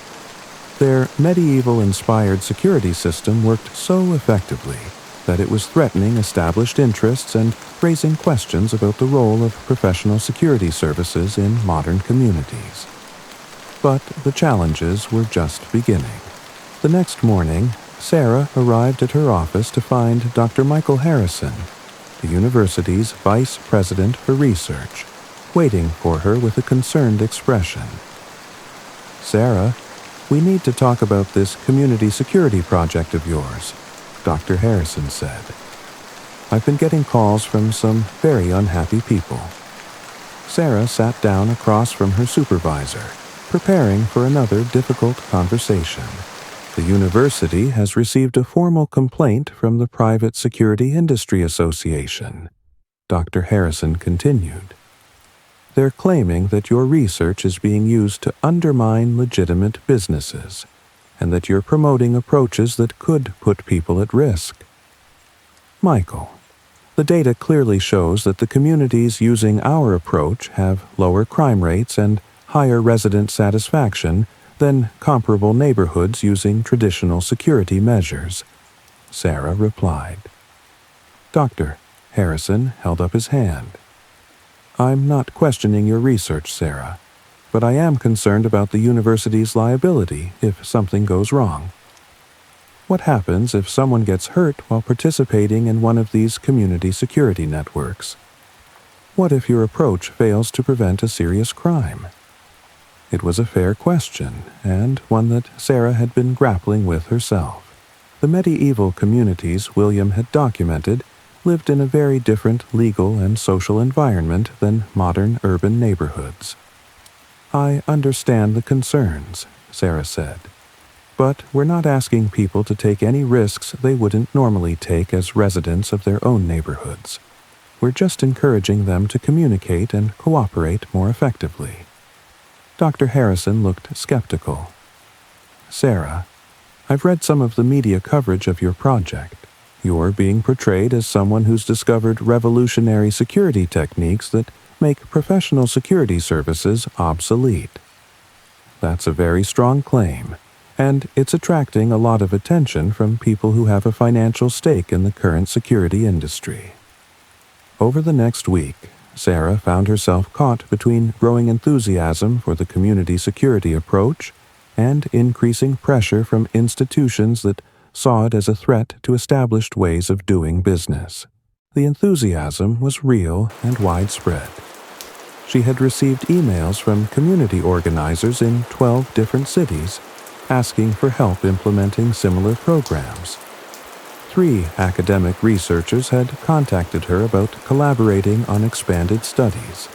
Their medieval-inspired security system worked so effectively that it was threatening established interests and raising questions about the role of professional security services in modern communities. But the challenges were just beginning. The next morning, Sarah arrived at her office to find Dr. Michael Harrison, the university's vice president for research, waiting for her with a concerned expression. Sarah, we need to talk about this community security project of yours, Dr. Harrison said. I've been getting calls from some very unhappy people. Sarah sat down across from her supervisor, preparing for another difficult conversation. The university has received a formal complaint from the Private Security Industry Association, Dr. Harrison continued. They're claiming that your research is being used to undermine legitimate businesses, and that you're promoting approaches that could put people at risk. Michael, the data clearly shows that the communities using our approach have lower crime rates and higher resident satisfaction than comparable neighborhoods using traditional security measures, Sarah replied. Dr. Harrison held up his hand. I'm not questioning your research, Sarah, but I am concerned about the university's liability if something goes wrong. What happens if someone gets hurt while participating in one of these community security networks? What if your approach fails to prevent a serious crime? It was a fair question, and one that Sarah had been grappling with herself. The medieval communities William had documented lived in a very different legal and social environment than modern urban neighborhoods. I understand the concerns, Sarah said, but we're not asking people to take any risks they wouldn't normally take as residents of their own neighborhoods. We're just encouraging them to communicate and cooperate more effectively. Dr. Harrison looked skeptical. Sarah, I've read some of the media coverage of your project. You're being portrayed as someone who's discovered revolutionary security techniques that make professional security services obsolete. That's a very strong claim, and it's attracting a lot of attention from people who have a financial stake in the current security industry. Over the next week, Sarah found herself caught between growing enthusiasm for the community security approach and increasing pressure from institutions that saw it as a threat to established ways of doing business. The enthusiasm was real and widespread. She had received emails from community organizers in 12 different cities asking for help implementing similar programs. 3 academic researchers had contacted her about collaborating on expanded studies.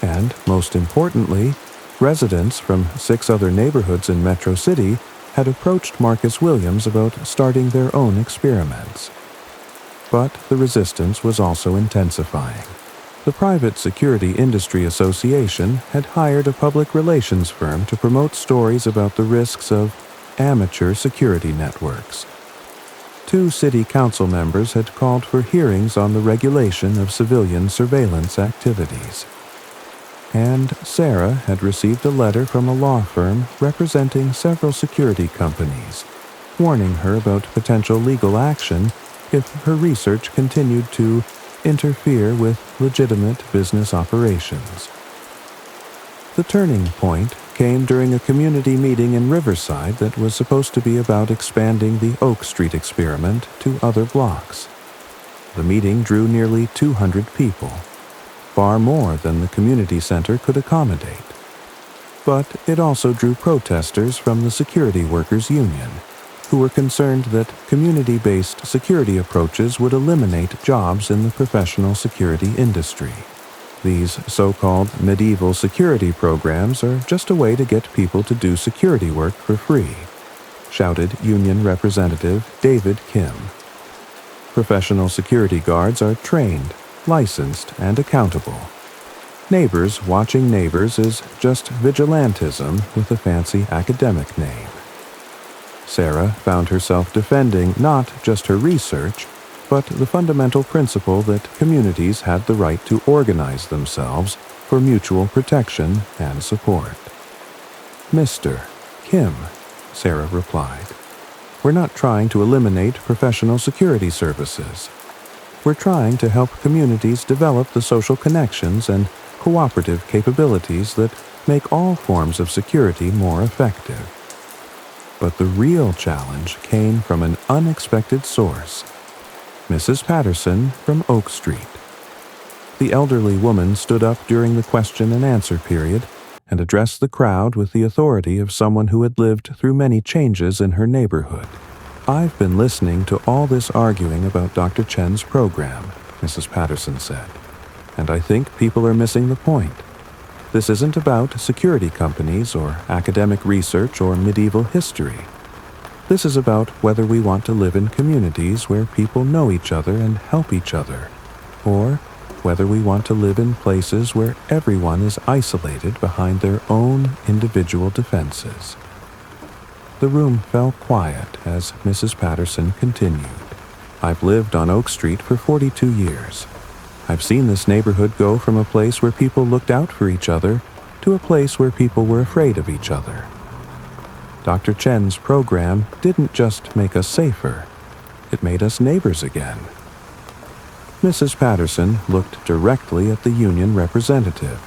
And, most importantly, residents from 6 other neighborhoods in Metro City had approached Marcus Williams about starting their own experiments. But the resistance was also intensifying. The Private Security Industry Association had hired a public relations firm to promote stories about the risks of amateur security networks. 2 city council members had called for hearings on the regulation of civilian surveillance activities. And Sarah had received a letter from a law firm representing several security companies, warning her about potential legal action if her research continued to interfere with legitimate business operations. The turning point came during a community meeting in Riverside that was supposed to be about expanding the Oak Street experiment to other blocks. The meeting drew nearly 200 people, far more than the community center could accommodate. But it also drew protesters from the Security Workers Union, who were concerned that community-based security approaches would eliminate jobs in the professional security industry. These so-called medieval security programs are just a way to get people to do security work for free, shouted Union Representative David Kim. Professional security guards are trained, licensed, and accountable. Neighbors watching neighbors is just vigilantism with a fancy academic name. Sarah found herself defending not just her research, but the fundamental principle that communities had the right to organize themselves for mutual protection and support. "Mr. Kim," Sarah replied, "we're not trying to eliminate professional security services. We're trying to help communities develop the social connections and cooperative capabilities that make all forms of security more effective." But the real challenge came from an unexpected source. Mrs. Patterson from Oak Street. The elderly woman stood up during the question and answer period and addressed the crowd with the authority of someone who had lived through many changes in her neighborhood. "I've been listening to all this arguing about Dr. Chen's program," Mrs. Patterson said, "and I think people are missing the point. This isn't about security companies or academic research or medieval history. This is about whether we want to live in communities where people know each other and help each other, or whether we want to live in places where everyone is isolated behind their own individual defenses." The room fell quiet as Mrs. Patterson continued. "I've lived on Oak Street for 42 years. I've seen this neighborhood go from a place where people looked out for each other to a place where people were afraid of each other. Dr. Chen's program didn't just make us safer, it made us neighbors again." Mrs. Patterson looked directly at the union representative.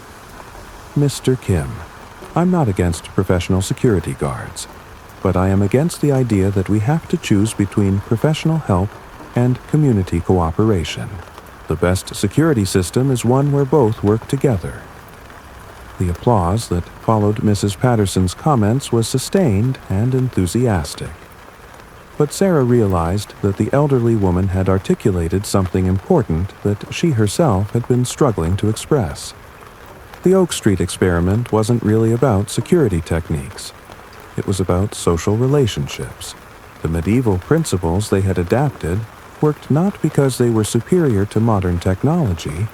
"Mr. Kim, I'm not against professional security guards, but I am against the idea that we have to choose between professional help and community cooperation. The best security system is one where both work together." The applause that followed Mrs. Patterson's comments was sustained and enthusiastic. But Sarah realized that the elderly woman had articulated something important that she herself had been struggling to express. The Oak Street experiment wasn't really about security techniques. It was about social relationships. The medieval principles they had adapted worked not because they were superior to modern technology,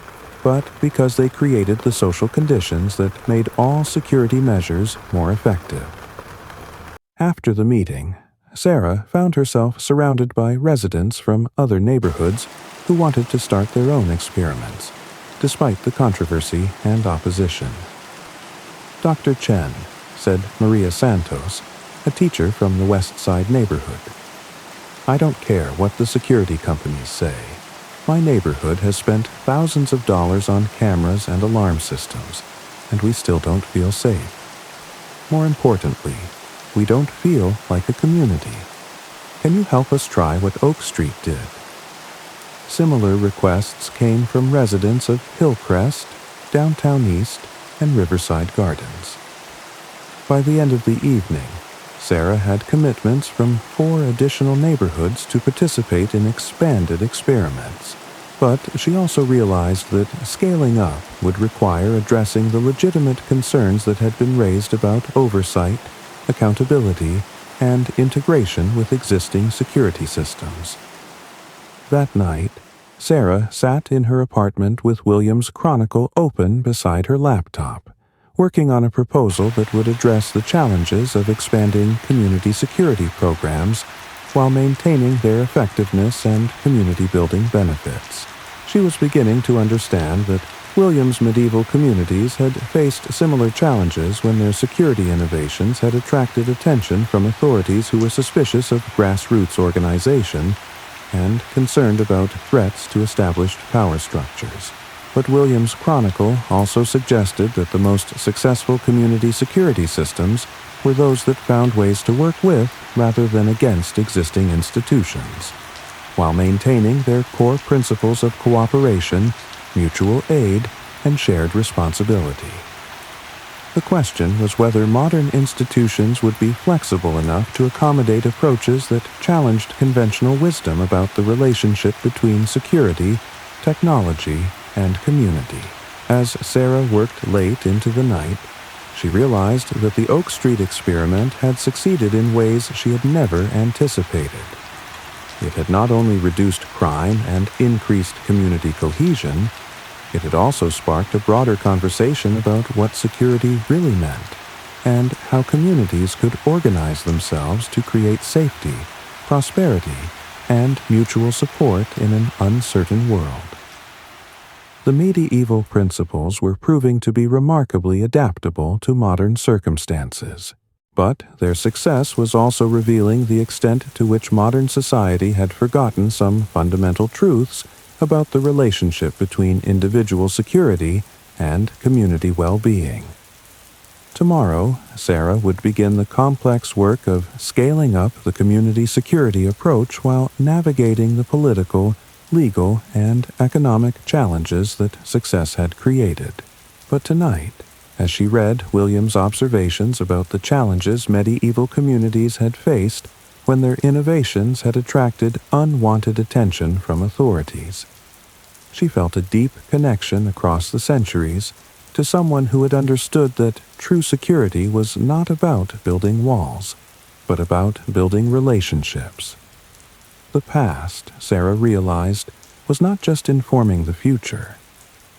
but because they created the social conditions that made all security measures more effective. After the meeting, Sarah found herself surrounded by residents from other neighborhoods who wanted to start their own experiments, despite the controversy and opposition. "Dr. Chen," said Maria Santos, a teacher from the West Side neighborhood, "I don't care what the security companies say. My neighborhood has spent thousands of dollars on cameras and alarm systems, and we still don't feel safe. More importantly, we don't feel like a community." Can you help us try what Oak Street did? Similar requests came from residents of Hillcrest, Downtown East, and Riverside Gardens. By the end of the evening, Sarah had commitments from 4 additional neighborhoods to participate in expanded experiments. But she also realized that scaling up would require addressing the legitimate concerns that had been raised about oversight, accountability, and integration with existing security systems. That night, Sarah sat in her apartment with William's Chronicle open beside her laptop, working on a proposal that would address the challenges of expanding community security programs while maintaining their effectiveness and community-building benefits. She was beginning to understand that William's medieval communities had faced similar challenges when their security innovations had attracted attention from authorities who were suspicious of grassroots organization and concerned about threats to established power structures. But William's Chronicle also suggested that the most successful community security systems were those that found ways to work with rather than against existing institutions, while maintaining their core principles of cooperation, mutual aid, and shared responsibility. The question was whether modern institutions would be flexible enough to accommodate approaches that challenged conventional wisdom about the relationship between security, technology, and community. As Sarah worked late into the night, she realized that the Oak Street experiment had succeeded in ways she had never anticipated. It had not only reduced crime and increased community cohesion, it had also sparked a broader conversation about what security really meant and how communities could organize themselves to create safety, prosperity, and mutual support in an uncertain world. The medieval principles were proving to be remarkably adaptable to modern circumstances, but their success was also revealing the extent to which modern society had forgotten some fundamental truths about the relationship between individual security and community well-being. Tomorrow, Sarah would begin the complex work of scaling up the community security approach while navigating the political, legal, and economic challenges that success had created. But tonight, as she read William's observations about the challenges medieval communities had faced when their innovations had attracted unwanted attention from authorities, she felt a deep connection across the centuries to someone who had understood that true security was not about building walls, but about building relationships. The past, Sarah realized, was not just informing the future,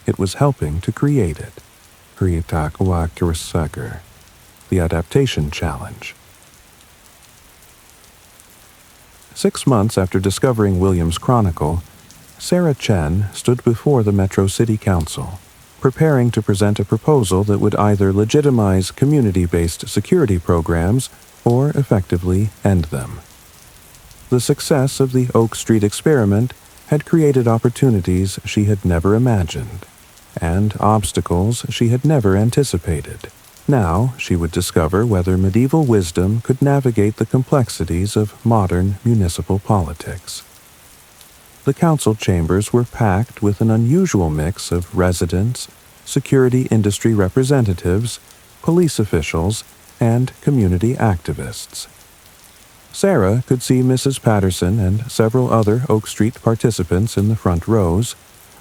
it was helping to create it. The Adaptation Challenge. 6 months after discovering William's Chronicle, Sarah Chen stood before the Metro City Council, preparing to present a proposal that would either legitimize community-based security programs or effectively end them. The success of the Oak Street experiment had created opportunities she had never imagined, and obstacles she had never anticipated. Now she would discover whether medieval wisdom could navigate the complexities of modern municipal politics. The council chambers were packed with an unusual mix of residents, security industry representatives, police officials, and community activists. Sarah could see Mrs. Patterson and several other Oak Street participants in the front rows,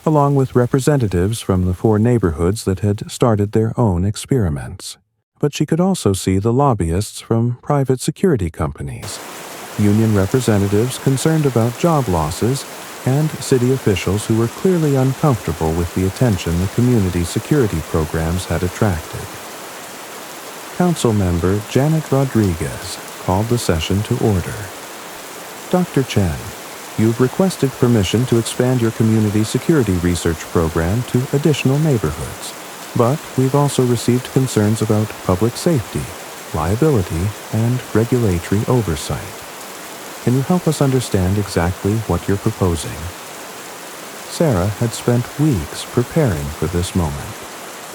along with representatives from the 4 neighborhoods that had started their own experiments. But she could also see the lobbyists from private security companies, union representatives concerned about job losses, and city officials who were clearly uncomfortable with the attention the community security programs had attracted. Council member Janet Rodriguez called the session to order. Dr. Chen, you've requested permission to expand your community security research program to additional neighborhoods, but we've also received concerns about public safety, liability, and regulatory oversight. Can you help us understand exactly what you're proposing? Sarah had spent weeks preparing for this moment,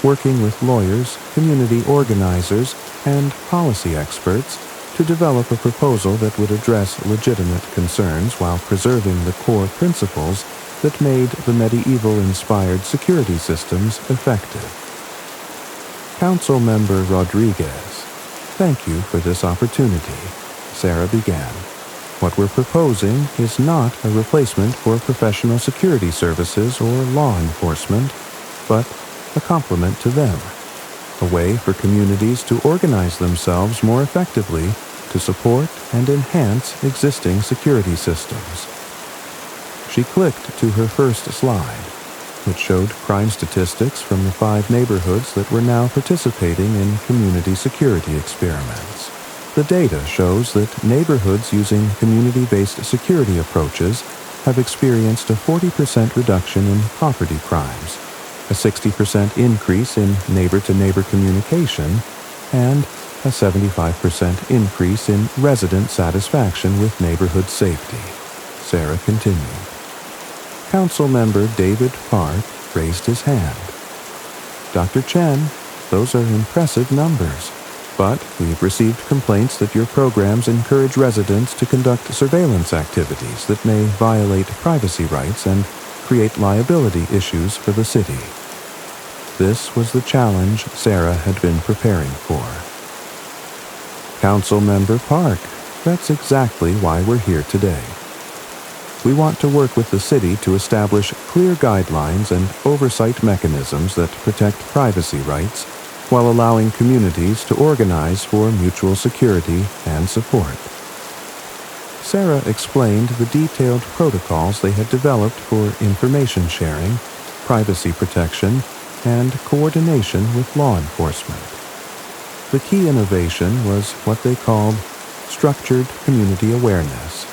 working with lawyers, community organizers, and policy experts to develop a proposal that would address legitimate concerns while preserving the core principles that made the medieval-inspired security systems effective. Council Member Rodriguez, thank you for this opportunity, Sarah began. What we're proposing is not a replacement for professional security services or law enforcement, but a complement to them, a way for communities to organize themselves more effectively to support and enhance existing security systems. She clicked to her first slide, which showed crime statistics from the 5 neighborhoods that were now participating in community security experiments. The data shows that neighborhoods using community-based security approaches have experienced a 40% reduction in property crimes, a 60% increase in neighbor-to-neighbor communication, and a 75% increase in resident satisfaction with neighborhood safety. Sarah continued. Council Member David Park raised his hand. Dr. Chen, those are impressive numbers, but we've received complaints that your programs encourage residents to conduct surveillance activities that may violate privacy rights and create liability issues for the city. This was the challenge Sarah had been preparing for. Council Member Park, that's exactly why we're here today. We want to work with the city to establish clear guidelines and oversight mechanisms that protect privacy rights while allowing communities to organize for mutual security and support. Sarah explained the detailed protocols they had developed for information sharing, privacy protection, and coordination with law enforcement. The key innovation was what they called structured community awareness,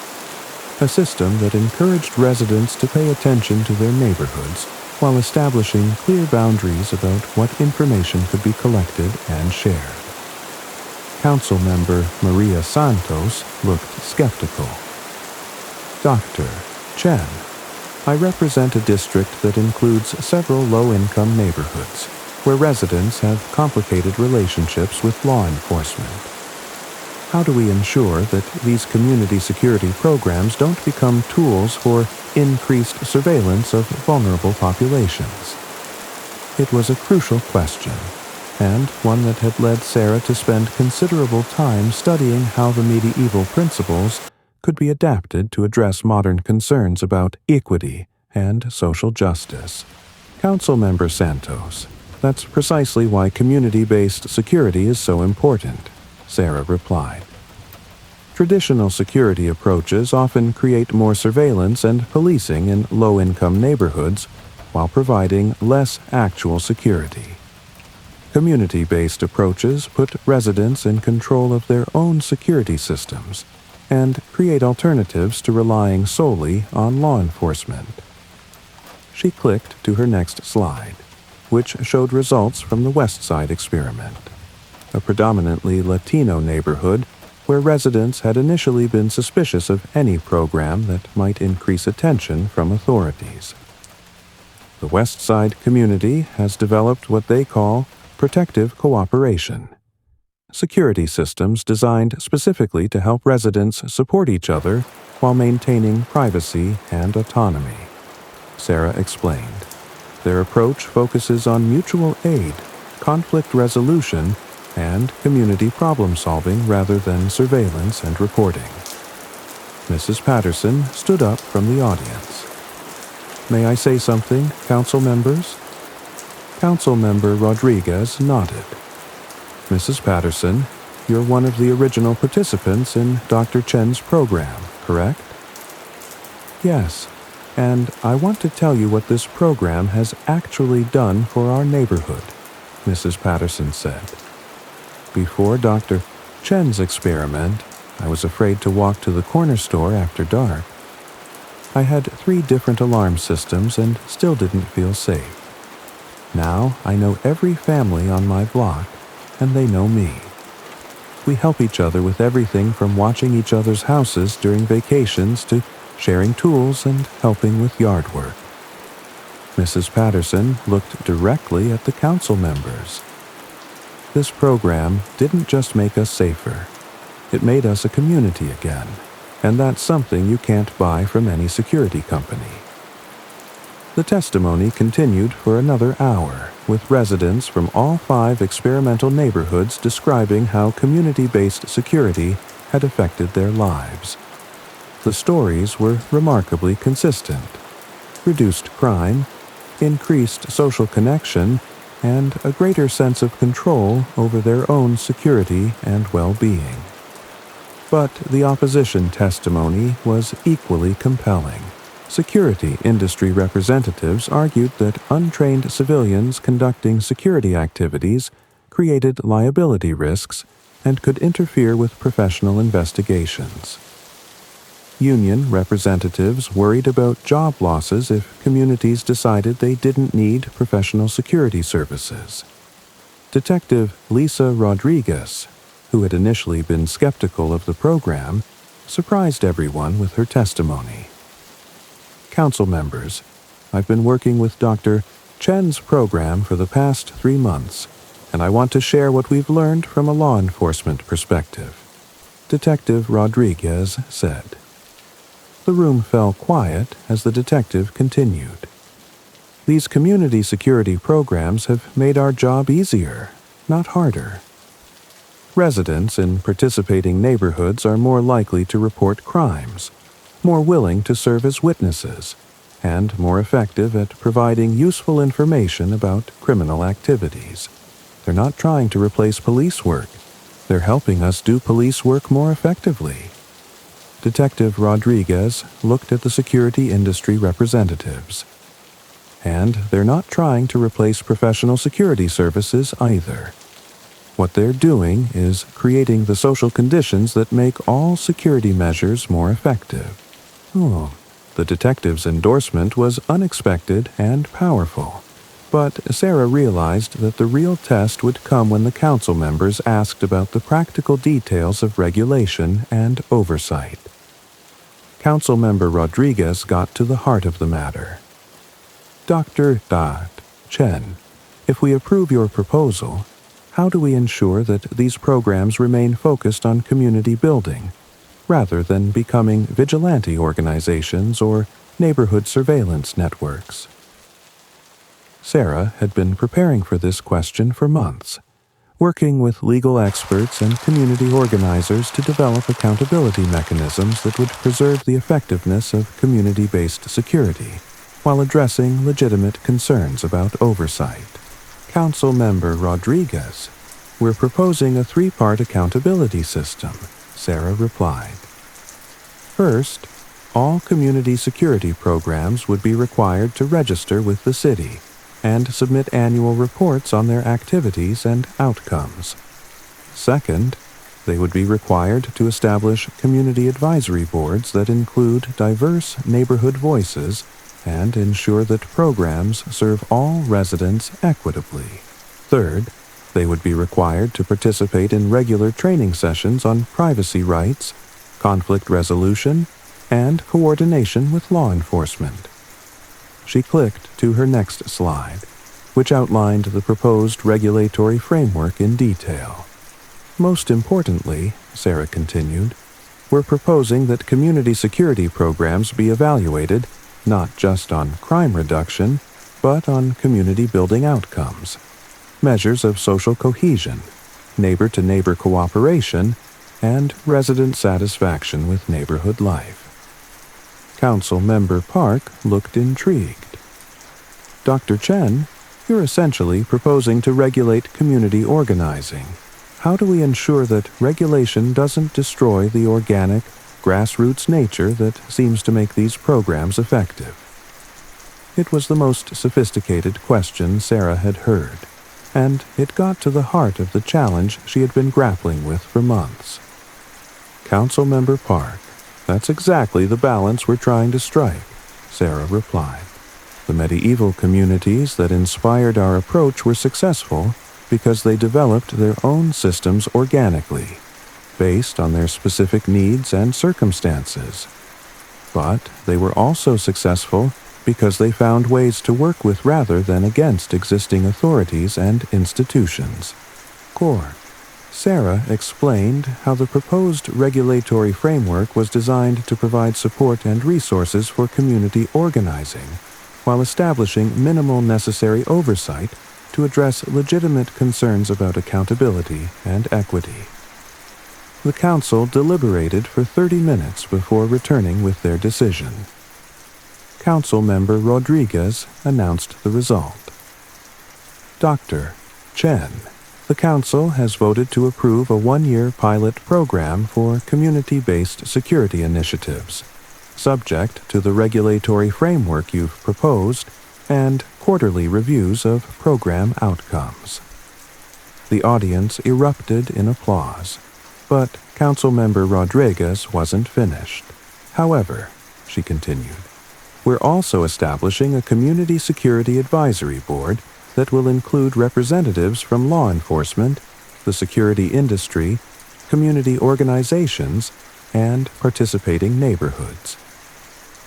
a system that encouraged residents to pay attention to their neighborhoods while establishing clear boundaries about what information could be collected and shared. Council Member Maria Santos looked skeptical. Dr. Chen, I represent a district that includes several low-income neighborhoods where residents have complicated relationships with law enforcement. How do we ensure that these community security programs don't become tools for increased surveillance of vulnerable populations? It was a crucial question, and one that had led Sarah to spend considerable time studying how the medieval principles could be adapted to address modern concerns about equity and social justice. Council Member Santos, that's precisely why community-based security is so important, Sarah replied. Traditional security approaches often create more surveillance and policing in low-income neighborhoods while providing less actual security. Community-based approaches put residents in control of their own security systems and create alternatives to relying solely on law enforcement. She clicked to her next slide, which showed results from the West Side experiment, a predominantly Latino neighborhood where residents had initially been suspicious of any program that might increase attention from authorities. The West Side community has developed what they call protective cooperation, security systems designed specifically to help residents support each other while maintaining privacy and autonomy. Sarah explained. Their approach focuses on mutual aid, conflict resolution, and community problem-solving rather than surveillance and reporting. Mrs. Patterson stood up from the audience. May I say something, council members? Council Member Rodriguez nodded. Mrs. Patterson, you're one of the original participants in Dr. Chen's program, correct? Yes, and I want to tell you what this program has actually done for our neighborhood, Mrs. Patterson said. Before Dr. Chen's experiment, I was afraid to walk to the corner store after dark. I had 3 different alarm systems and still didn't feel safe. Now I know every family on my block, and they know me. We help each other with everything from watching each other's houses during vacations to sharing tools and helping with yard work. Mrs. Patterson looked directly at the council members. This program didn't just make us safer. It made us a community again, and that's something you can't buy from any security company. The testimony continued for another hour, with residents from all 5 experimental neighborhoods describing how community-based security had affected their lives. The stories were remarkably consistent: reduced crime, increased social connection, and a greater sense of control over their own security and well-being. But the opposition testimony was equally compelling. Security industry representatives argued that untrained civilians conducting security activities created liability risks and could interfere with professional investigations. Union representatives worried about job losses if communities decided they didn't need professional security services. Detective Lisa Rodriguez, who had initially been skeptical of the program, surprised everyone with her testimony. Council members, I've been working with Dr. Chen's program for the past 3 months, and I want to share what we've learned from a law enforcement perspective, Detective Rodriguez said. The room fell quiet as the detective continued. These community security programs have made our job easier, not harder. Residents in participating neighborhoods are more likely to report crimes, more willing to serve as witnesses, and more effective at providing useful information about criminal activities. They're not trying to replace police work. They're helping us do police work more effectively. Detective Rodriguez looked at the security industry representatives. And they're not trying to replace professional security services either. What they're doing is creating the social conditions that make all security measures more effective. The detective's endorsement was unexpected and powerful, but Sarah realized that the real test would come when the council members asked about the practical details of regulation and oversight. Council member Rodriguez got to the heart of the matter. Dr. Chen, if we approve your proposal, how do we ensure that these programs remain focused on community building, rather than becoming vigilante organizations or neighborhood surveillance networks? Sarah had been preparing for this question for months, working with legal experts and community organizers to develop accountability mechanisms that would preserve the effectiveness of community-based security, while addressing legitimate concerns about oversight. Council member Rodriguez, we're proposing a 3-part accountability system, Sarah replied. First, all community security programs would be required to register with the city and submit annual reports on their activities and outcomes. Second, they would be required to establish community advisory boards that include diverse neighborhood voices and ensure that programs serve all residents equitably. Third, they would be required to participate in regular training sessions on privacy rights, conflict resolution, and coordination with law enforcement. She clicked to her next slide, which outlined the proposed regulatory framework in detail. Most importantly, Sarah continued, we're proposing that community security programs be evaluated not just on crime reduction, but on community-building outcomes, measures of social cohesion, neighbor-to-neighbor cooperation, and resident satisfaction with neighborhood life. Council Member Park looked intrigued. Dr. Chen, you're essentially proposing to regulate community organizing. How do we ensure that regulation doesn't destroy the organic, grassroots nature that seems to make these programs effective? It was the most sophisticated question Sarah had heard, and it got to the heart of the challenge she had been grappling with for months. Council Member Park, that's exactly the balance we're trying to strike, Sarah replied. The medieval communities that inspired our approach were successful because they developed their own systems organically, based on their specific needs and circumstances. But they were also successful because they found ways to work with rather than against existing authorities and institutions. Core. Sarah explained how the proposed regulatory framework was designed to provide support and resources for community organizing, while establishing minimal necessary oversight to address legitimate concerns about accountability and equity. The council deliberated for 30 minutes before returning with their decision. Council member Rodriguez announced the result. Dr. Chen, the council has voted to approve a 1-year pilot program for community-based security initiatives, subject to the regulatory framework you've proposed and quarterly reviews of program outcomes. The audience erupted in applause, but Councilmember Rodriguez wasn't finished. However, she continued, we're also establishing a Community Security Advisory Board that will include representatives from law enforcement, the security industry, community organizations, and participating neighborhoods.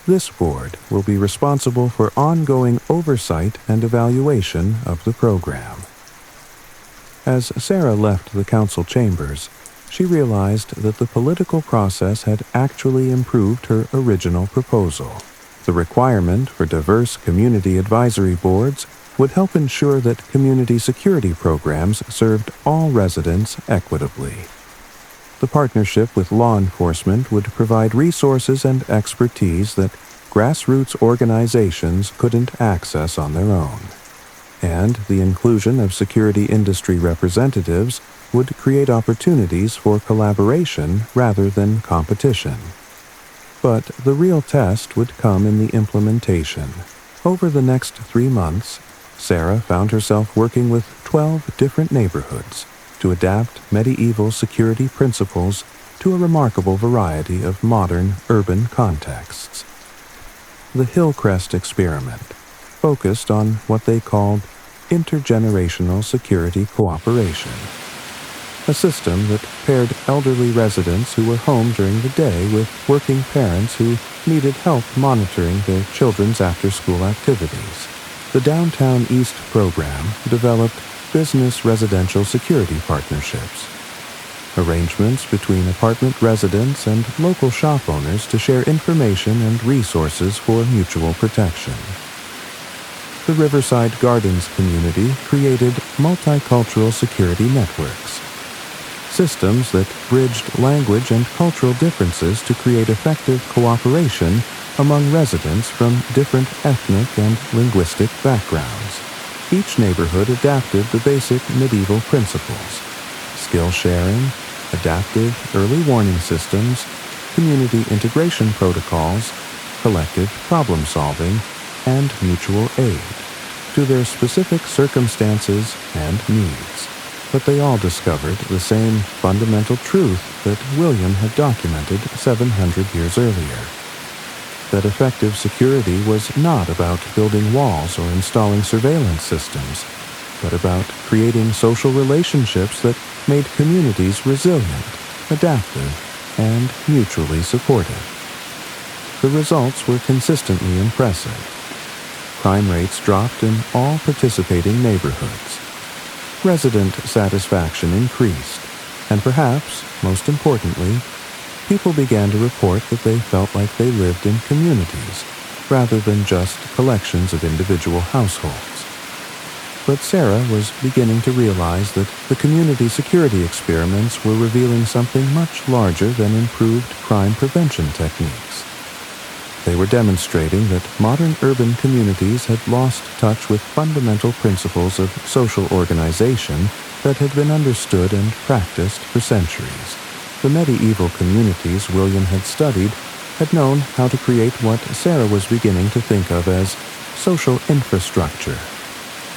This board will be responsible for ongoing oversight and evaluation of the program. As Sarah left the council chambers, she realized that the political process had actually improved her original proposal. The requirement for diverse community advisory boards would help ensure that community security programs served all residents equitably. The partnership with law enforcement would provide resources and expertise that grassroots organizations couldn't access on their own. And the inclusion of security industry representatives would create opportunities for collaboration rather than competition. But the real test would come in the implementation. Over the next 3 months, Sarah found herself working with 12 different neighborhoods to adapt medieval security principles to a remarkable variety of modern urban contexts. The Hillcrest experiment focused on what they called intergenerational security cooperation, a system that paired elderly residents who were home during the day with working parents who needed help monitoring their children's after-school activities. The Downtown East program developed business-residential security partnerships, arrangements between apartment residents and local shop owners to share information and resources for mutual protection. The Riverside Gardens community created multicultural security networks, systems that bridged language and cultural differences to create effective cooperation among residents from different ethnic and linguistic backgrounds. Each neighborhood adapted the basic medieval principles: skill sharing, adaptive early warning systems, community integration protocols, collective problem solving, and mutual aid, to their specific circumstances and needs. But they all discovered the same fundamental truth that William had documented 700 years earlier: that effective security was not about building walls or installing surveillance systems, but about creating social relationships that made communities resilient, adaptive, and mutually supportive. The results were consistently impressive. Crime rates dropped in all participating neighborhoods. Resident satisfaction increased, and perhaps, most importantly, people began to report that they felt like they lived in communities, rather than just collections of individual households. But Sarah was beginning to realize that the community security experiments were revealing something much larger than improved crime prevention techniques. They were demonstrating that modern urban communities had lost touch with fundamental principles of social organization that had been understood and practiced for centuries. The medieval communities William had studied had known how to create what Sarah was beginning to think of as social infrastructure,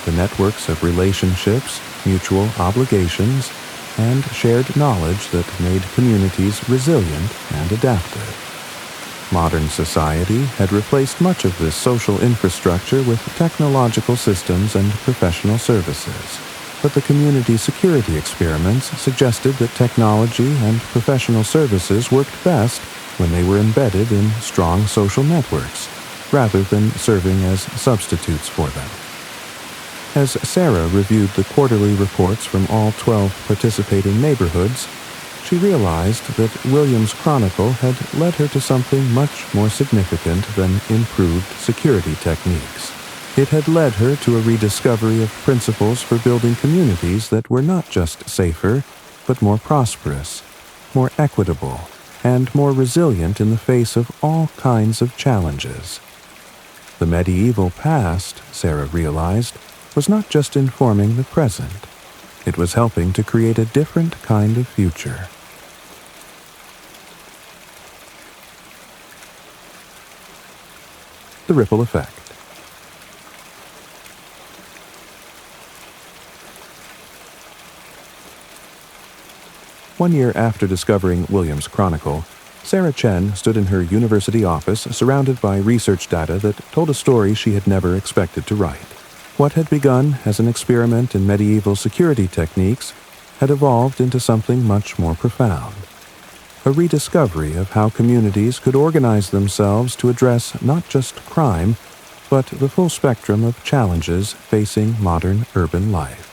the networks of relationships, mutual obligations, and shared knowledge that made communities resilient and adaptive. Modern society had replaced much of this social infrastructure with technological systems and professional services. But the community security experiments suggested that technology and professional services worked best when they were embedded in strong social networks, rather than serving as substitutes for them. As Sarah reviewed the quarterly reports from all 12 participating neighborhoods, she realized that William's Chronicle had led her to something much more significant than improved security techniques. It had led her to a rediscovery of principles for building communities that were not just safer, but more prosperous, more equitable, and more resilient in the face of all kinds of challenges. The medieval past, Sarah realized, was not just informing the present. It was helping to create a different kind of future. The ripple effect. One year after discovering William's Chronicle, Sarah Chen stood in her university office surrounded by research data that told a story she had never expected to write. What had begun as an experiment in medieval security techniques had evolved into something much more profound. A rediscovery of how communities could organize themselves to address not just crime, but the full spectrum of challenges facing modern urban life.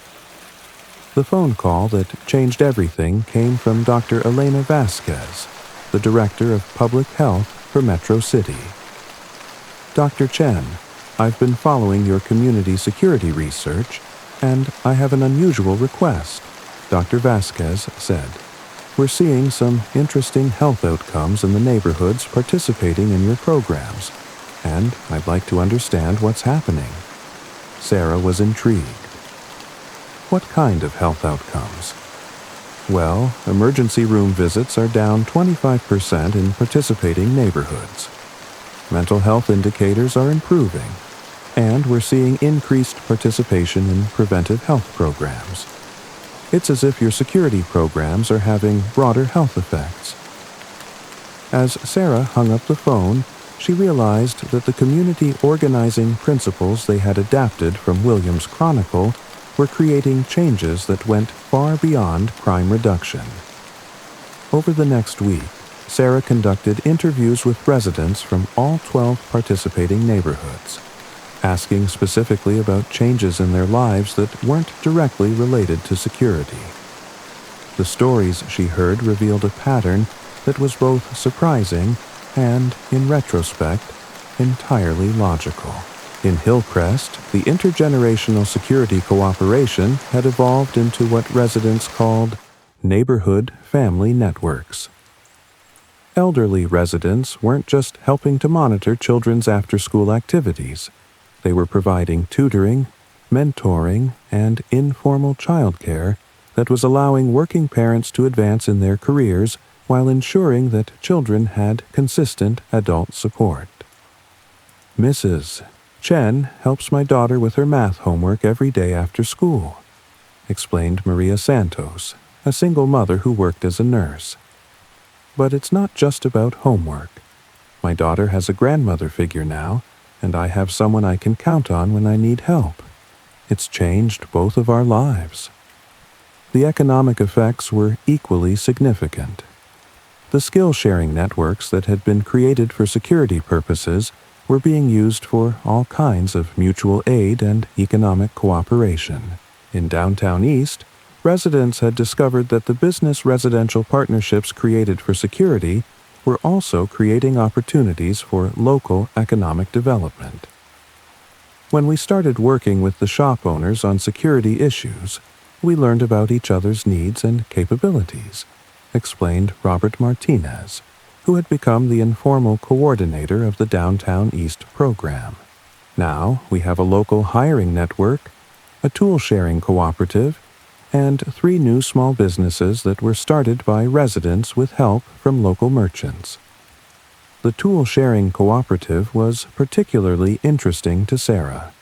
The phone call that changed everything came from Dr. Elena Vasquez, the Director of Public Health for Metro City. Dr. Chen, I've been following your community security research, and I have an unusual request, Dr. Vasquez said. We're seeing some interesting health outcomes in the neighborhoods participating in your programs, and I'd like to understand what's happening. Sarah was intrigued. What kind of health outcomes? Well, emergency room visits are down 25% in participating neighborhoods. Mental health indicators are improving, and we're seeing increased participation in preventive health programs. It's as if your security programs are having broader health effects. As Sarah hung up the phone, she realized that the community organizing principles they had adapted from William's Chronicle were creating changes that went far beyond crime reduction. Over the next week, Sarah conducted interviews with residents from all 12 participating neighborhoods, asking specifically about changes in their lives that weren't directly related to security. The stories she heard revealed a pattern that was both surprising and, in retrospect, entirely logical. In Hillcrest, the intergenerational security cooperation had evolved into what residents called neighborhood family networks. Elderly residents weren't just helping to monitor children's after-school activities. They were providing tutoring, mentoring, and informal childcare that was allowing working parents to advance in their careers while ensuring that children had consistent adult support. Mrs. Chen helps my daughter with her math homework every day after school, explained Maria Santos, a single mother who worked as a nurse. But it's not just about homework. My daughter has a grandmother figure now, and I have someone I can count on when I need help. It's changed both of our lives. The economic effects were equally significant. The skill-sharing networks that had been created for security purposes were being used for all kinds of mutual aid and economic cooperation. In downtown East, residents had discovered that the business-residential partnerships created for security were also creating opportunities for local economic development. When we started working with the shop owners on security issues, we learned about each other's needs and capabilities, explained Robert Martinez, who had become the informal coordinator of the Downtown East program. Now we have a local hiring network, a tool-sharing cooperative, and 3 new small businesses that were started by residents with help from local merchants. The tool-sharing cooperative was particularly interesting to Sarah.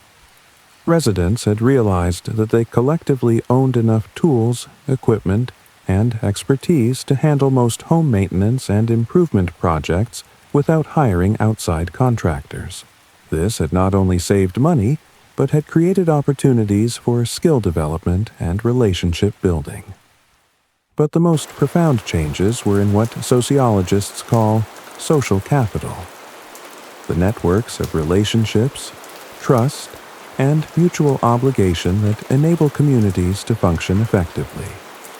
Residents had realized that they collectively owned enough tools, equipment, and expertise to handle most home maintenance and improvement projects without hiring outside contractors. This had not only saved money, but had created opportunities for skill development and relationship building. But the most profound changes were in what sociologists call social capital. The networks of relationships, trust, and mutual obligation that enable communities to function effectively.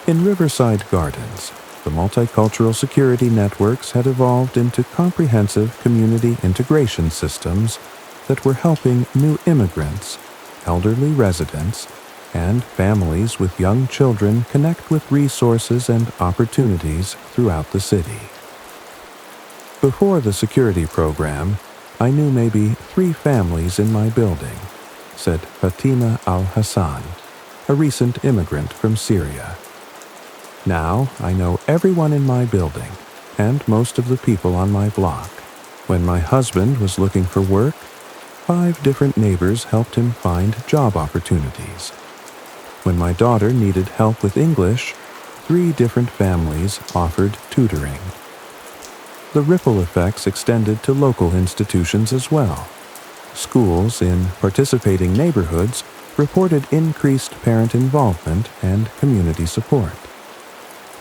In Riverside Gardens, the multicultural security networks had evolved into comprehensive community integration systems that were helping new immigrants, elderly residents, and families with young children connect with resources and opportunities throughout the city. Before the security program, I knew maybe 3 families in my building, said Fatima Al-Hassan, a recent immigrant from Syria. Now I know everyone in my building and most of the people on my block. When my husband was looking for work, 5 different neighbors helped him find job opportunities. When my daughter needed help with English, 3 different families offered tutoring. The ripple effects extended to local institutions as well. Schools in participating neighborhoods reported increased parent involvement and community support.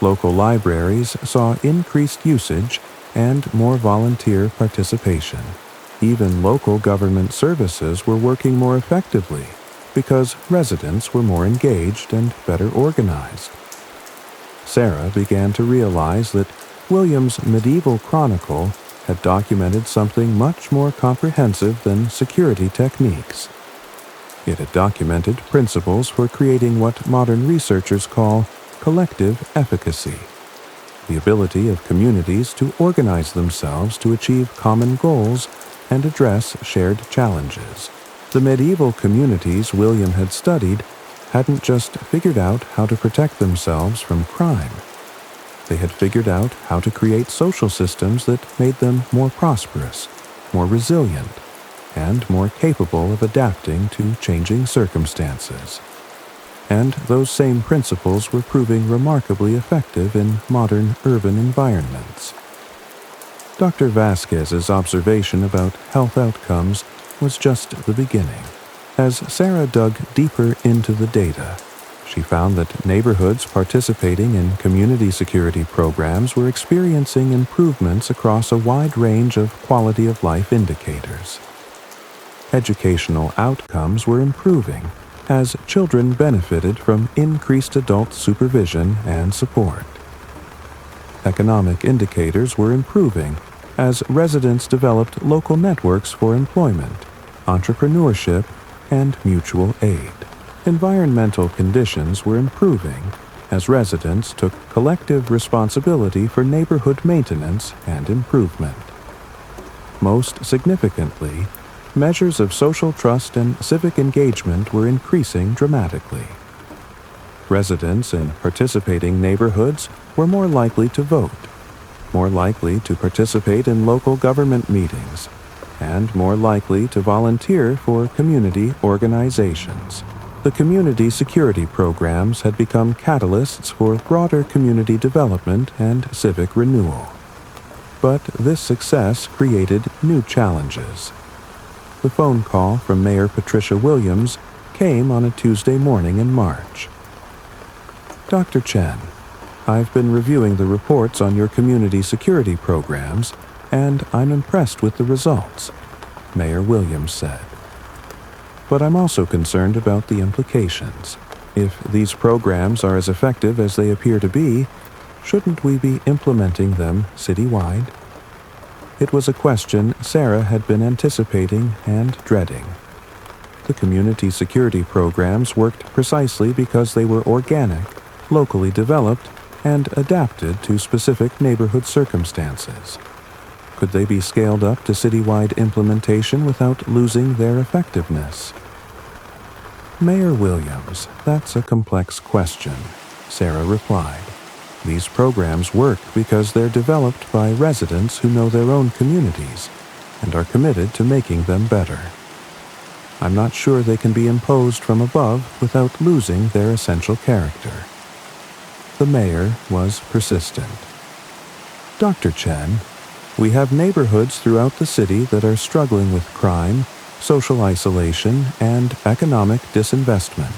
Local libraries saw increased usage and more volunteer participation. Even local government services were working more effectively because residents were more engaged and better organized. Sarah began to realize that William's medieval chronicle had documented something much more comprehensive than security techniques. It had documented principles for creating what modern researchers call collective efficacy, the ability of communities to organize themselves to achieve common goals and address shared challenges. The medieval communities William had studied hadn't just figured out how to protect themselves from crime. They had figured out how to create social systems that made them more prosperous, more resilient, and more capable of adapting to changing circumstances. And those same principles were proving remarkably effective in modern urban environments. Dr. Vasquez's observation about health outcomes was just the beginning. As Sarah dug deeper into the data, she found that neighborhoods participating in community security programs were experiencing improvements across a wide range of quality of life indicators. Educational outcomes were improving as children benefited from increased adult supervision and support. Economic indicators were improving as residents developed local networks for employment, entrepreneurship, and mutual aid. Environmental conditions were improving as residents took collective responsibility for neighborhood maintenance and improvement. Most significantly, measures of social trust and civic engagement were increasing dramatically. Residents in participating neighborhoods were more likely to vote, more likely to participate in local government meetings, and more likely to volunteer for community organizations. The community security programs had become catalysts for broader community development and civic renewal. But this success created new challenges. The phone call from Mayor Patricia Williams came on a Tuesday morning in March. Dr. Chen, I've been reviewing the reports on your community security programs, and I'm impressed with the results, Mayor Williams said. But I'm also concerned about the implications. If these programs are as effective as they appear to be, shouldn't we be implementing them citywide? It was a question Sarah had been anticipating and dreading. The community security programs worked precisely because they were organic, locally developed, and adapted to specific neighborhood circumstances. Could they be scaled up to citywide implementation without losing their effectiveness? Mayor Williams, that's a complex question, Sarah replied. These programs work because they're developed by residents who know their own communities and are committed to making them better. I'm not sure they can be imposed from above without losing their essential character. The mayor was persistent. Dr. Chen, we have neighborhoods throughout the city that are struggling with crime, social isolation, and economic disinvestment.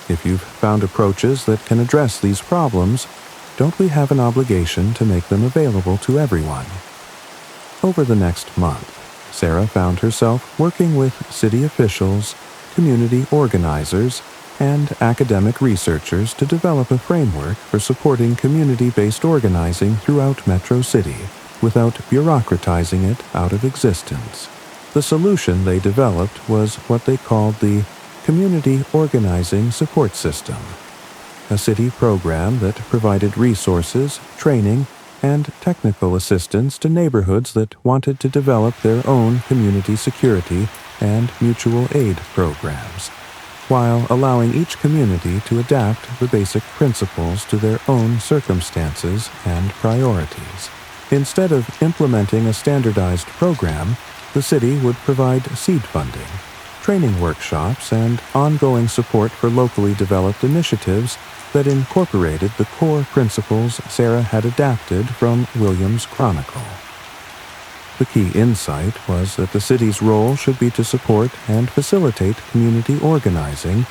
If you've found approaches that can address these problems, don't we have an obligation to make them available to everyone? Over the next month, Sarah found herself working with city officials, community organizers, and academic researchers to develop a framework for supporting community-based organizing throughout Metro City without bureaucratizing it out of existence. The solution they developed was what they called the Community Organizing Support System, a city program that provided resources, training, and technical assistance to neighborhoods that wanted to develop their own community security and mutual aid programs, while allowing each community to adapt the basic principles to their own circumstances and priorities. Instead of implementing a standardized program, the city would provide seed funding, training workshops, and ongoing support for locally developed initiatives that incorporated the core principles Sarah had adapted from Williams' Chronicle. The key insight was that the city's role should be to support and facilitate community organizing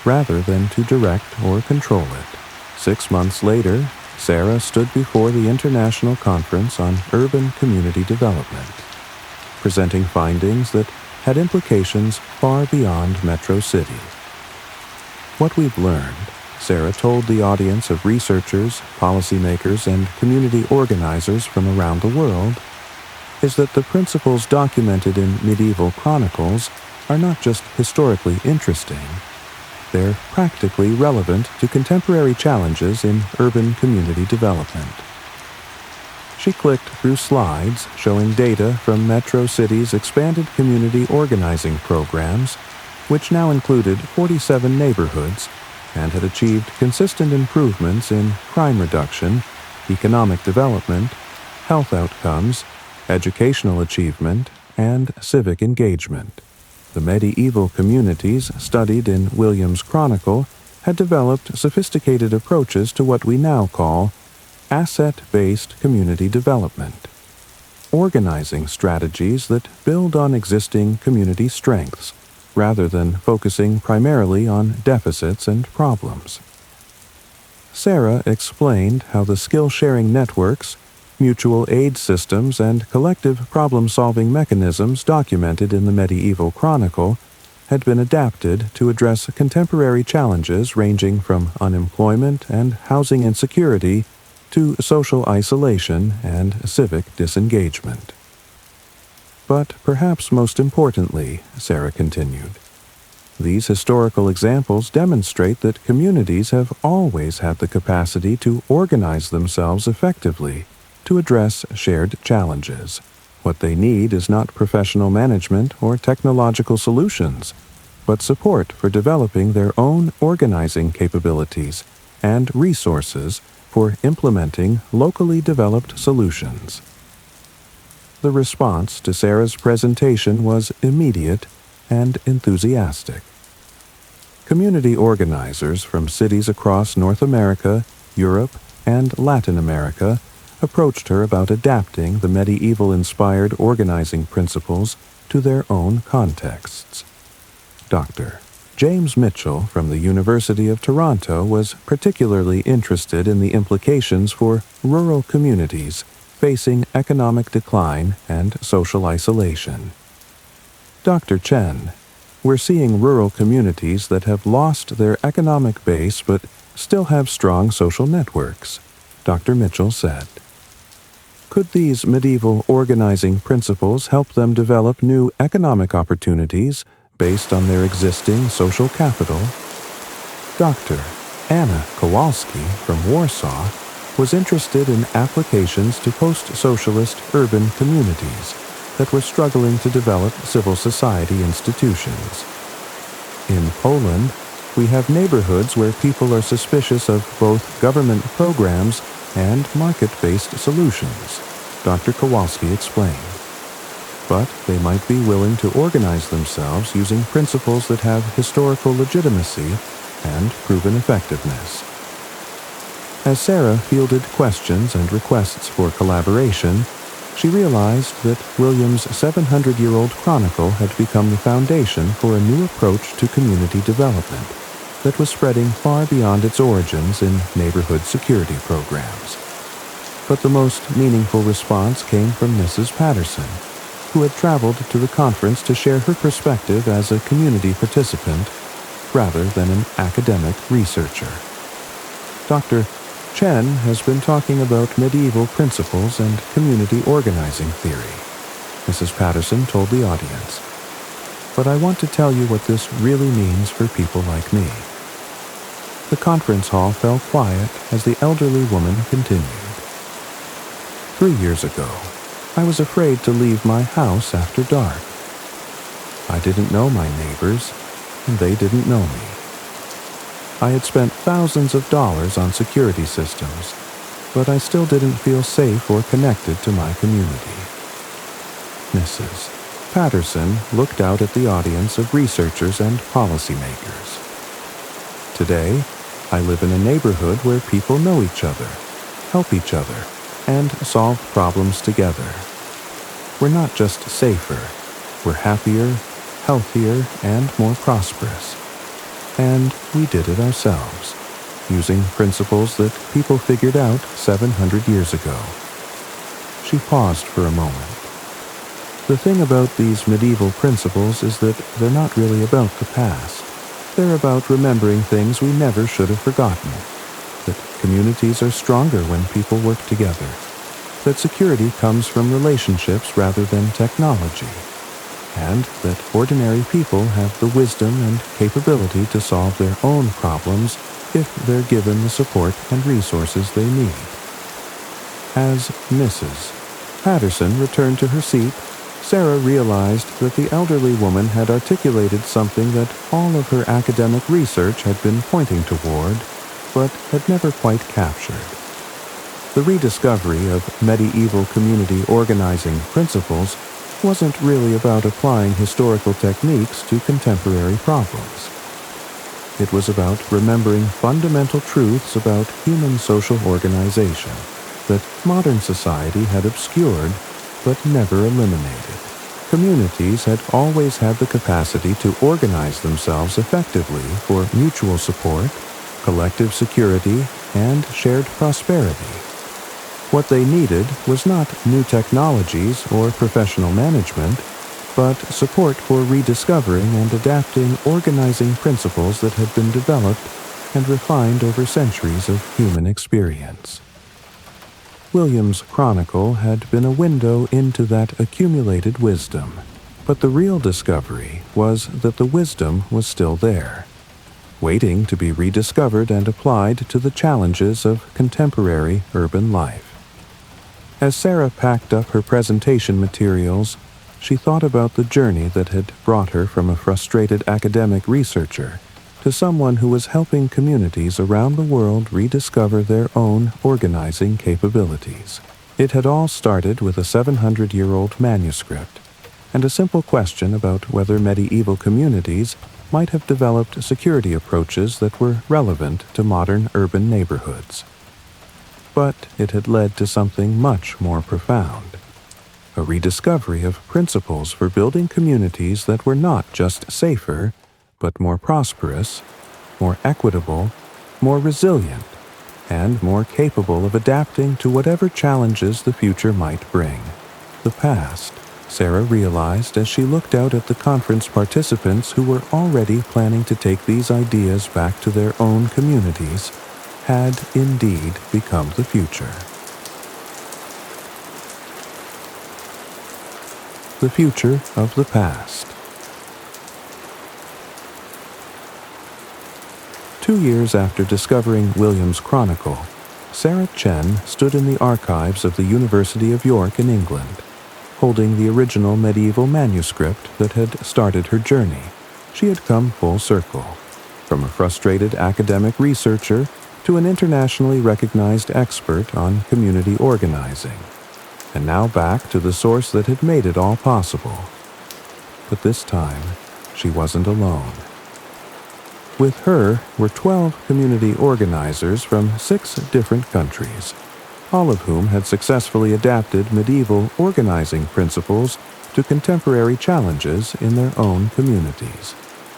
rather than to direct or control it. 6 months later, Sarah stood before the International Conference on Urban Community Development, presenting findings that had implications far beyond Metro City. What we've learned, Sarah told the audience of researchers, policymakers, and community organizers from around the world, is that the principles documented in medieval chronicles are not just historically interesting, they're practically relevant to contemporary challenges in urban community development. She clicked through slides showing data from Metro City's expanded community organizing programs, which now included 47 neighborhoods and had achieved consistent improvements in crime reduction, economic development, health outcomes, educational achievement, and civic engagement. The medieval communities studied in Williams' Chronicle had developed sophisticated approaches to what we now call asset-based community development, organizing strategies that build on existing community strengths rather than focusing primarily on deficits and problems. Sarah explained how the skill-sharing networks, mutual aid systems, and collective problem-solving mechanisms documented in the medieval chronicle had been adapted to address contemporary challenges ranging from unemployment and housing insecurity to social isolation and civic disengagement. But perhaps most importantly, Sarah continued, these historical examples demonstrate that communities have always had the capacity to organize themselves effectively to address shared challenges. What they need is not professional management or technological solutions, but support for developing their own organizing capabilities and resources for implementing locally developed solutions. The response to Sarah's presentation was immediate and enthusiastic. Community organizers from cities across North America, Europe, and Latin America approached her about adapting the medieval-inspired organizing principles to their own contexts. Dr. James Mitchell from the University of Toronto was particularly interested in the implications for rural communities facing economic decline and social isolation. Dr. Chen, we're seeing rural communities that have lost their economic base but still have strong social networks, Dr. Mitchell said. Could these medieval organizing principles help them develop new economic opportunities based on their existing social capital? Dr. Anna Kowalski from Warsaw was interested in applications to post-socialist urban communities that were struggling to develop civil society institutions. In Poland, we have neighborhoods where people are suspicious of both government programs and market-based solutions, Dr. Kowalski explained. But they might be willing to organize themselves using principles that have historical legitimacy and proven effectiveness. As Sarah fielded questions and requests for collaboration, she realized that Williams' 700-year-old chronicle had become the foundation for a new approach to community development that was spreading far beyond its origins in neighborhood security programs. But the most meaningful response came from Mrs. Patterson, who had traveled to the conference to share her perspective as a community participant rather than an academic researcher. Dr. Chen has been talking about medieval principles and community organizing theory, Mrs. Patterson told the audience. But I want to tell you what this really means for people like me. The conference hall fell quiet as the elderly woman continued. 3 years ago, I was afraid to leave my house after dark. I didn't know my neighbors, and they didn't know me. I had spent thousands of dollars on security systems, but I still didn't feel safe or connected to my community. Mrs. Patterson looked out at the audience of researchers and policymakers. Today, I live in a neighborhood where people know each other, help each other, and solve problems together. We're not just safer, we're happier, healthier, and more prosperous. And we did it ourselves, using principles that people figured out 700 years ago. She paused for a moment. The thing about these medieval principles is that they're not really about the past. They're about remembering things we never should have forgotten. That communities are stronger when people work together. That security comes from relationships rather than technology. And that ordinary people have the wisdom and capability to solve their own problems if they're given the support and resources they need. As Mrs. Patterson returned to her seat, Sarah realized that the elderly woman had articulated something that all of her academic research had been pointing toward, but had never quite captured. The rediscovery of medieval community organizing principles wasn't really about applying historical techniques to contemporary problems. It was about remembering fundamental truths about human social organization that modern society had obscured but never eliminated. Communities had always had the capacity to organize themselves effectively for mutual support, collective security, and shared prosperity. What they needed was not new technologies or professional management, but support for rediscovering and adapting organizing principles that had been developed and refined over centuries of human experience. William's chronicle had been a window into that accumulated wisdom, but the real discovery was that the wisdom was still there, waiting to be rediscovered and applied to the challenges of contemporary urban life. As Sarah packed up her presentation materials, she thought about the journey that had brought her from a frustrated academic researcher to someone who was helping communities around the world rediscover their own organizing capabilities. It had all started with a 700-year-old manuscript and a simple question about whether medieval communities might have developed security approaches that were relevant to modern urban neighborhoods. But it had led to something much more profound, a rediscovery of principles for building communities that were not just safer, but more prosperous, more equitable, more resilient, and more capable of adapting to whatever challenges the future might bring. The past, Sarah realized as she looked out at the conference participants who were already planning to take these ideas back to their own communities, had indeed become the future. The future of the past. 2 years after discovering William's chronicle, Sarah Chen stood in the archives of the University of York in England, holding the original medieval manuscript that had started her journey. She had come full circle, from a frustrated academic researcher to an internationally recognized expert on community organizing, and now back to the source that had made it all possible. But this time, she wasn't alone. With her were 12 community organizers from 6 different countries, all of whom had successfully adapted medieval organizing principles to contemporary challenges in their own communities.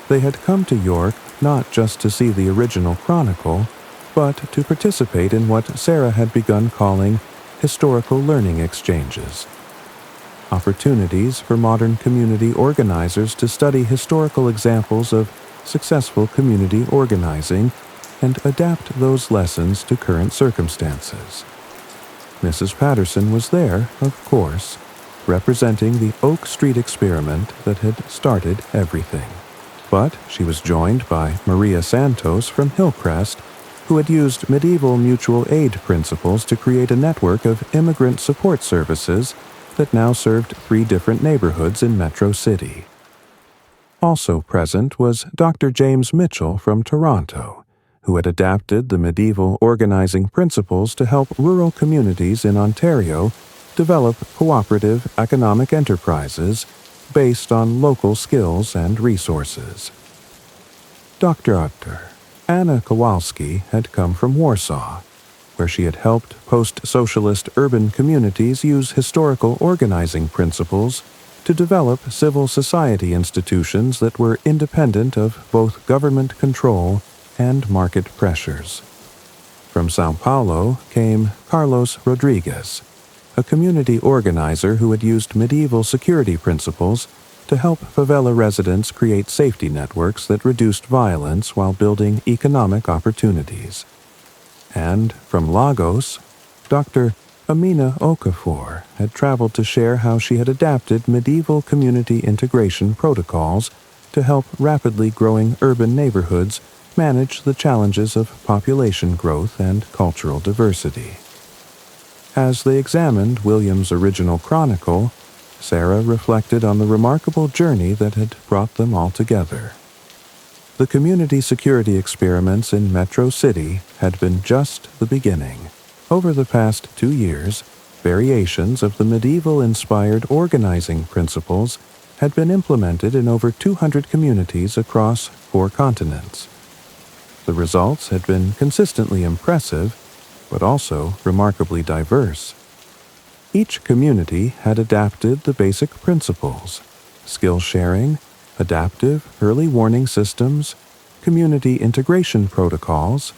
They had come to York not just to see the original chronicle, but to participate in what Sarah had begun calling historical learning exchanges. opportunities for modern community organizers to study historical examples of successful community organizing and adapt those lessons to current circumstances. Mrs. Patterson was there, of course, representing the Oak Street experiment that had started everything. But she was joined by Maria Santos from Hillcrest, who had used medieval mutual aid principles to create a network of immigrant support services that now served 3 different neighborhoods in Metro City. Also present was Dr. James Mitchell from Toronto, who had adapted the medieval organizing principles to help rural communities in Ontario develop cooperative economic enterprises based on local skills and resources. Dr. Anna Kowalski had come from Warsaw, where she had helped post-socialist urban communities use historical organizing principles to develop civil society institutions that were independent of both government control and market pressures. From São Paulo came Carlos Rodrigues, a community organizer who had used medieval security principles to help favela residents create safety networks that reduced violence while building economic opportunities. And from Lagos, Dr. Amina Okafor had traveled to share how she had adapted medieval community integration protocols to help rapidly growing urban neighborhoods manage the challenges of population growth and cultural diversity. As they examined William's original chronicle, Sarah reflected on the remarkable journey that had brought them all together. The community security experiments in Metro City had been just the beginning. Over the past 2 years, variations of the medieval-inspired organizing principles had been implemented in over 200 communities across 4 continents. The results had been consistently impressive, but also remarkably diverse. Each community had adapted the basic principles: skill sharing, adaptive early warning systems, community integration protocols,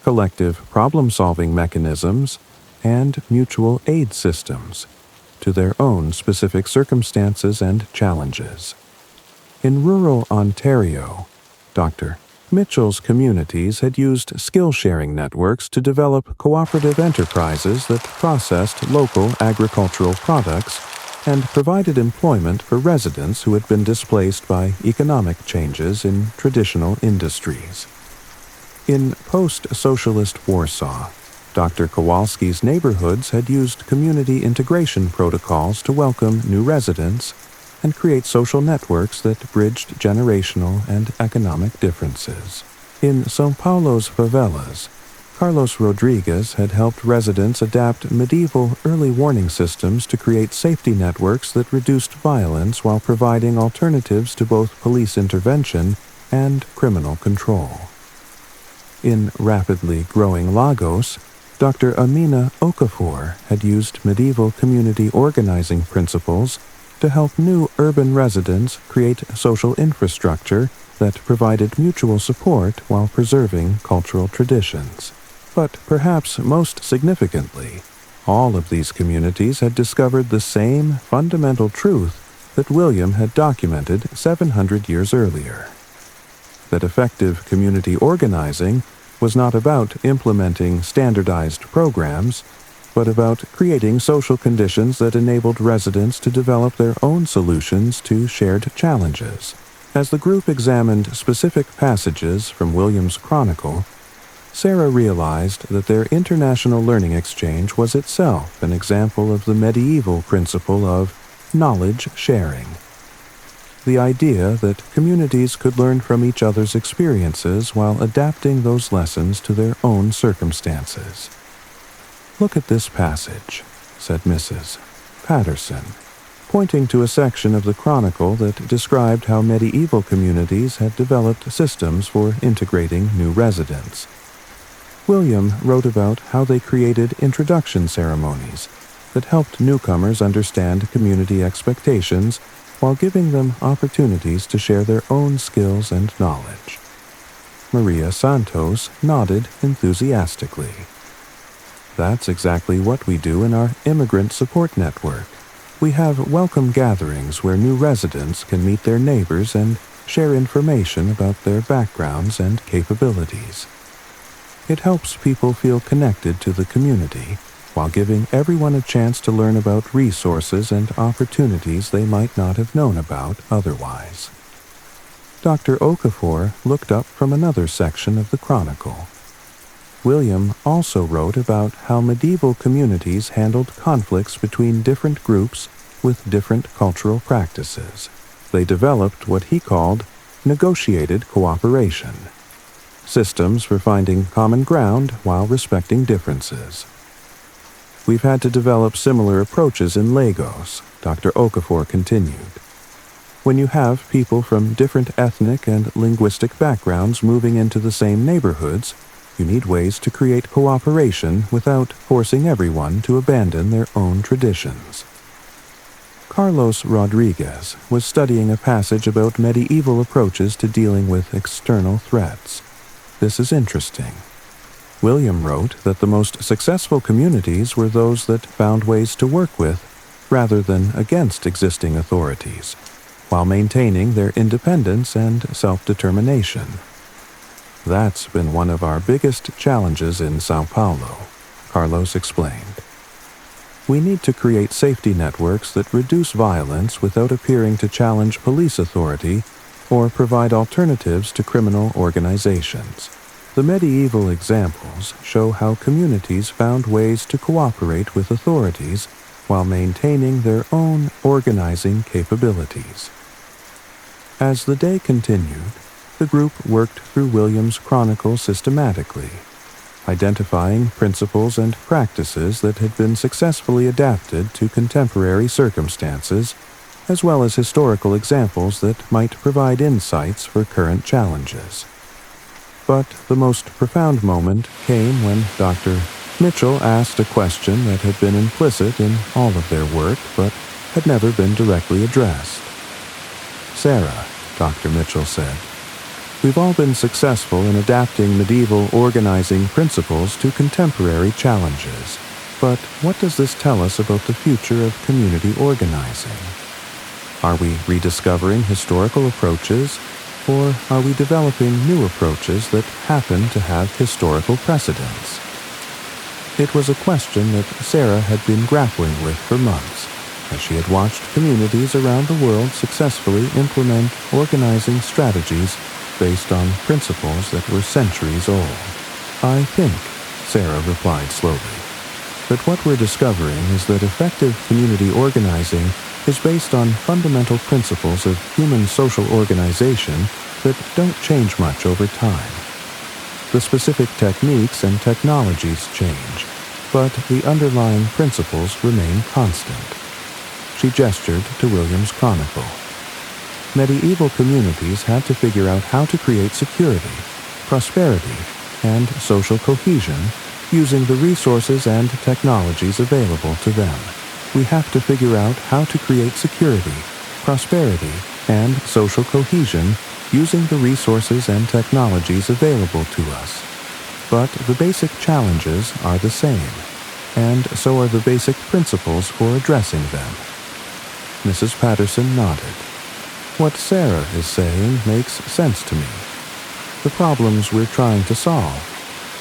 collective problem-solving mechanisms, and mutual aid systems to their own specific circumstances and challenges. In rural Ontario, Dr. Mitchell's communities had used skill-sharing networks to develop cooperative enterprises that processed local agricultural products and provided employment for residents who had been displaced by economic changes in traditional industries. In post-socialist Warsaw, Dr. Kowalski's neighborhoods had used community integration protocols to welcome new residents and create social networks that bridged generational and economic differences. In São Paulo's favelas, Carlos Rodrigues had helped residents adapt medieval early warning systems to create safety networks that reduced violence while providing alternatives to both police intervention and criminal control. In rapidly growing Lagos, Dr. Amina Okafor had used medieval community organizing principles to help new urban residents create social infrastructure that provided mutual support while preserving cultural traditions. But perhaps most significantly, all of these communities had discovered the same fundamental truth that William had documented 700 years earlier: that effective community organizing was not about implementing standardized programs, but about creating social conditions that enabled residents to develop their own solutions to shared challenges. As the group examined specific passages from William's chronicle, Sarah realized that their international learning exchange was itself an example of the medieval principle of knowledge sharing. The idea that communities could learn from each other's experiences while adapting those lessons to their own circumstances. "Look at this passage," said Mrs. Patterson, pointing to a section of the chronicle that described how medieval communities had developed systems for integrating new residents. William wrote about how they created introduction ceremonies that helped newcomers understand community expectations while giving them opportunities to share their own skills and knowledge. Maria Santos nodded enthusiastically. "That's exactly what we do in our immigrant support network," We have welcome gatherings where new residents can meet their neighbors and share information about their backgrounds and capabilities. It helps people feel connected to the community while giving everyone a chance to learn about resources and opportunities they might not have known about otherwise. Dr. Okafor looked up from another section of the Chronicle. William also wrote about how medieval communities handled conflicts between different groups with different cultural practices. They developed what he called negotiated cooperation, systems for finding common ground while respecting differences. We've had to develop similar approaches in Lagos, Dr. Okafor continued. When you have people from different ethnic and linguistic backgrounds moving into the same neighborhoods, you need ways to create cooperation without forcing everyone to abandon their own traditions. Carlos Rodriguez was studying a passage about medieval approaches to dealing with external threats. This is interesting. William wrote that the most successful communities were those that found ways to work with, rather than against existing authorities, while maintaining their independence and self-determination. That's been one of our biggest challenges in Sao Paulo, Carlos explained. We need to create safety networks that reduce violence without appearing to challenge police authority or provide alternatives to criminal organizations. The medieval examples show how communities found ways to cooperate with authorities while maintaining their own organizing capabilities. As the day continued, the group worked through William's Chronicle systematically, identifying principles and practices that had been successfully adapted to contemporary circumstances, as well as historical examples that might provide insights for current challenges. But the most profound moment came when Dr. Mitchell asked a question that had been implicit in all of their work but had never been directly addressed. "Sarah," Dr. Mitchell said, "we've all been successful in adapting medieval organizing principles to contemporary challenges, but what does this tell us about the future of community organizing? Are we rediscovering historical approaches, or are we developing new approaches that happen to have historical precedents?" It was a question that Sarah had been grappling with for months, as she had watched communities around the world successfully implement organizing strategies based on principles that were centuries old. "I think," Sarah replied slowly, "that what we're discovering is that effective community organizing is based on fundamental principles of human social organization that don't change much over time. The specific techniques and technologies change, but the underlying principles remain constant." She gestured to William's Chronicle. Medieval communities had to figure out how to create security, prosperity, and social cohesion using the resources and technologies available to them. We have to figure out how to create security, prosperity, and social cohesion using the resources and technologies available to us. But the basic challenges are the same, and so are the basic principles for addressing them. Mrs. Patterson nodded. "What Sarah is saying makes sense to me. The problems we're trying to solve,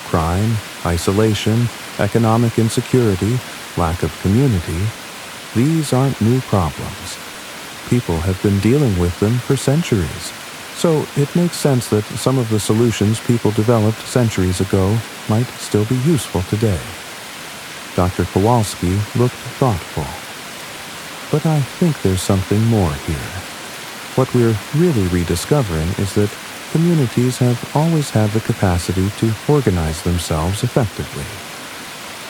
crime, isolation, economic insecurity, lack of community, these aren't new problems. People have been dealing with them for centuries. So it makes sense that some of the solutions people developed centuries ago might still be useful today." Dr. Kowalski looked thoughtful. "But I think there's something more here. What we're really rediscovering is that communities have always had the capacity to organize themselves effectively.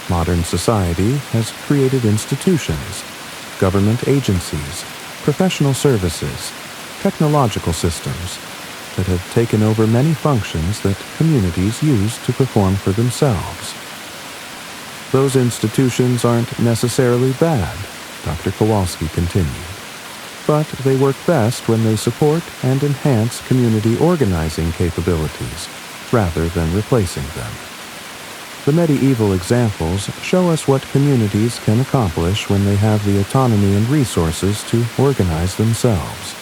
Modern society has created institutions, government agencies, professional services, technological systems that have taken over many functions that communities use to perform for themselves. Those institutions aren't necessarily bad," Dr. Kowalski continued, "but they work best when they support and enhance community organizing capabilities rather than replacing them." The medieval examples show us what communities can accomplish when they have the autonomy and resources to organize themselves.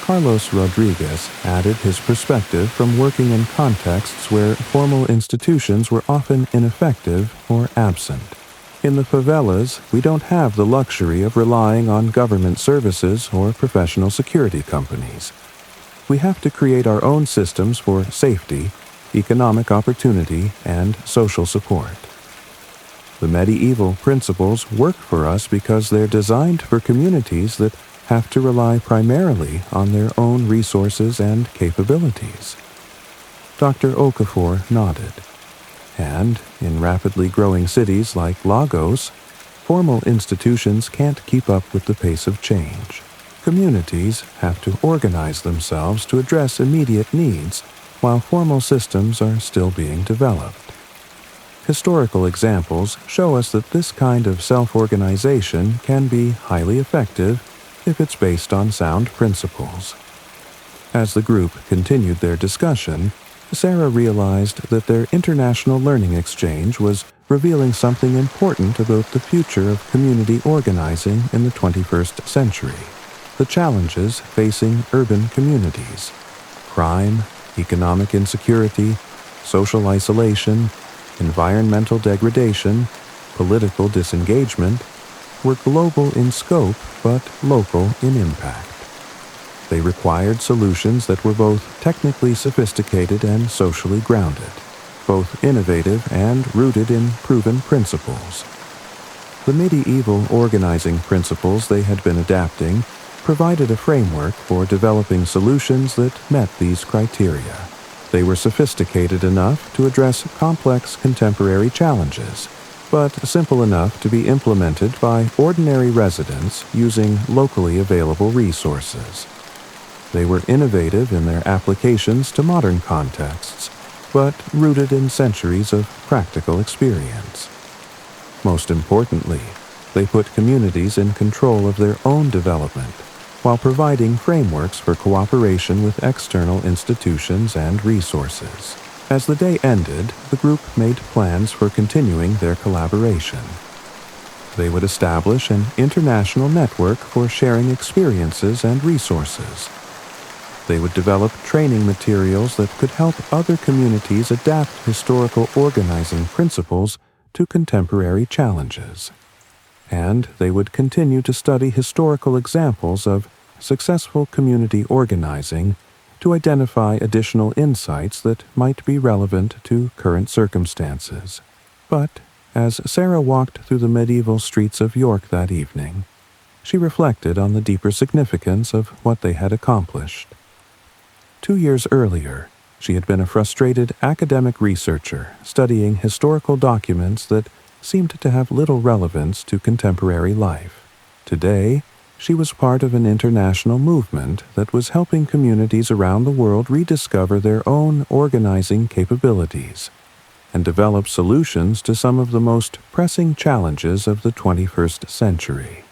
Carlos Rodriguez added his perspective from working in contexts where formal institutions were often ineffective or absent. In the favelas, we don't have the luxury of relying on government services or professional security companies. We have to create our own systems for safety, economic opportunity, and social support. The medieval principles work for us because they're designed for communities that have to rely primarily on their own resources and capabilities. Dr. Okafor nodded. And, in rapidly growing cities like Lagos, formal institutions can't keep up with the pace of change. Communities have to organize themselves to address immediate needs, while formal systems are still being developed. Historical examples show us that this kind of self-organization can be highly effective if it's based on sound principles. As the group continued their discussion, Sarah realized that their international learning exchange was revealing something important about the future of community organizing in the 21st century. The challenges facing urban communities: crime, economic insecurity, social isolation, environmental degradation, political disengagement, were global in scope but local in impact. They required solutions that were both technically sophisticated and socially grounded, both innovative and rooted in proven principles. The medieval organizing principles they had been adapting provided a framework for developing solutions that met these criteria. They were sophisticated enough to address complex contemporary challenges, but simple enough to be implemented by ordinary residents using locally available resources. They were innovative in their applications to modern contexts, but rooted in centuries of practical experience. Most importantly, they put communities in control of their own development, while providing frameworks for cooperation with external institutions and resources. As the day ended, the group made plans for continuing their collaboration. They would establish an international network for sharing experiences and resources. They would develop training materials that could help other communities adapt historical organizing principles to contemporary challenges. And they would continue to study historical examples of successful community organizing to identify additional insights that might be relevant to current circumstances. But as Sarah walked through the medieval streets of York that evening, she reflected on the deeper significance of what they had accomplished. 2 years earlier, she had been a frustrated academic researcher studying historical documents that seemed to have little relevance to contemporary life. Today, she was part of an international movement that was helping communities around the world rediscover their own organizing capabilities and develop solutions to some of the most pressing challenges of the 21st century.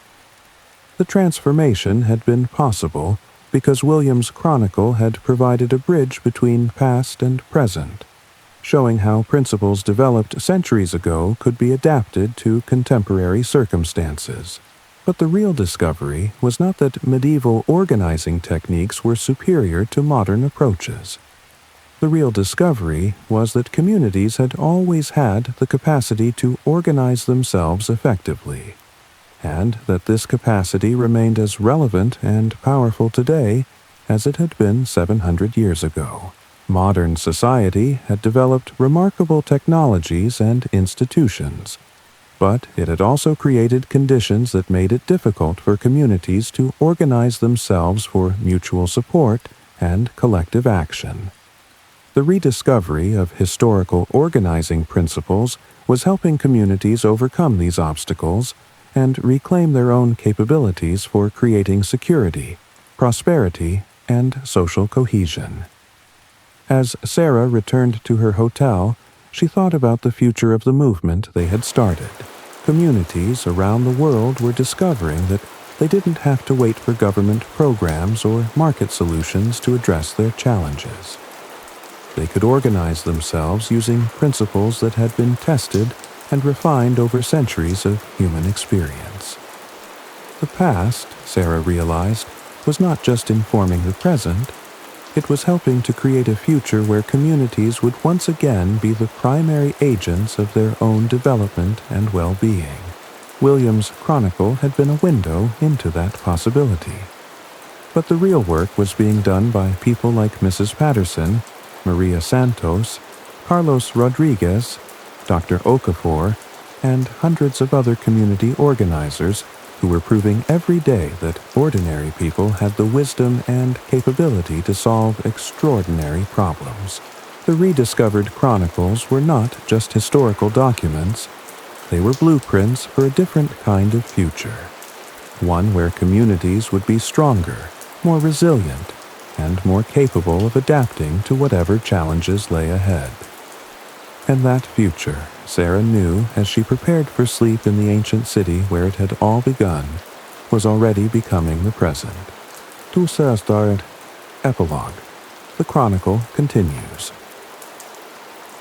The transformation had been possible because William's chronicle had provided a bridge between past and present, showing how principles developed centuries ago could be adapted to contemporary circumstances. But the real discovery was not that medieval organizing techniques were superior to modern approaches. The real discovery was that communities had always had the capacity to organize themselves effectively, and that this capacity remained as relevant and powerful today as it had been 700 years ago. Modern society had developed remarkable technologies and institutions, but it had also created conditions that made it difficult for communities to organize themselves for mutual support and collective action. The rediscovery of historical organizing principles was helping communities overcome these obstacles and reclaim their own capabilities for creating security, prosperity, and social cohesion. As Sarah returned to her hotel, she thought about the future of the movement they had started. Communities around the world were discovering that they didn't have to wait for government programs or market solutions to address their challenges. They could organize themselves using principles that had been tested and refined over centuries of human experience. The past, Sarah realized, was not just informing the present, it was helping to create a future where communities would once again be the primary agents of their own development and well-being. William's Chronicle had been a window into that possibility. But the real work was being done by people like Mrs. Patterson, Maria Santos, Carlos Rodriguez, Dr. Okafor, and hundreds of other community organizers who were proving every day that ordinary people had the wisdom and capability to solve extraordinary problems. The rediscovered chronicles were not just historical documents, they were blueprints for a different kind of future. One where communities would be stronger, more resilient, and more capable of adapting to whatever challenges lay ahead. And that future, Sarah knew as she prepared for sleep in the ancient city where it had all begun, was already becoming the present. Tu seras dar. Epilogue. The Chronicle continues.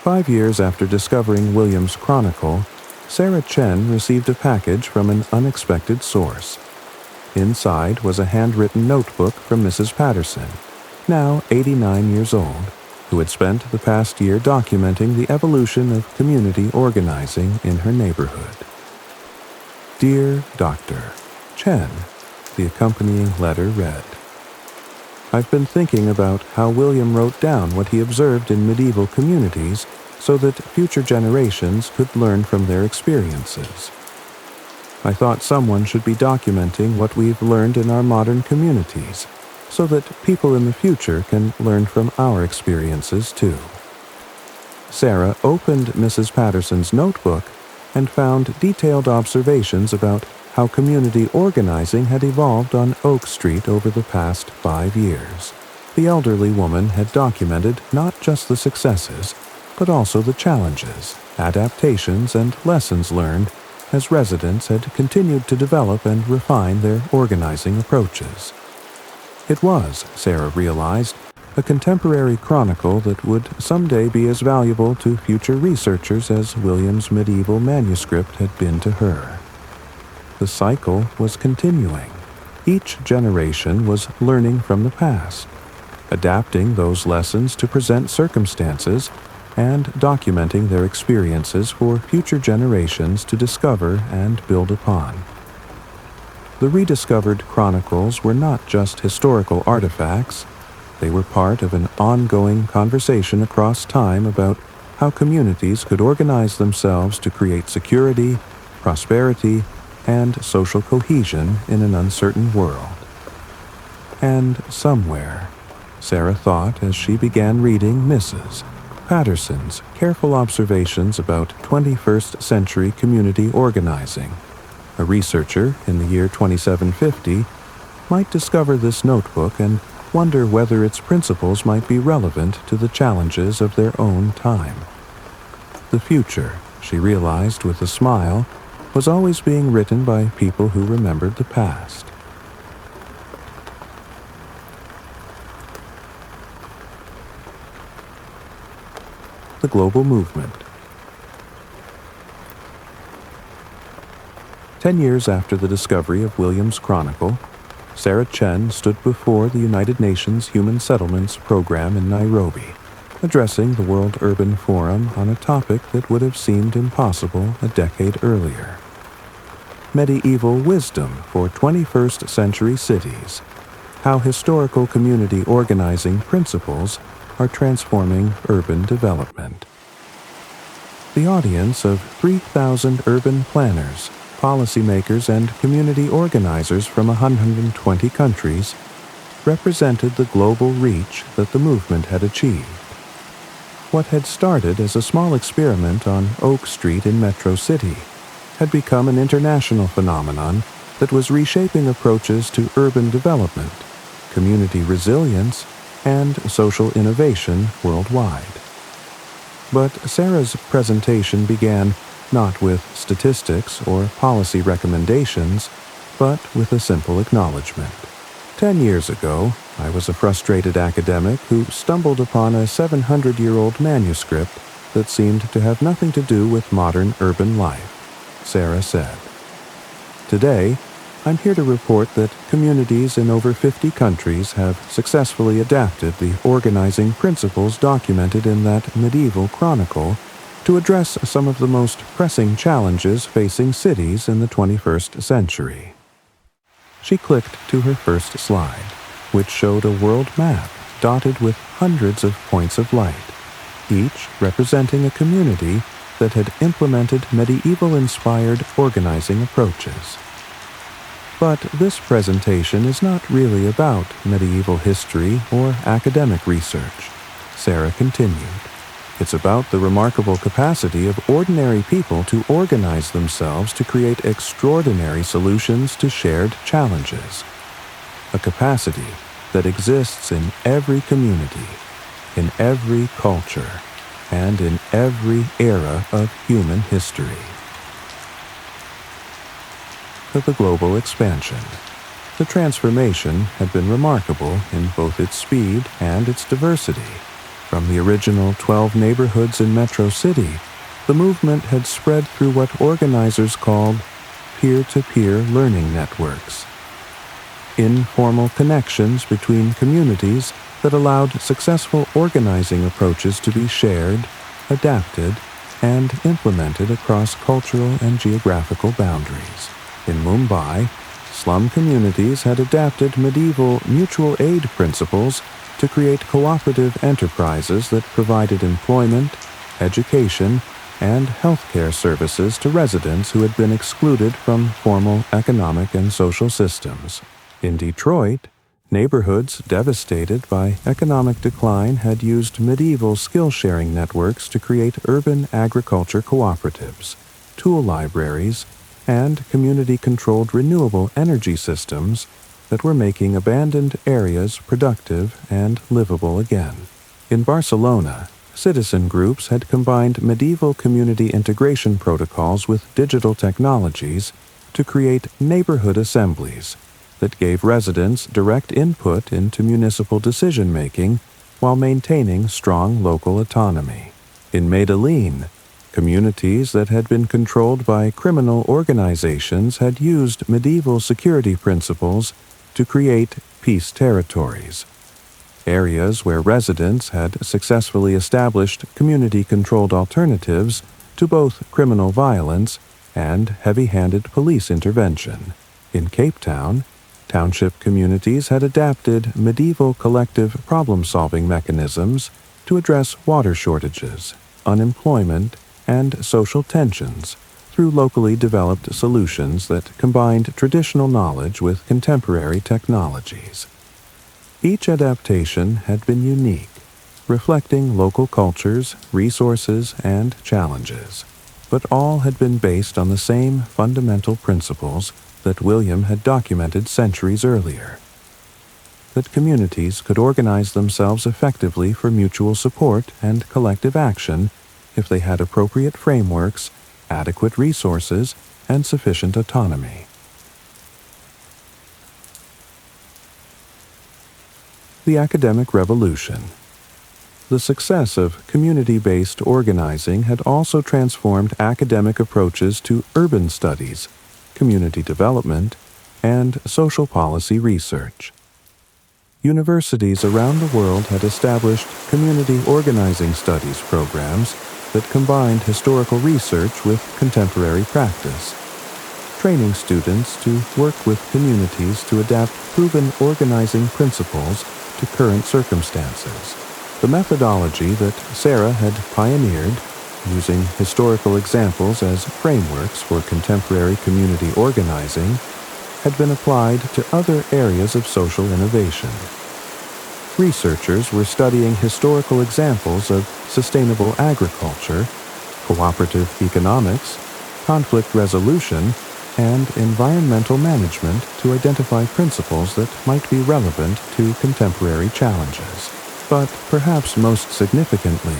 5 years after discovering William's Chronicle, Sarah Chen received a package from an unexpected source. Inside was a handwritten notebook from Mrs. Patterson, now 89 years old, who had spent the past year documenting the evolution of community organizing in her neighborhood. Dear Dr. Chen, the accompanying letter read, I've been thinking about how William wrote down what he observed in medieval communities so that future generations could learn from their experiences. I thought someone should be documenting what we've learned in our modern communities, so that people in the future can learn from our experiences too. Sarah opened Mrs. Patterson's notebook and found detailed observations about how community organizing had evolved on Oak Street over the past 5 years. The elderly woman had documented not just the successes, but also the challenges, adaptations, and lessons learned as residents had continued to develop and refine their organizing approaches. It was, Sarah realized, a contemporary chronicle that would someday be as valuable to future researchers as William's medieval manuscript had been to her. The cycle was continuing. Each generation was learning from the past, adapting those lessons to present circumstances, and documenting their experiences for future generations to discover and build upon. The rediscovered chronicles were not just historical artifacts, they were part of an ongoing conversation across time about how communities could organize themselves to create security, prosperity, and social cohesion in an uncertain world. And somewhere, Sarah thought as she began reading Mrs. Patterson's careful observations about 21st century community organizing, a researcher in the year 2750 might discover this notebook and wonder whether its principles might be relevant to the challenges of their own time. The future, she realized with a smile, was always being written by people who remembered the past. The global movement. 10 years after the discovery of William's Chronicle, Sarah Chen stood before the United Nations Human Settlements Program in Nairobi, addressing the World Urban Forum on a topic that would have seemed impossible a decade earlier. Medieval wisdom for 21st century cities, how historical community organizing principles are transforming urban development. The audience of 3,000 urban planners, policymakers, and community organizers from 120 countries represented the global reach that the movement had achieved. What had started as a small experiment on Oak Street in Metro City had become an international phenomenon that was reshaping approaches to urban development, community resilience, and social innovation worldwide. But Sarah's presentation began not with statistics or policy recommendations, but with a simple acknowledgement. 10 years ago, I was a frustrated academic who stumbled upon a 700-year-old manuscript that seemed to have nothing to do with modern urban life, Sarah said. Today, I'm here to report that communities in over 50 countries have successfully adapted the organizing principles documented in that medieval chronicle to address some of the most pressing challenges facing cities in the 21st century. She clicked to her first slide, which showed a world map dotted with hundreds of points of light, each representing a community that had implemented medieval-inspired organizing approaches. But this presentation is not really about medieval history or academic research, Sarah continued. It's about the remarkable capacity of ordinary people to organize themselves to create extraordinary solutions to shared challenges. A capacity that exists in every community, in every culture, and in every era of human history. The global expansion. The transformation had been remarkable in both its speed and its diversity. From the original 12 neighborhoods in Metro City, the movement had spread through what organizers called peer-to-peer learning networks. Informal connections between communities that allowed successful organizing approaches to be shared, adapted, and implemented across cultural and geographical boundaries. In Mumbai, slum communities had adapted medieval mutual aid principles to create cooperative enterprises that provided employment, education, and healthcare services to residents who had been excluded from formal economic and social systems. In Detroit, neighborhoods devastated by economic decline had used medieval skill-sharing networks to create urban agriculture cooperatives, tool libraries, and community-controlled renewable energy systems that were making abandoned areas productive and livable again. In Barcelona, citizen groups had combined medieval community integration protocols with digital technologies to create neighborhood assemblies that gave residents direct input into municipal decision-making while maintaining strong local autonomy. In Medellin, communities that had been controlled by criminal organizations had used medieval security principles to create peace territories, areas where residents had successfully established community-controlled alternatives to both criminal violence and heavy-handed police intervention. In Cape Town, township communities had adapted medieval collective problem-solving mechanisms to address water shortages, unemployment, and social tensions through locally developed solutions that combined traditional knowledge with contemporary technologies. Each adaptation had been unique, reflecting local cultures, resources, and challenges, but all had been based on the same fundamental principles that William had documented centuries earlier: that communities could organize themselves effectively for mutual support and collective action if they had appropriate frameworks, adequate resources, and sufficient autonomy. The academic revolution. The success of community-based organizing had also transformed academic approaches to urban studies, community development, and social policy research. Universities around the world had established community organizing studies programs that combined historical research with contemporary practice, training students to work with communities to adapt proven organizing principles to current circumstances. The methodology that Sarah had pioneered, using historical examples as frameworks for contemporary community organizing, had been applied to other areas of social innovation. Researchers were studying historical examples of sustainable agriculture, cooperative economics, conflict resolution, and environmental management to identify principles that might be relevant to contemporary challenges. But perhaps most significantly,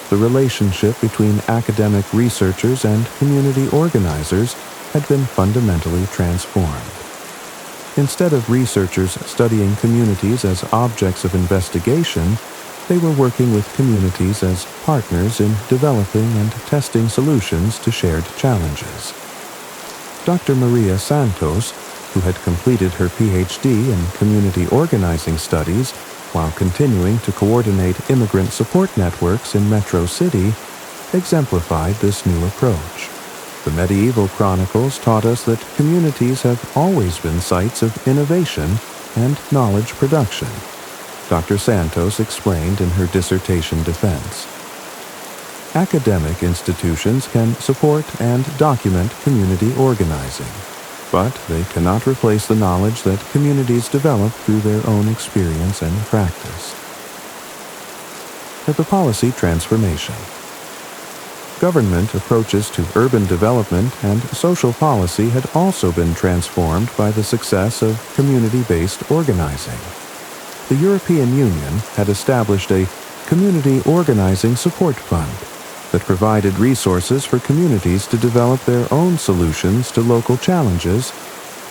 the relationship between academic researchers and community organizers had been fundamentally transformed. Instead of researchers studying communities as objects of investigation, they were working with communities as partners in developing and testing solutions to shared challenges. Dr. Maria Santos, who had completed her PhD in community organizing studies while continuing to coordinate immigrant support networks in Metro City, exemplified this new approach. The medieval chronicles taught us that communities have always been sites of innovation and knowledge production, Dr. Santos explained in her dissertation defense. Academic institutions can support and document community organizing, but they cannot replace the knowledge that communities develop through their own experience and practice. The policy transformation. Government approaches to urban development and social policy had also been transformed by the success of community-based organizing. The European Union had established a Community Organizing Support Fund that provided resources for communities to develop their own solutions to local challenges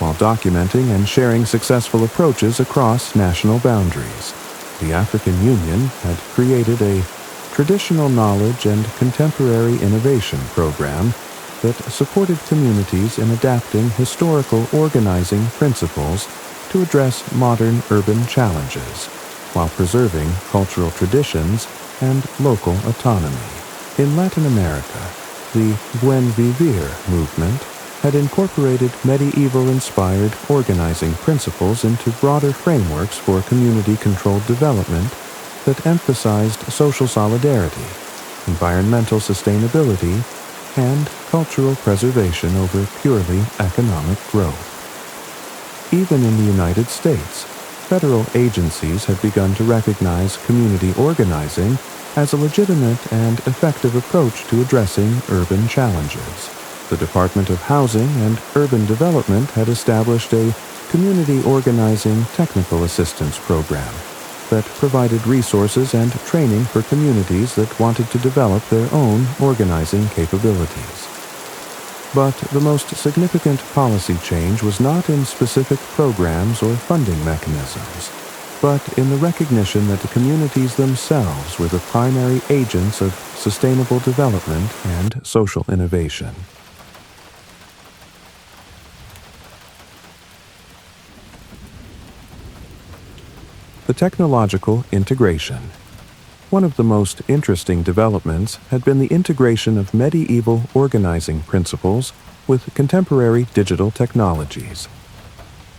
while documenting and sharing successful approaches across national boundaries. The African Union had created a traditional knowledge and contemporary innovation program that supported communities in adapting historical organizing principles to address modern urban challenges while preserving cultural traditions and local autonomy. In Latin America, the Buen Vivir movement had incorporated medieval-inspired organizing principles into broader frameworks for community-controlled development that emphasized social solidarity, environmental sustainability, and cultural preservation over purely economic growth. Even in the United States, federal agencies had begun to recognize community organizing as a legitimate and effective approach to addressing urban challenges. The Department of Housing and Urban Development had established a Community Organizing Technical Assistance Program that provided resources and training for communities that wanted to develop their own organizing capabilities. But the most significant policy change was not in specific programs or funding mechanisms, but in the recognition that the communities themselves were the primary agents of sustainable development and social innovation. The technological integration. One of the most interesting developments had been the integration of medieval organizing principles with contemporary digital technologies.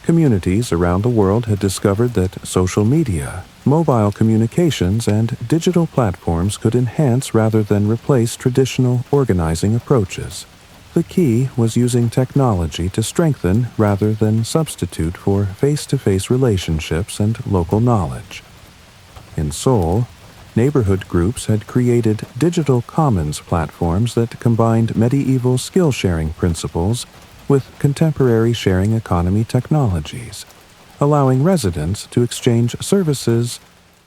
Communities around the world had discovered that social media, mobile communications, and digital platforms could enhance rather than replace traditional organizing approaches. The key was using technology to strengthen rather than substitute for face-to-face relationships and local knowledge. In Seoul, neighborhood groups had created digital commons platforms that combined medieval skill-sharing principles with contemporary sharing economy technologies, allowing residents to exchange services,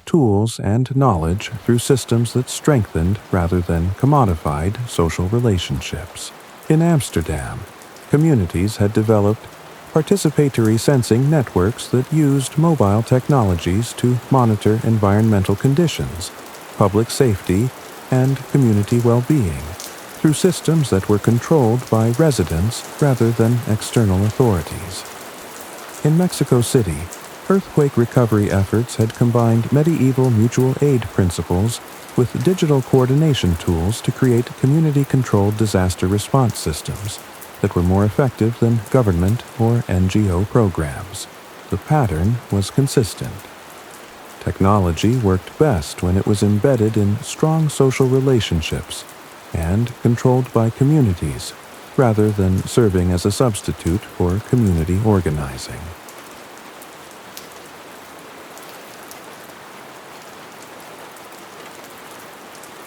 tools, and knowledge through systems that strengthened rather than commodified social relationships. In Amsterdam, communities had developed participatory sensing networks that used mobile technologies to monitor environmental conditions, public safety, and community well-being through systems that were controlled by residents rather than external authorities. In Mexico City, earthquake recovery efforts had combined medieval mutual aid principles with digital coordination tools to create community-controlled disaster response systems that were more effective than government or NGO programs. The pattern was consistent. Technology worked best when it was embedded in strong social relationships and controlled by communities, rather than serving as a substitute for community organizing.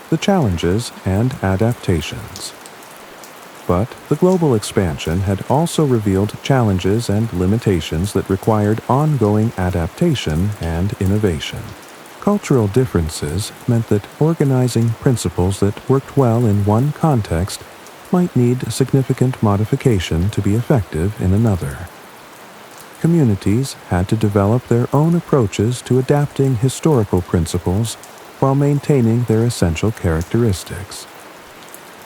The challenges and adaptations. But the global expansion had also revealed challenges and limitations that required ongoing adaptation and innovation. Cultural differences meant that organizing principles that worked well in one context might need significant modification to be effective in another. communities had to develop their own approaches to adapting historical principles while maintaining their essential characteristics.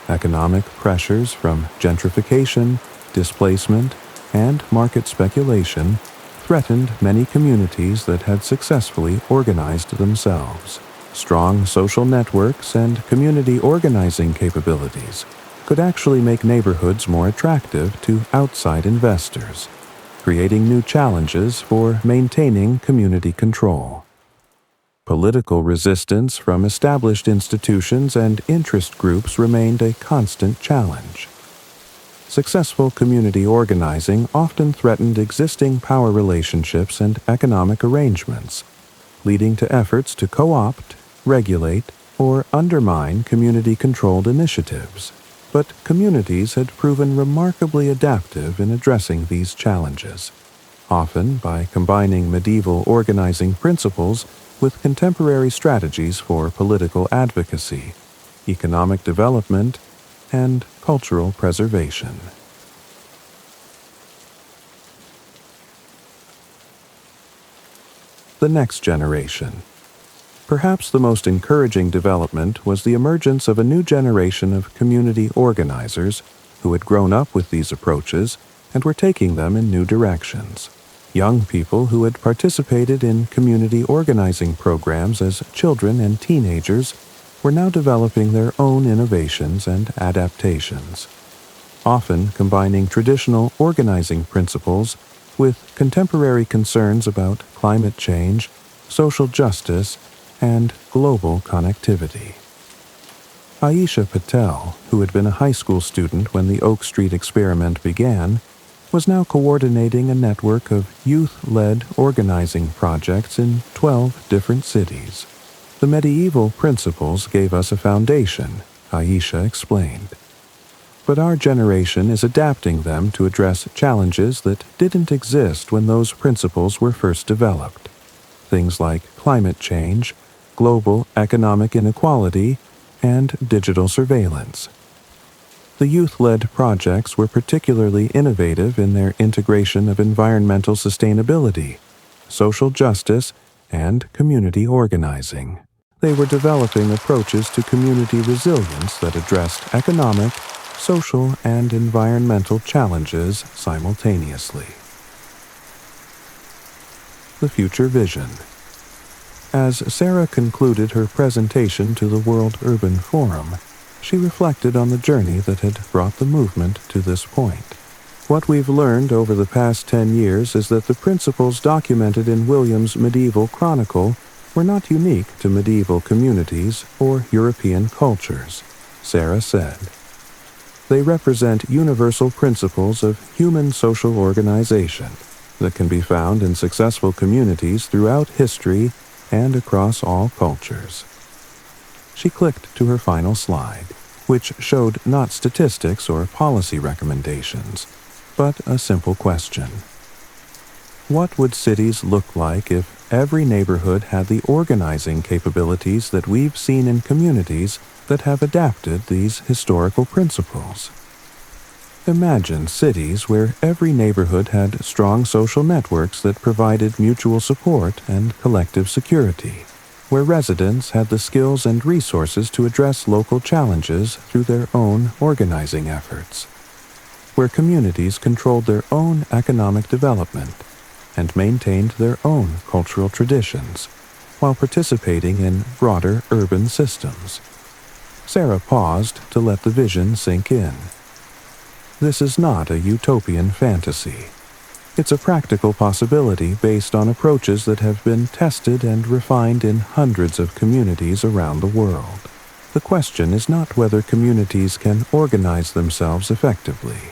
Economic pressures from gentrification, displacement, and market speculation threatened many communities that had successfully organized themselves. Strong social networks and community organizing capabilities could actually make neighborhoods more attractive to outside investors, creating new challenges for maintaining community control. Political resistance from established institutions and interest groups remained a constant challenge. Successful community organizing often threatened existing power relationships and economic arrangements, leading to efforts to co-opt, regulate, or undermine community-controlled initiatives. But communities had proven remarkably adaptive in addressing these challenges, often by combining medieval organizing principles with contemporary strategies for political advocacy, economic development, and cultural preservation. The next generation. Perhaps the most encouraging development was the emergence of a new generation of community organizers who had grown up with these approaches and were taking them in new directions. Young people who had participated in community organizing programs as children and teenagers were now developing their own innovations and adaptations, often combining traditional organizing principles with contemporary concerns about climate change, social justice, and global connectivity. Aisha Patel, who had been a high school student when the Oak Street experiment began, was now coordinating a network of youth-led organizing projects in 12 different cities. The medieval principles gave us a foundation, Aisha explained. But our generation is adapting them to address challenges that didn't exist when those principles were first developed. Things like climate change, global economic inequality, and digital surveillance. The youth-led projects were particularly innovative in their integration of environmental sustainability, social justice, and community organizing. They were developing approaches to community resilience that addressed economic, social, and environmental challenges simultaneously. The Future Vision. As Sarah concluded her presentation to the World Urban Forum, she reflected on the journey that had brought the movement to this point. What we've learned over the past 10 years is that the principles documented in William's medieval chronicle were not unique to medieval communities or European cultures, Sarah said. They represent universal principles of human social organization that can be found in successful communities throughout history and across all cultures. She clicked to her final slide, which showed not statistics or policy recommendations, but a simple question. What would cities look like if every neighborhood had the organizing capabilities that we've seen in communities that have adapted these historical principles? Imagine cities where every neighborhood had strong social networks that provided mutual support and collective security, where residents had the skills and resources to address local challenges through their own organizing efforts, where communities controlled their own economic development and maintained their own cultural traditions while participating in broader urban systems. Sarah paused to let the vision sink in. This is not a utopian fantasy. It's a practical possibility based on approaches that have been tested and refined in hundreds of communities around the world. The question is not whether communities can organize themselves effectively.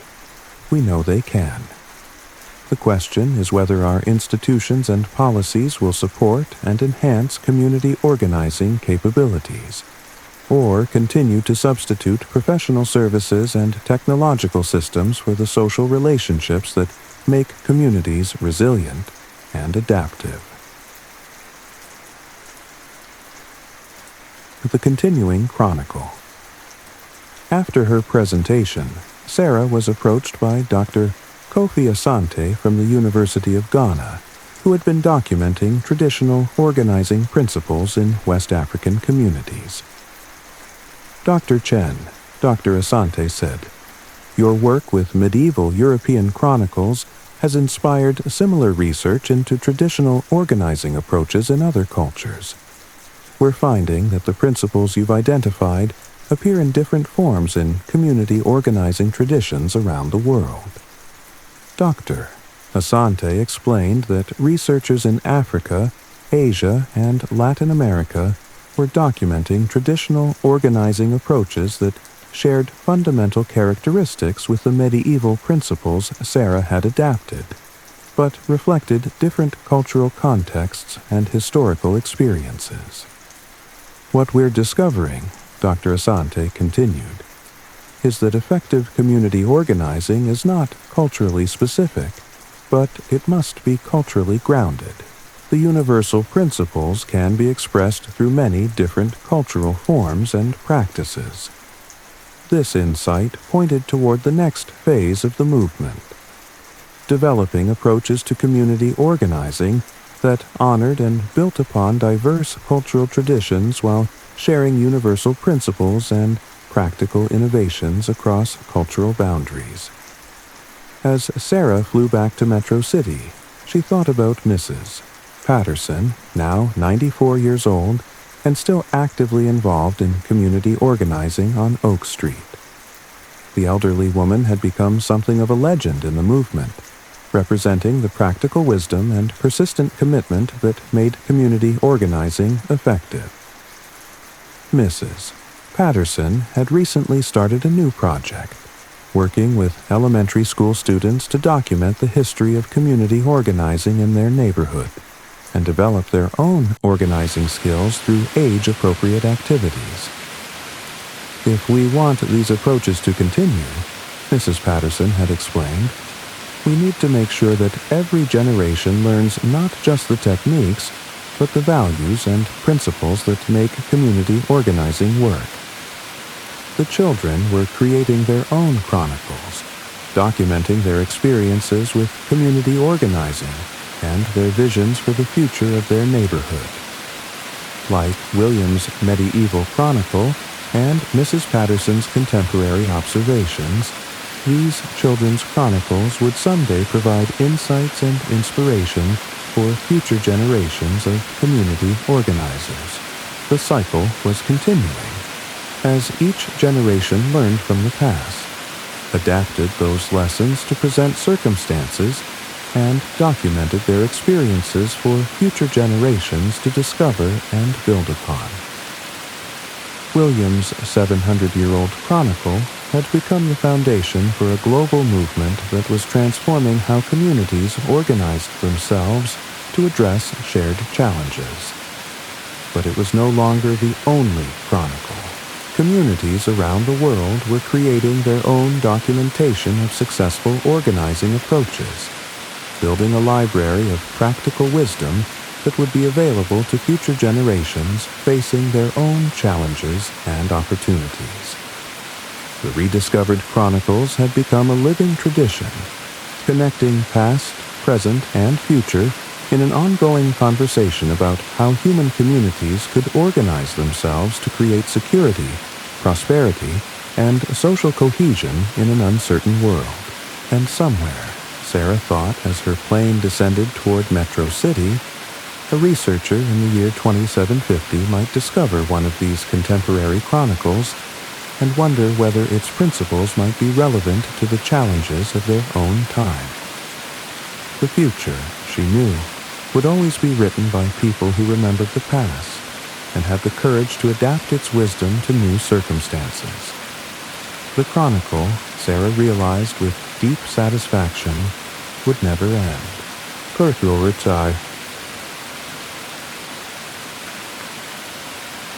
We know they can. The question is whether our institutions and policies will support and enhance community organizing capabilities, or continue to substitute professional services and technological systems for the social relationships that make communities resilient and adaptive. The Continuing Chronicle. After her presentation, Sarah was approached by Dr. Kofi Asante from the University of Ghana, who had been documenting traditional organizing principles in West African communities. Dr. Chen, Dr. Asante said, "Your work with medieval European chronicles has inspired similar research into traditional organizing approaches in other cultures. We're finding that the principles you've identified appear in different forms in community organizing traditions around the world." Dr. Asante explained that researchers in Africa, Asia, and Latin America were documenting traditional organizing approaches that shared fundamental characteristics with the medieval principles Sarah had adapted, but reflected different cultural contexts and historical experiences. "What we're discovering," Dr. Asante continued, "is that effective community organizing is not culturally specific, but it must be culturally grounded. The universal principles can be expressed through many different cultural forms and practices." This insight pointed toward the next phase of the movement, developing approaches to community organizing that honored and built upon diverse cultural traditions while sharing universal principles and practical innovations across cultural boundaries. As Sarah flew back to Metro City, she thought about Mrs. Patterson, now 94 years old, and still actively involved in community organizing on Oak Street. The elderly woman had become something of a legend in the movement, representing the practical wisdom and persistent commitment that made community organizing effective. Mrs. Patterson had recently started a new project, working with elementary school students to document the history of community organizing in their neighborhood and develop their own organizing skills through age-appropriate activities. "If we want these approaches to continue," Mrs. Patterson had explained, "we need to make sure that every generation learns not just the techniques, but the values and principles that make community organizing work." The children were creating their own chronicles, documenting their experiences with community organizing and their visions for the future of their neighborhood. Like William's medieval chronicle and Mrs. Patterson's contemporary observations, these children's chronicles would someday provide insights and inspiration for future generations of community organizers. The cycle was continuing, as each generation learned from the past, adapted those lessons to present circumstances, and documented their experiences for future generations to discover and build upon. William's 700-year-old chronicle had become the foundation for a global movement that was transforming how communities organized themselves to address shared challenges. But it was no longer the only chronicle. Communities around the world were creating their own documentation of successful organizing approaches, building a library of practical wisdom that would be available to future generations facing their own challenges and opportunities. The rediscovered chronicles had become a living tradition, connecting past, present, and future in an ongoing conversation about how human communities could organize themselves to create security, prosperity, and social cohesion in an uncertain world. And somewhere, Sarah thought as her plane descended toward Metro City, a researcher in the year 2750 might discover one of these contemporary chronicles and wonder whether its principles might be relevant to the challenges of their own time. The future, she knew, would always be written by people who remembered the past and had the courage to adapt its wisdom to new circumstances. The chronicle, Sarah realized with deep satisfaction, would never end. Kurtulritai.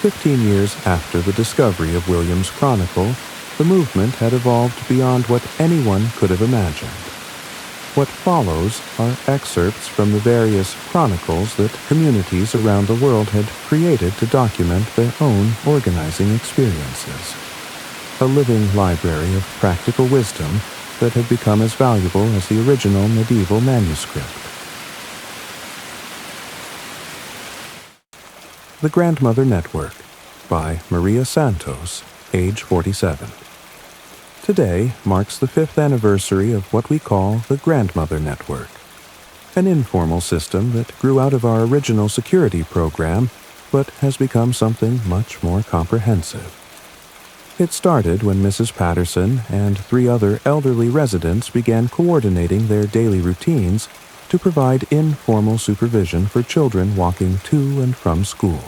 15 years after the discovery of William's chronicle, the movement had evolved beyond what anyone could have imagined. What follows are excerpts from the various chronicles that communities around the world had created to document their own organizing experiences. A living library of practical wisdom that had become as valuable as the original medieval manuscript. The Grandmother Network by Maria Santos, age 47. Today marks the 5th anniversary of what we call the Grandmother Network, an informal system that grew out of our original security program but has become something much more comprehensive. It started when Mrs. Patterson and 3 other elderly residents began coordinating their daily routines to provide informal supervision for children walking to and from school.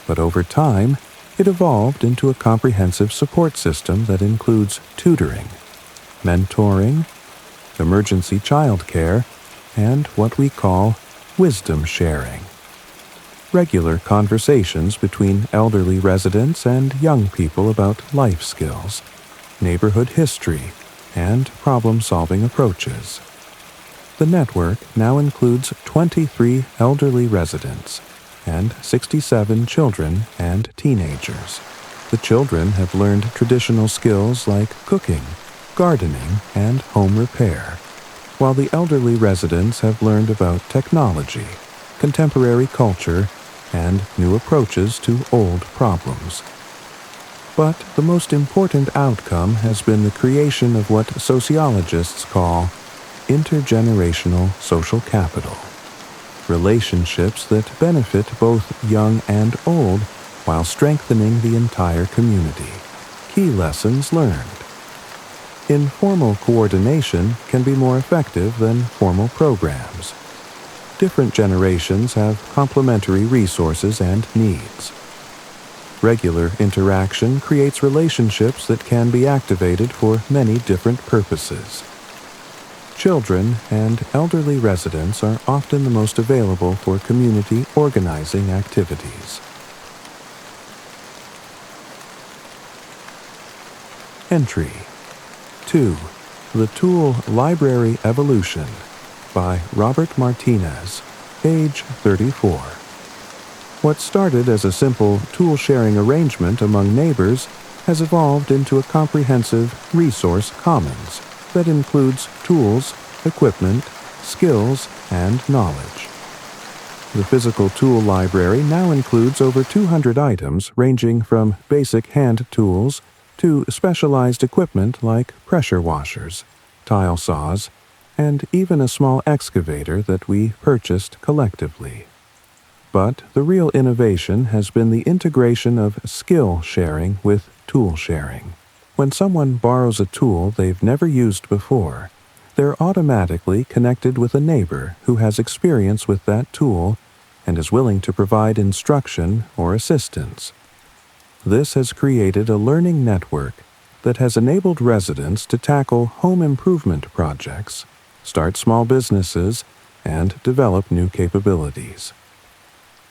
But over time, it evolved into a comprehensive support system that includes tutoring, mentoring, emergency childcare, and what we call wisdom sharing. Regular conversations between elderly residents and young people about life skills, neighborhood history, and problem-solving approaches. The network now includes 23 elderly residents and 67 children and teenagers. The children have learned traditional skills like cooking, gardening, and home repair, while the elderly residents have learned about technology, contemporary culture, and new approaches to old problems. But the most important outcome has been the creation of what sociologists call intergenerational social capital, relationships that benefit both young and old while strengthening the entire community. Key lessons learned. Informal coordination can be more effective than formal programs. Different generations have complementary resources and needs. Regular interaction creates relationships that can be activated for many different purposes. Children and elderly residents are often the most available for community organizing activities. Entry 2. The Tool Library Evolution by Robert Martinez, age 34. What started as a simple tool-sharing arrangement among neighbors has evolved into a comprehensive resource commons that includes tools, equipment, skills, and knowledge. The physical tool library now includes over 200 items ranging from basic hand tools to specialized equipment like pressure washers, tile saws, and even a small excavator that we purchased collectively. But the real innovation has been the integration of skill sharing with tool sharing. When someone borrows a tool they've never used before, they're automatically connected with a neighbor who has experience with that tool and is willing to provide instruction or assistance. This has created a learning network that has enabled residents to tackle home improvement projects, start small businesses, and develop new capabilities.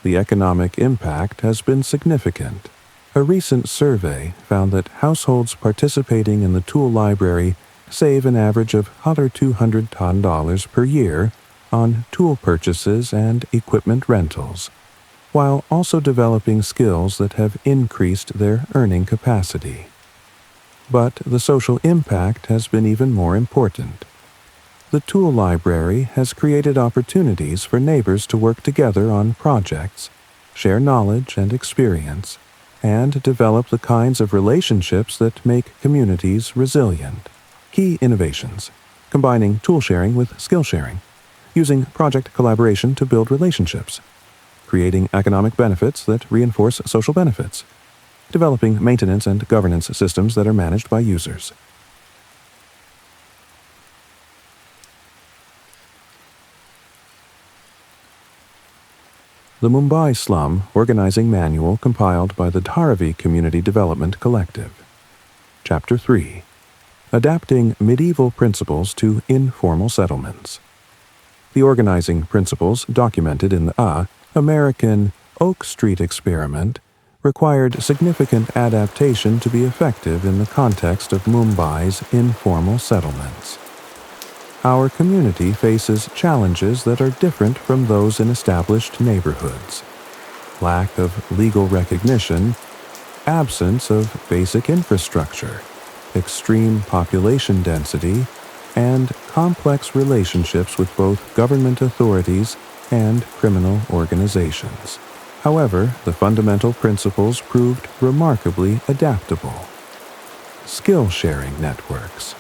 The economic impact has been significant. A recent survey found that households participating in the tool library save an average of $200 per year on tool purchases and equipment rentals, while also developing skills that have increased their earning capacity. But the social impact has been even more important. The tool library has created opportunities for neighbors to work together on projects, share knowledge and experience, and develop the kinds of relationships that make communities resilient. Key innovations: combining tool sharing with skill sharing, using project collaboration to build relationships, creating economic benefits that reinforce social benefits, developing maintenance and governance systems that are managed by users. The Mumbai Slum Organizing Manual compiled by the Dharavi Community Development Collective. Chapter 3. Adapting Medieval Principles to Informal Settlements. The organizing principles documented in the American Oak Street experiment required significant adaptation to be effective in the context of Mumbai's informal settlements. Our community faces challenges that are different from those in established neighborhoods. Lack of legal recognition, absence of basic infrastructure, extreme population density, and complex relationships with both government authorities and criminal organizations. However, the fundamental principles proved remarkably adaptable. Skill-sharing networks.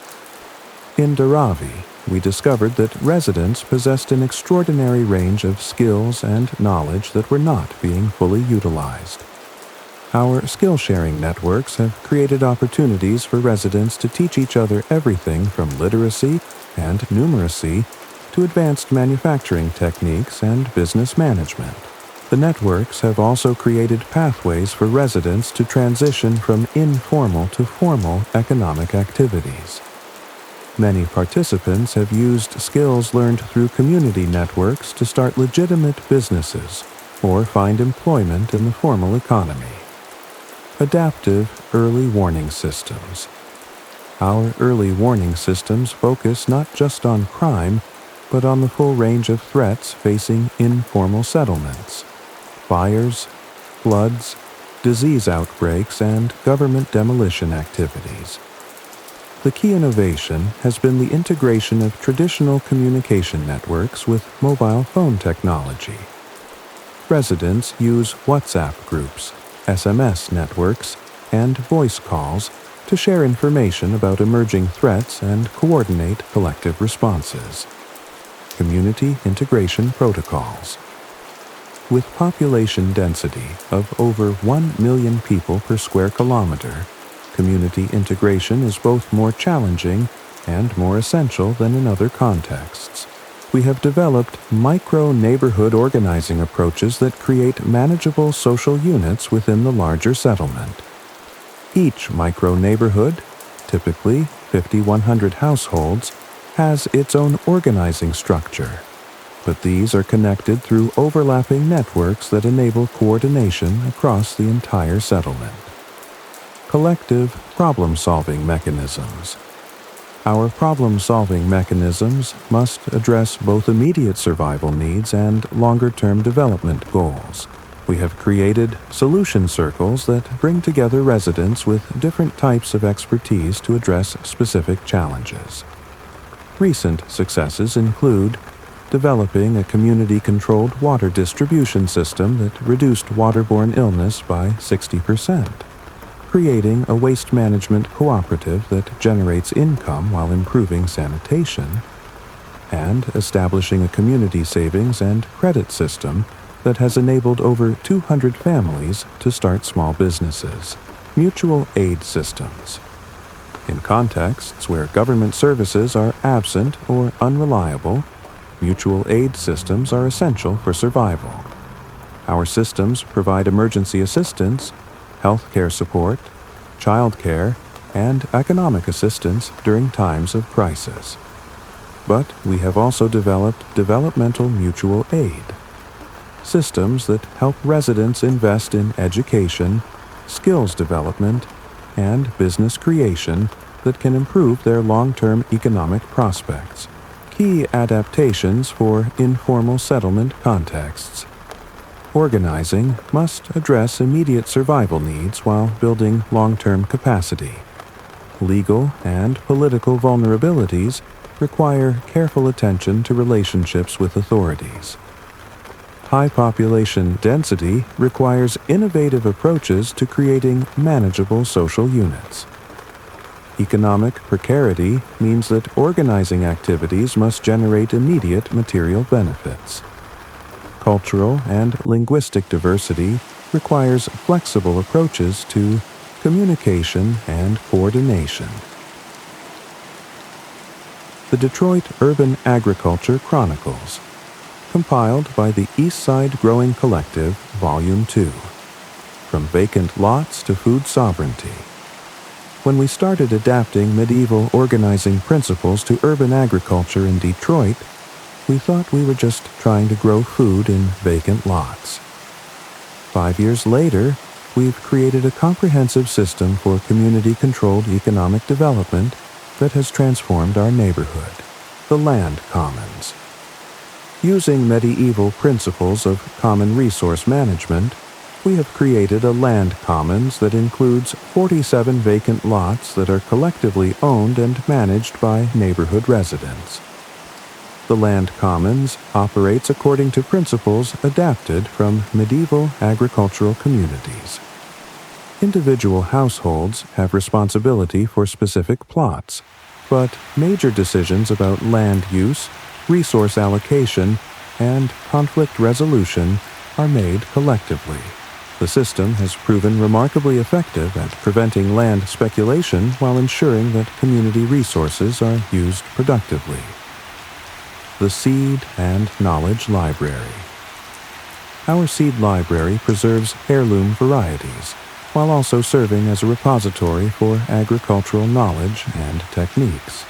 In Dharavi, we discovered that residents possessed an extraordinary range of skills and knowledge that were not being fully utilized. Our skill-sharing networks have created opportunities for residents to teach each other everything from literacy and numeracy to advanced manufacturing techniques and business management. The networks have also created pathways for residents to transition from informal to formal economic activities. Many participants have used skills learned through community networks to start legitimate businesses or find employment in the formal economy. Adaptive early warning systems. Our early warning systems focus not just on crime, but on the full range of threats facing informal settlements: fires, floods, disease outbreaks, and government demolition activities. The key innovation has been the integration of traditional communication networks with mobile phone technology. Residents use WhatsApp groups, SMS networks, and voice calls to share information about emerging threats and coordinate collective responses. Community integration protocols. With population density of over 1 million people per square kilometer, community integration is both more challenging and more essential than in other contexts. We have developed micro-neighborhood organizing approaches that create manageable social units within the larger settlement. Each micro-neighborhood, typically 5,100 households, has its own organizing structure, but these are connected through overlapping networks that enable coordination across the entire settlement. Collective problem-solving mechanisms. Our problem-solving mechanisms must address both immediate survival needs and longer-term development goals. We have created solution circles that bring together residents with different types of expertise to address specific challenges. Recent successes include developing a community-controlled water distribution system that reduced waterborne illness by 60%. Creating a waste management cooperative that generates income while improving sanitation, and establishing a community savings and credit system that has enabled over 200 families to start small businesses. Mutual aid systems. In contexts where government services are absent or unreliable, mutual aid systems are essential for survival. Our systems provide emergency assistance, healthcare support, childcare, and economic assistance during times of crisis. But we have also developed developmental mutual aid, systems that help residents invest in education, skills development, and business creation that can improve their long-term economic prospects. Key adaptations for informal settlement contexts. Organizing must address immediate survival needs while building long-term capacity. Legal and political vulnerabilities require careful attention to relationships with authorities. High population density requires innovative approaches to creating manageable social units. Economic precarity means that organizing activities must generate immediate material benefits. Cultural and linguistic diversity requires flexible approaches to communication and coordination. The Detroit Urban Agriculture Chronicles, compiled by the Eastside Growing Collective, Volume 2, From Vacant Lots to Food Sovereignty. When we started adapting medieval organizing principles to urban agriculture in Detroit, we thought we were just trying to grow food in vacant lots. 5 years later, we've created a comprehensive system for community-controlled economic development that has transformed our neighborhood, the land commons. Using medieval principles of common resource management, we have created a land commons that includes 47 vacant lots that are collectively owned and managed by neighborhood residents. The land commons operates according to principles adapted from medieval agricultural communities. Individual households have responsibility for specific plots, but major decisions about land use, resource allocation, and conflict resolution are made collectively. The system has proven remarkably effective at preventing land speculation while ensuring that community resources are used productively. The Seed and Knowledge Library. Our seed library preserves heirloom varieties, while also serving as a repository for agricultural knowledge and techniques.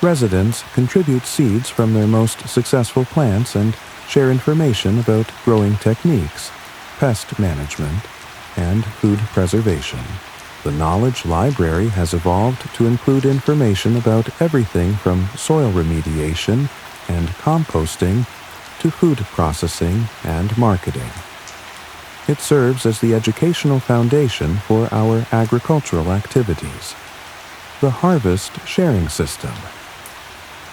Residents contribute seeds from their most successful plants and share information about growing techniques, pest management, and food preservation. The Knowledge Library has evolved to include information about everything from soil remediation and composting to food processing and marketing. It serves as the educational foundation for our agricultural activities. The Harvest Sharing System.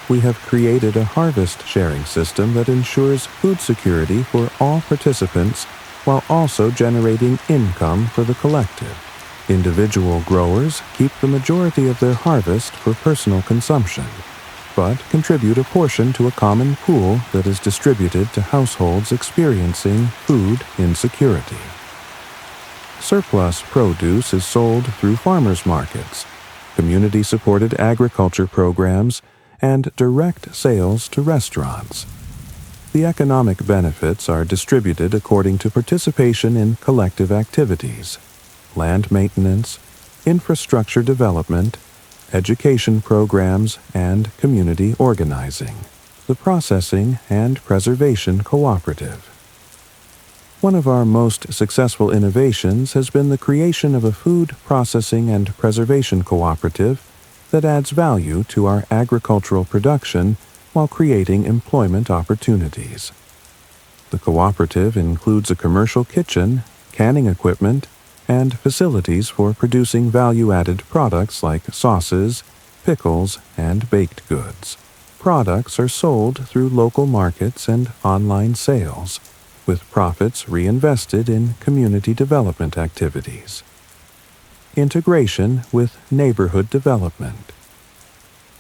We have created a harvest sharing system that ensures food security for all participants while also generating income for the collective. Individual growers keep the majority of their harvest for personal consumption, but contribute a portion to a common pool that is distributed to households experiencing food insecurity. Surplus produce is sold through farmers markets, community-supported agriculture programs, and direct sales to restaurants. The economic benefits are distributed according to participation in collective activities, land maintenance, infrastructure development, education programs, and community organizing. The Processing and Preservation Cooperative. One of our most successful innovations has been the creation of a food processing and preservation cooperative that adds value to our agricultural production while creating employment opportunities. The cooperative includes a commercial kitchen, canning equipment, and facilities for producing value-added products like sauces, pickles, and baked goods. Products are sold through local markets and online sales, with profits reinvested in community development activities. Integration with neighborhood development.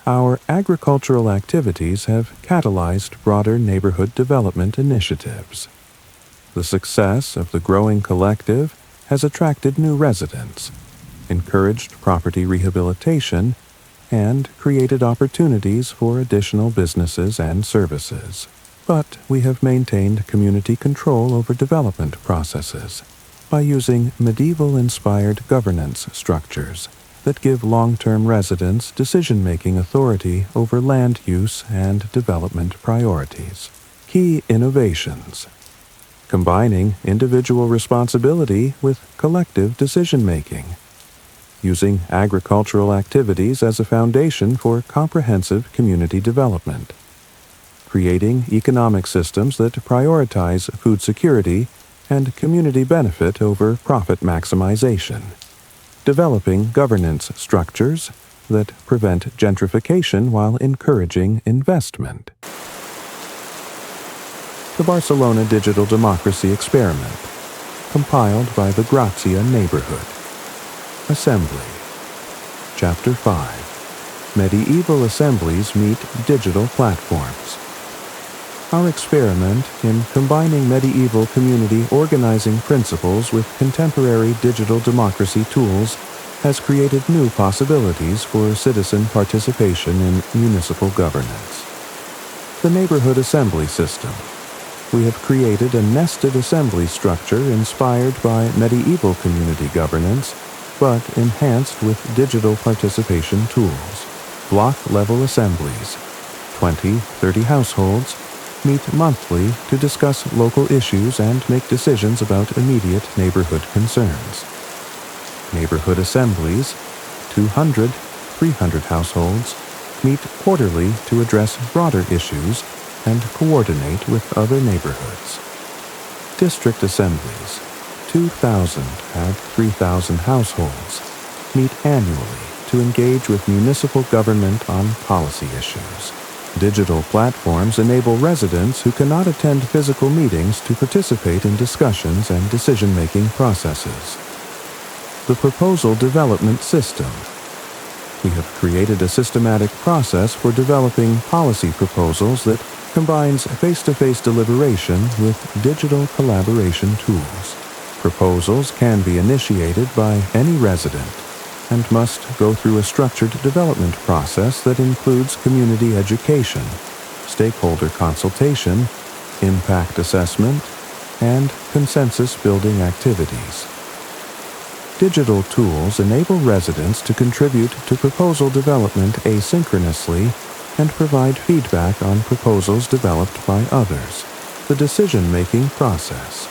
Our agricultural activities have catalyzed broader neighborhood development initiatives. The success of the growing collective has attracted new residents, encouraged property rehabilitation, and created opportunities for additional businesses and services. But we have maintained community control over development processes by using medieval-inspired governance structures that give long-term residents decision-making authority over land use and development priorities. Key innovations: combining individual responsibility with collective decision-making, using agricultural activities as a foundation for comprehensive community development, creating economic systems that prioritize food security and community benefit over profit maximization, developing governance structures that prevent gentrification while encouraging investment. The Barcelona Digital Democracy Experiment, compiled by the Grazia Neighborhood. Assembly. Chapter 5. Medieval Assemblies Meet Digital Platforms. Our experiment in combining medieval community organizing principles with contemporary digital democracy tools has created new possibilities for citizen participation in municipal governance. The Neighborhood Assembly System. We have created a nested assembly structure inspired by medieval community governance, but enhanced with digital participation tools. Block-level assemblies. 20-30 households meet monthly to discuss local issues and make decisions about immediate neighborhood concerns. Neighborhood assemblies, 200-300 households, meet quarterly to address broader issues and coordinate with other neighborhoods. District assemblies, 2,000 out 3,000 households meet annually to engage with municipal government on policy issues. Digital platforms enable residents who cannot attend physical meetings to participate in discussions and decision-making processes. The Proposal Development System. We have created a systematic process for developing policy proposals that combines face-to-face deliberation with digital collaboration tools. Proposals can be initiated by any resident and must go through a structured development process that includes community education, stakeholder consultation, impact assessment, and consensus-building activities. Digital tools enable residents to contribute to proposal development asynchronously and provide feedback on proposals developed by others. The decision-making process.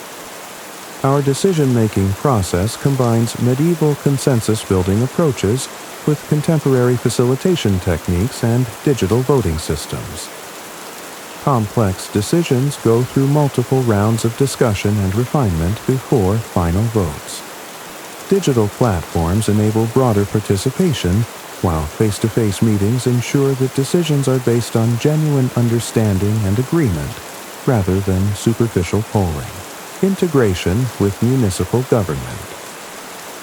Our decision-making process combines medieval consensus-building approaches with contemporary facilitation techniques and digital voting systems. Complex decisions go through multiple rounds of discussion and refinement before final votes. Digital platforms enable broader participation, while face-to-face meetings ensure that decisions are based on genuine understanding and agreement, rather than superficial polling. Integration with municipal government.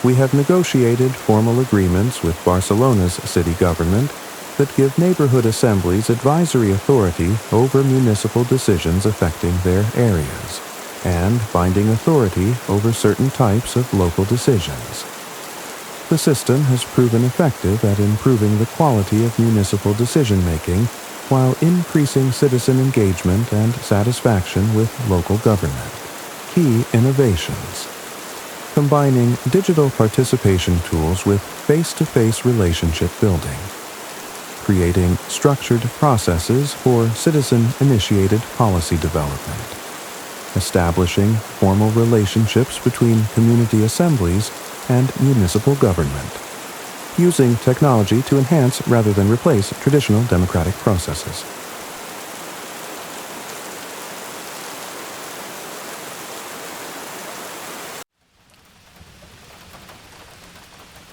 We have negotiated formal agreements with Barcelona's city government that give neighborhood assemblies advisory authority over municipal decisions affecting their areas, and binding authority over certain types of local decisions. The system has proven effective at improving the quality of municipal decision-making while increasing citizen engagement and satisfaction with local government. Key innovations. Combining digital participation tools with face-to-face relationship building. Creating structured processes for citizen-initiated policy development. Establishing formal relationships between community assemblies and municipal government. Using technology to enhance rather than replace traditional democratic processes.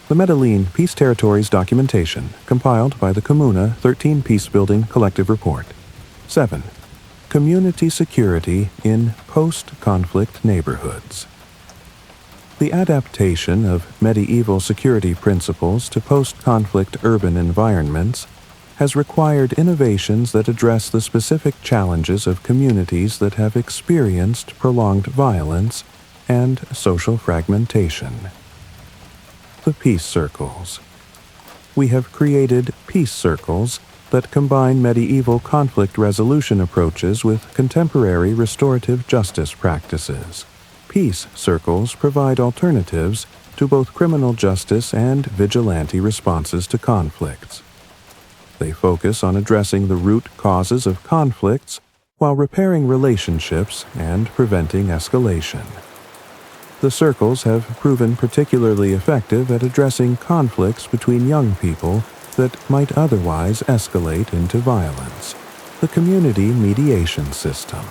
The Medellin Peace Territories Documentation, compiled by the Comuna 13 Peacebuilding Collective Report. 7. Community Security in Post-Conflict Neighborhoods. The adaptation of medieval security principles to post-conflict urban environments has required innovations that address the specific challenges of communities that have experienced prolonged violence and social fragmentation. The Peace Circles. We have created peace circles that combine medieval conflict resolution approaches with contemporary restorative justice practices. Peace circles provide alternatives to both criminal justice and vigilante responses to conflicts. They focus on addressing the root causes of conflicts while repairing relationships and preventing escalation. The circles have proven particularly effective at addressing conflicts between young people that might otherwise escalate into violence. The Community Mediation System.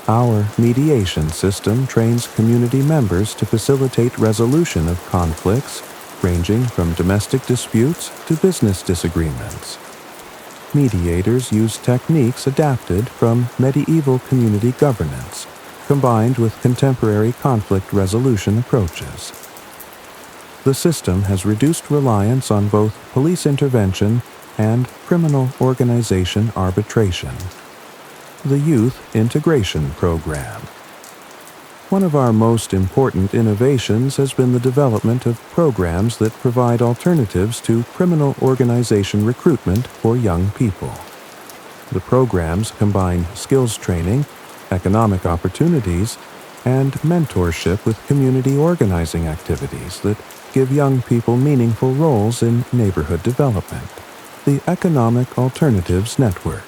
Our mediation system trains community members to facilitate resolution of conflicts ranging from domestic disputes to business disagreements. Mediators use techniques adapted from medieval community governance, combined with contemporary conflict resolution approaches. The system has reduced reliance on both police intervention and criminal organization arbitration. The Youth Integration Program. One of our most important innovations has been the development of programs that provide alternatives to criminal organization recruitment for young people. The programs combine skills training, economic opportunities, and mentorship with community organizing activities that give young people meaningful roles in neighborhood development. The Economic Alternatives Network.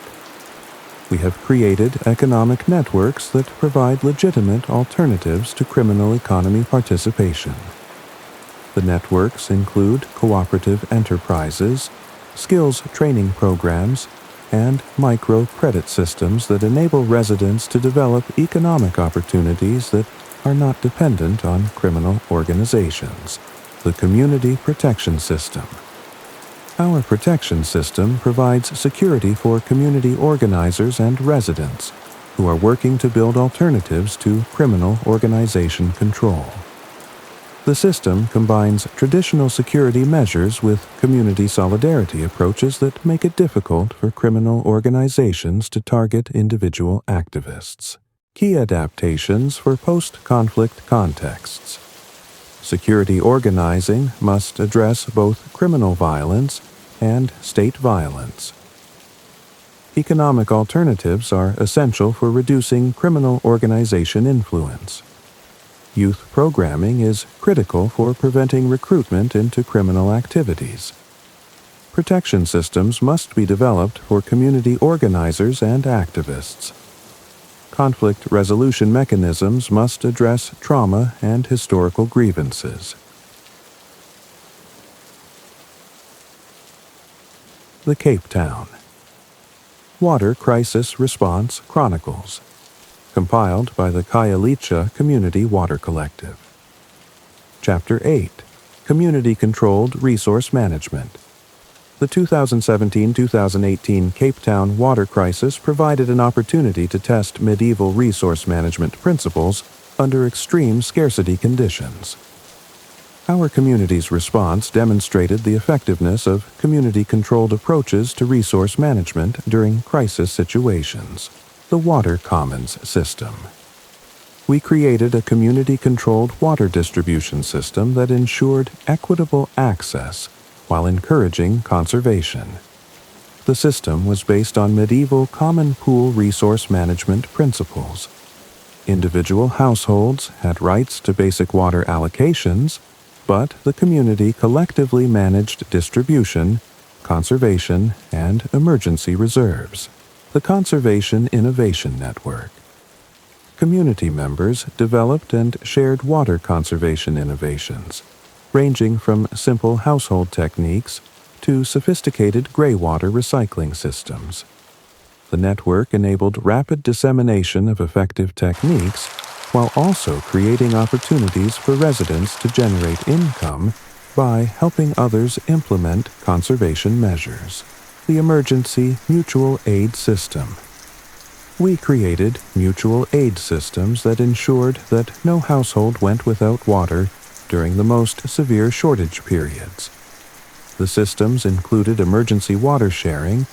We have created economic networks that provide legitimate alternatives to criminal economy participation. The networks include cooperative enterprises, skills training programs, and micro-credit systems that enable residents to develop economic opportunities that are not dependent on criminal organizations. The Community Protection System. Our protection system provides security for community organizers and residents who are working to build alternatives to criminal organization control. The system combines traditional security measures with community solidarity approaches that make it difficult for criminal organizations to target individual activists. Key adaptations for post-conflict contexts. Security organizing must address both criminal violence and state violence. Economic alternatives are essential for reducing criminal organization influence. Youth programming is critical for preventing recruitment into criminal activities. Protection systems must be developed for community organizers and activists. Conflict resolution mechanisms must address trauma and historical grievances. The Cape Town. Water Crisis Response Chronicles. Compiled by the Khayelitsha Community Water Collective. Chapter 8. Community-Controlled Resource Management. The 2017-2018 Cape Town water crisis provided an opportunity to test medieval resource management principles under extreme scarcity conditions. Our community's response demonstrated the effectiveness of community-controlled approaches to resource management during crisis situations. The Water Commons System. We created a community-controlled water distribution system that ensured equitable access while encouraging conservation. The system was based on medieval common pool resource management principles. Individual households had rights to basic water allocations, but the community collectively managed distribution, conservation, and emergency reserves. The Conservation Innovation Network. Community members developed and shared water conservation innovations, ranging from simple household techniques to sophisticated greywater recycling systems. The network enabled rapid dissemination of effective techniques while also creating opportunities for residents to generate income by helping others implement conservation measures. The Emergency Mutual Aid System. We created mutual aid systems that ensured that no household went without water during the most severe shortage periods. The systems included emergency water sharing,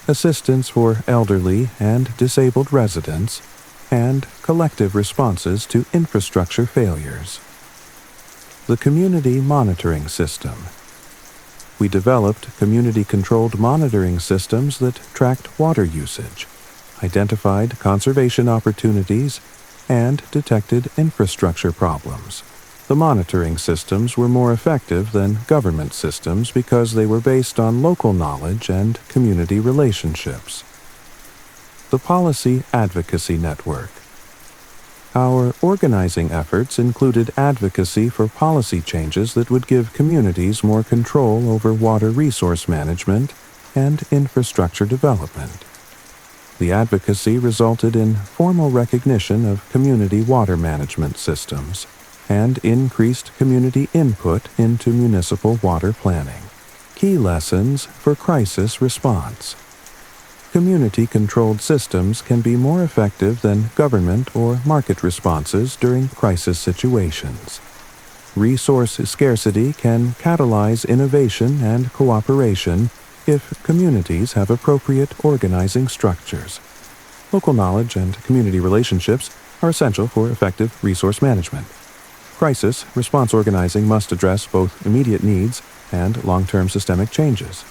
assistance for elderly and disabled residents, and collective responses to infrastructure failures. The Community Monitoring System. We developed community-controlled monitoring systems that tracked water usage, identified conservation opportunities, and detected infrastructure problems. The monitoring systems were more effective than government systems because they were based on local knowledge and community relationships. The Policy Advocacy Network. Our organizing efforts included advocacy for policy changes that would give communities more control over water resource management and infrastructure development. The advocacy resulted in formal recognition of community water management systems and increased community input into municipal water planning. Key lessons for crisis response. Community-controlled systems can be more effective than government or market responses during crisis situations. Resource scarcity can catalyze innovation and cooperation if communities have appropriate organizing structures. Local knowledge and community relationships are essential for effective resource management. Crisis response organizing must address both immediate needs and long-term systemic changes.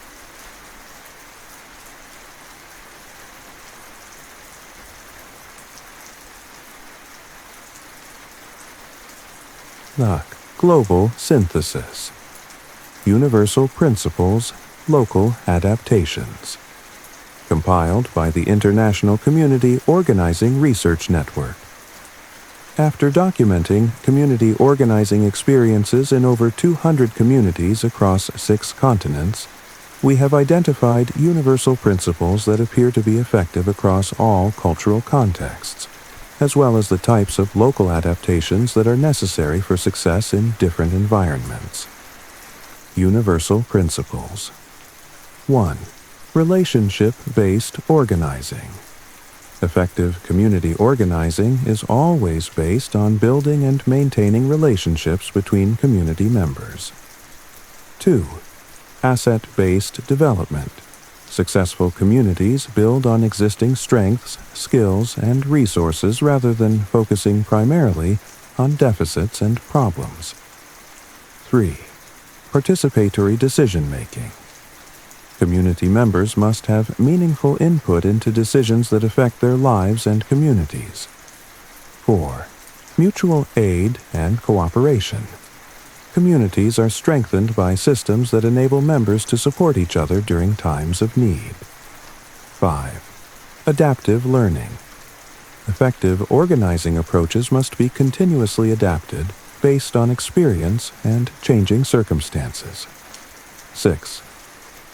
The Global Synthesis. Universal Principles, Local Adaptations. Compiled by the International Community Organizing Research Network. After documenting community organizing experiences in over 200 communities across 6 continents, we have identified universal principles that appear to be effective across all cultural contexts. as well as the types of local adaptations that are necessary for success in different environments. Universal principles. 1. Relationship-based organizing. Effective community organizing is always based on building and maintaining relationships between community members. 2. Asset-based development. Successful communities build on existing strengths, skills, and resources rather than focusing primarily on deficits and problems. 3. Participatory decision-making. Community members must have meaningful input into decisions that affect their lives and communities. 4. Mutual aid and cooperation. Communities are strengthened by systems that enable members to support each other during times of need. 5. Adaptive learning. Effective organizing approaches must be continuously adapted based on experience and changing circumstances. 6.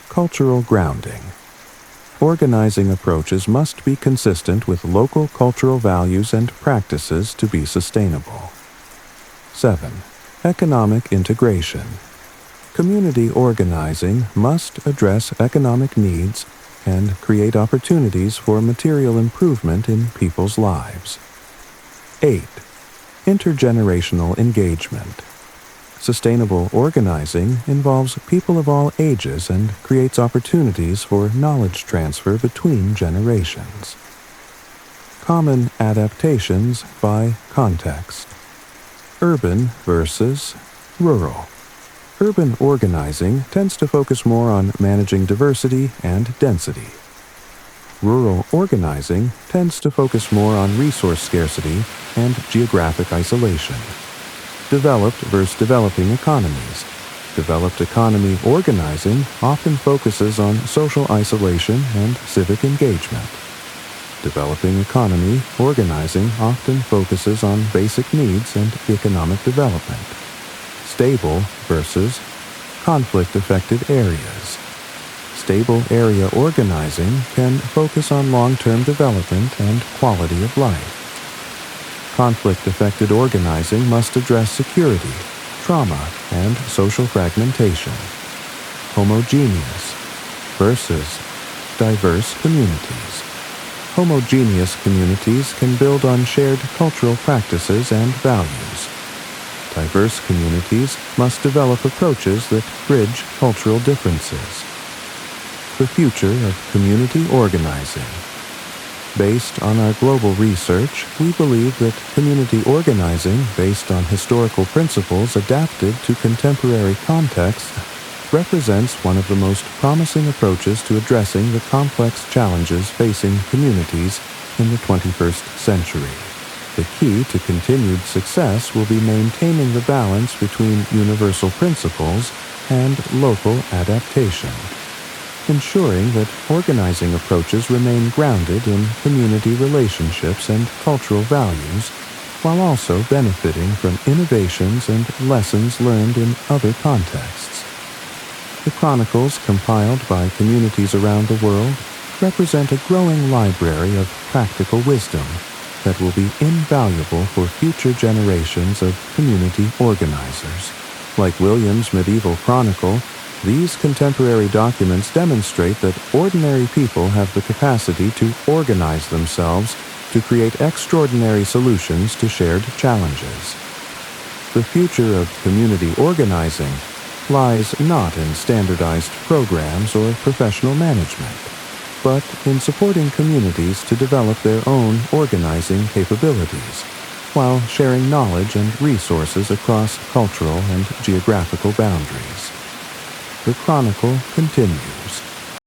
Cultural grounding. Organizing approaches must be consistent with local cultural values and practices to be sustainable. 7. Economic integration. Community organizing must address economic needs and create opportunities for material improvement in people's lives. 8. Intergenerational engagement. Sustainable organizing involves people of all ages and creates opportunities for knowledge transfer between generations. Common adaptations by context. Urban versus rural. Urban organizing tends to focus more on managing diversity and density. Rural organizing tends to focus more on resource scarcity and geographic isolation. Developed versus developing economies. Developed economy organizing often focuses on social isolation and civic engagement. Developing economy organizing often focuses on basic needs and economic development. Stable versus conflict-affected areas. Stable area organizing can focus on long-term development and quality of life. Conflict-affected organizing must address security, trauma, and social fragmentation. Homogeneous versus diverse communities. Homogeneous communities can build on shared cultural practices and values. Diverse communities must develop approaches that bridge cultural differences. The future of community organizing. Based on our global research, we believe that community organizing based on historical principles adapted to contemporary contexts represents one of the most promising approaches to addressing the complex challenges facing communities in the 21st century. The key to continued success will be maintaining the balance between universal principles and local adaptation, ensuring that organizing approaches remain grounded in community relationships and cultural values, while also benefiting from innovations and lessons learned in other contexts. The chronicles compiled by communities around the world represent a growing library of practical wisdom that will be invaluable for future generations of community organizers. Like William's medieval chronicle, these contemporary documents demonstrate that ordinary people have the capacity to organize themselves to create extraordinary solutions to shared challenges. The future of community organizing lies not in standardized programs or professional management, but in supporting communities to develop their own organizing capabilities, while sharing knowledge and resources across cultural and geographical boundaries. The Chronicle continues.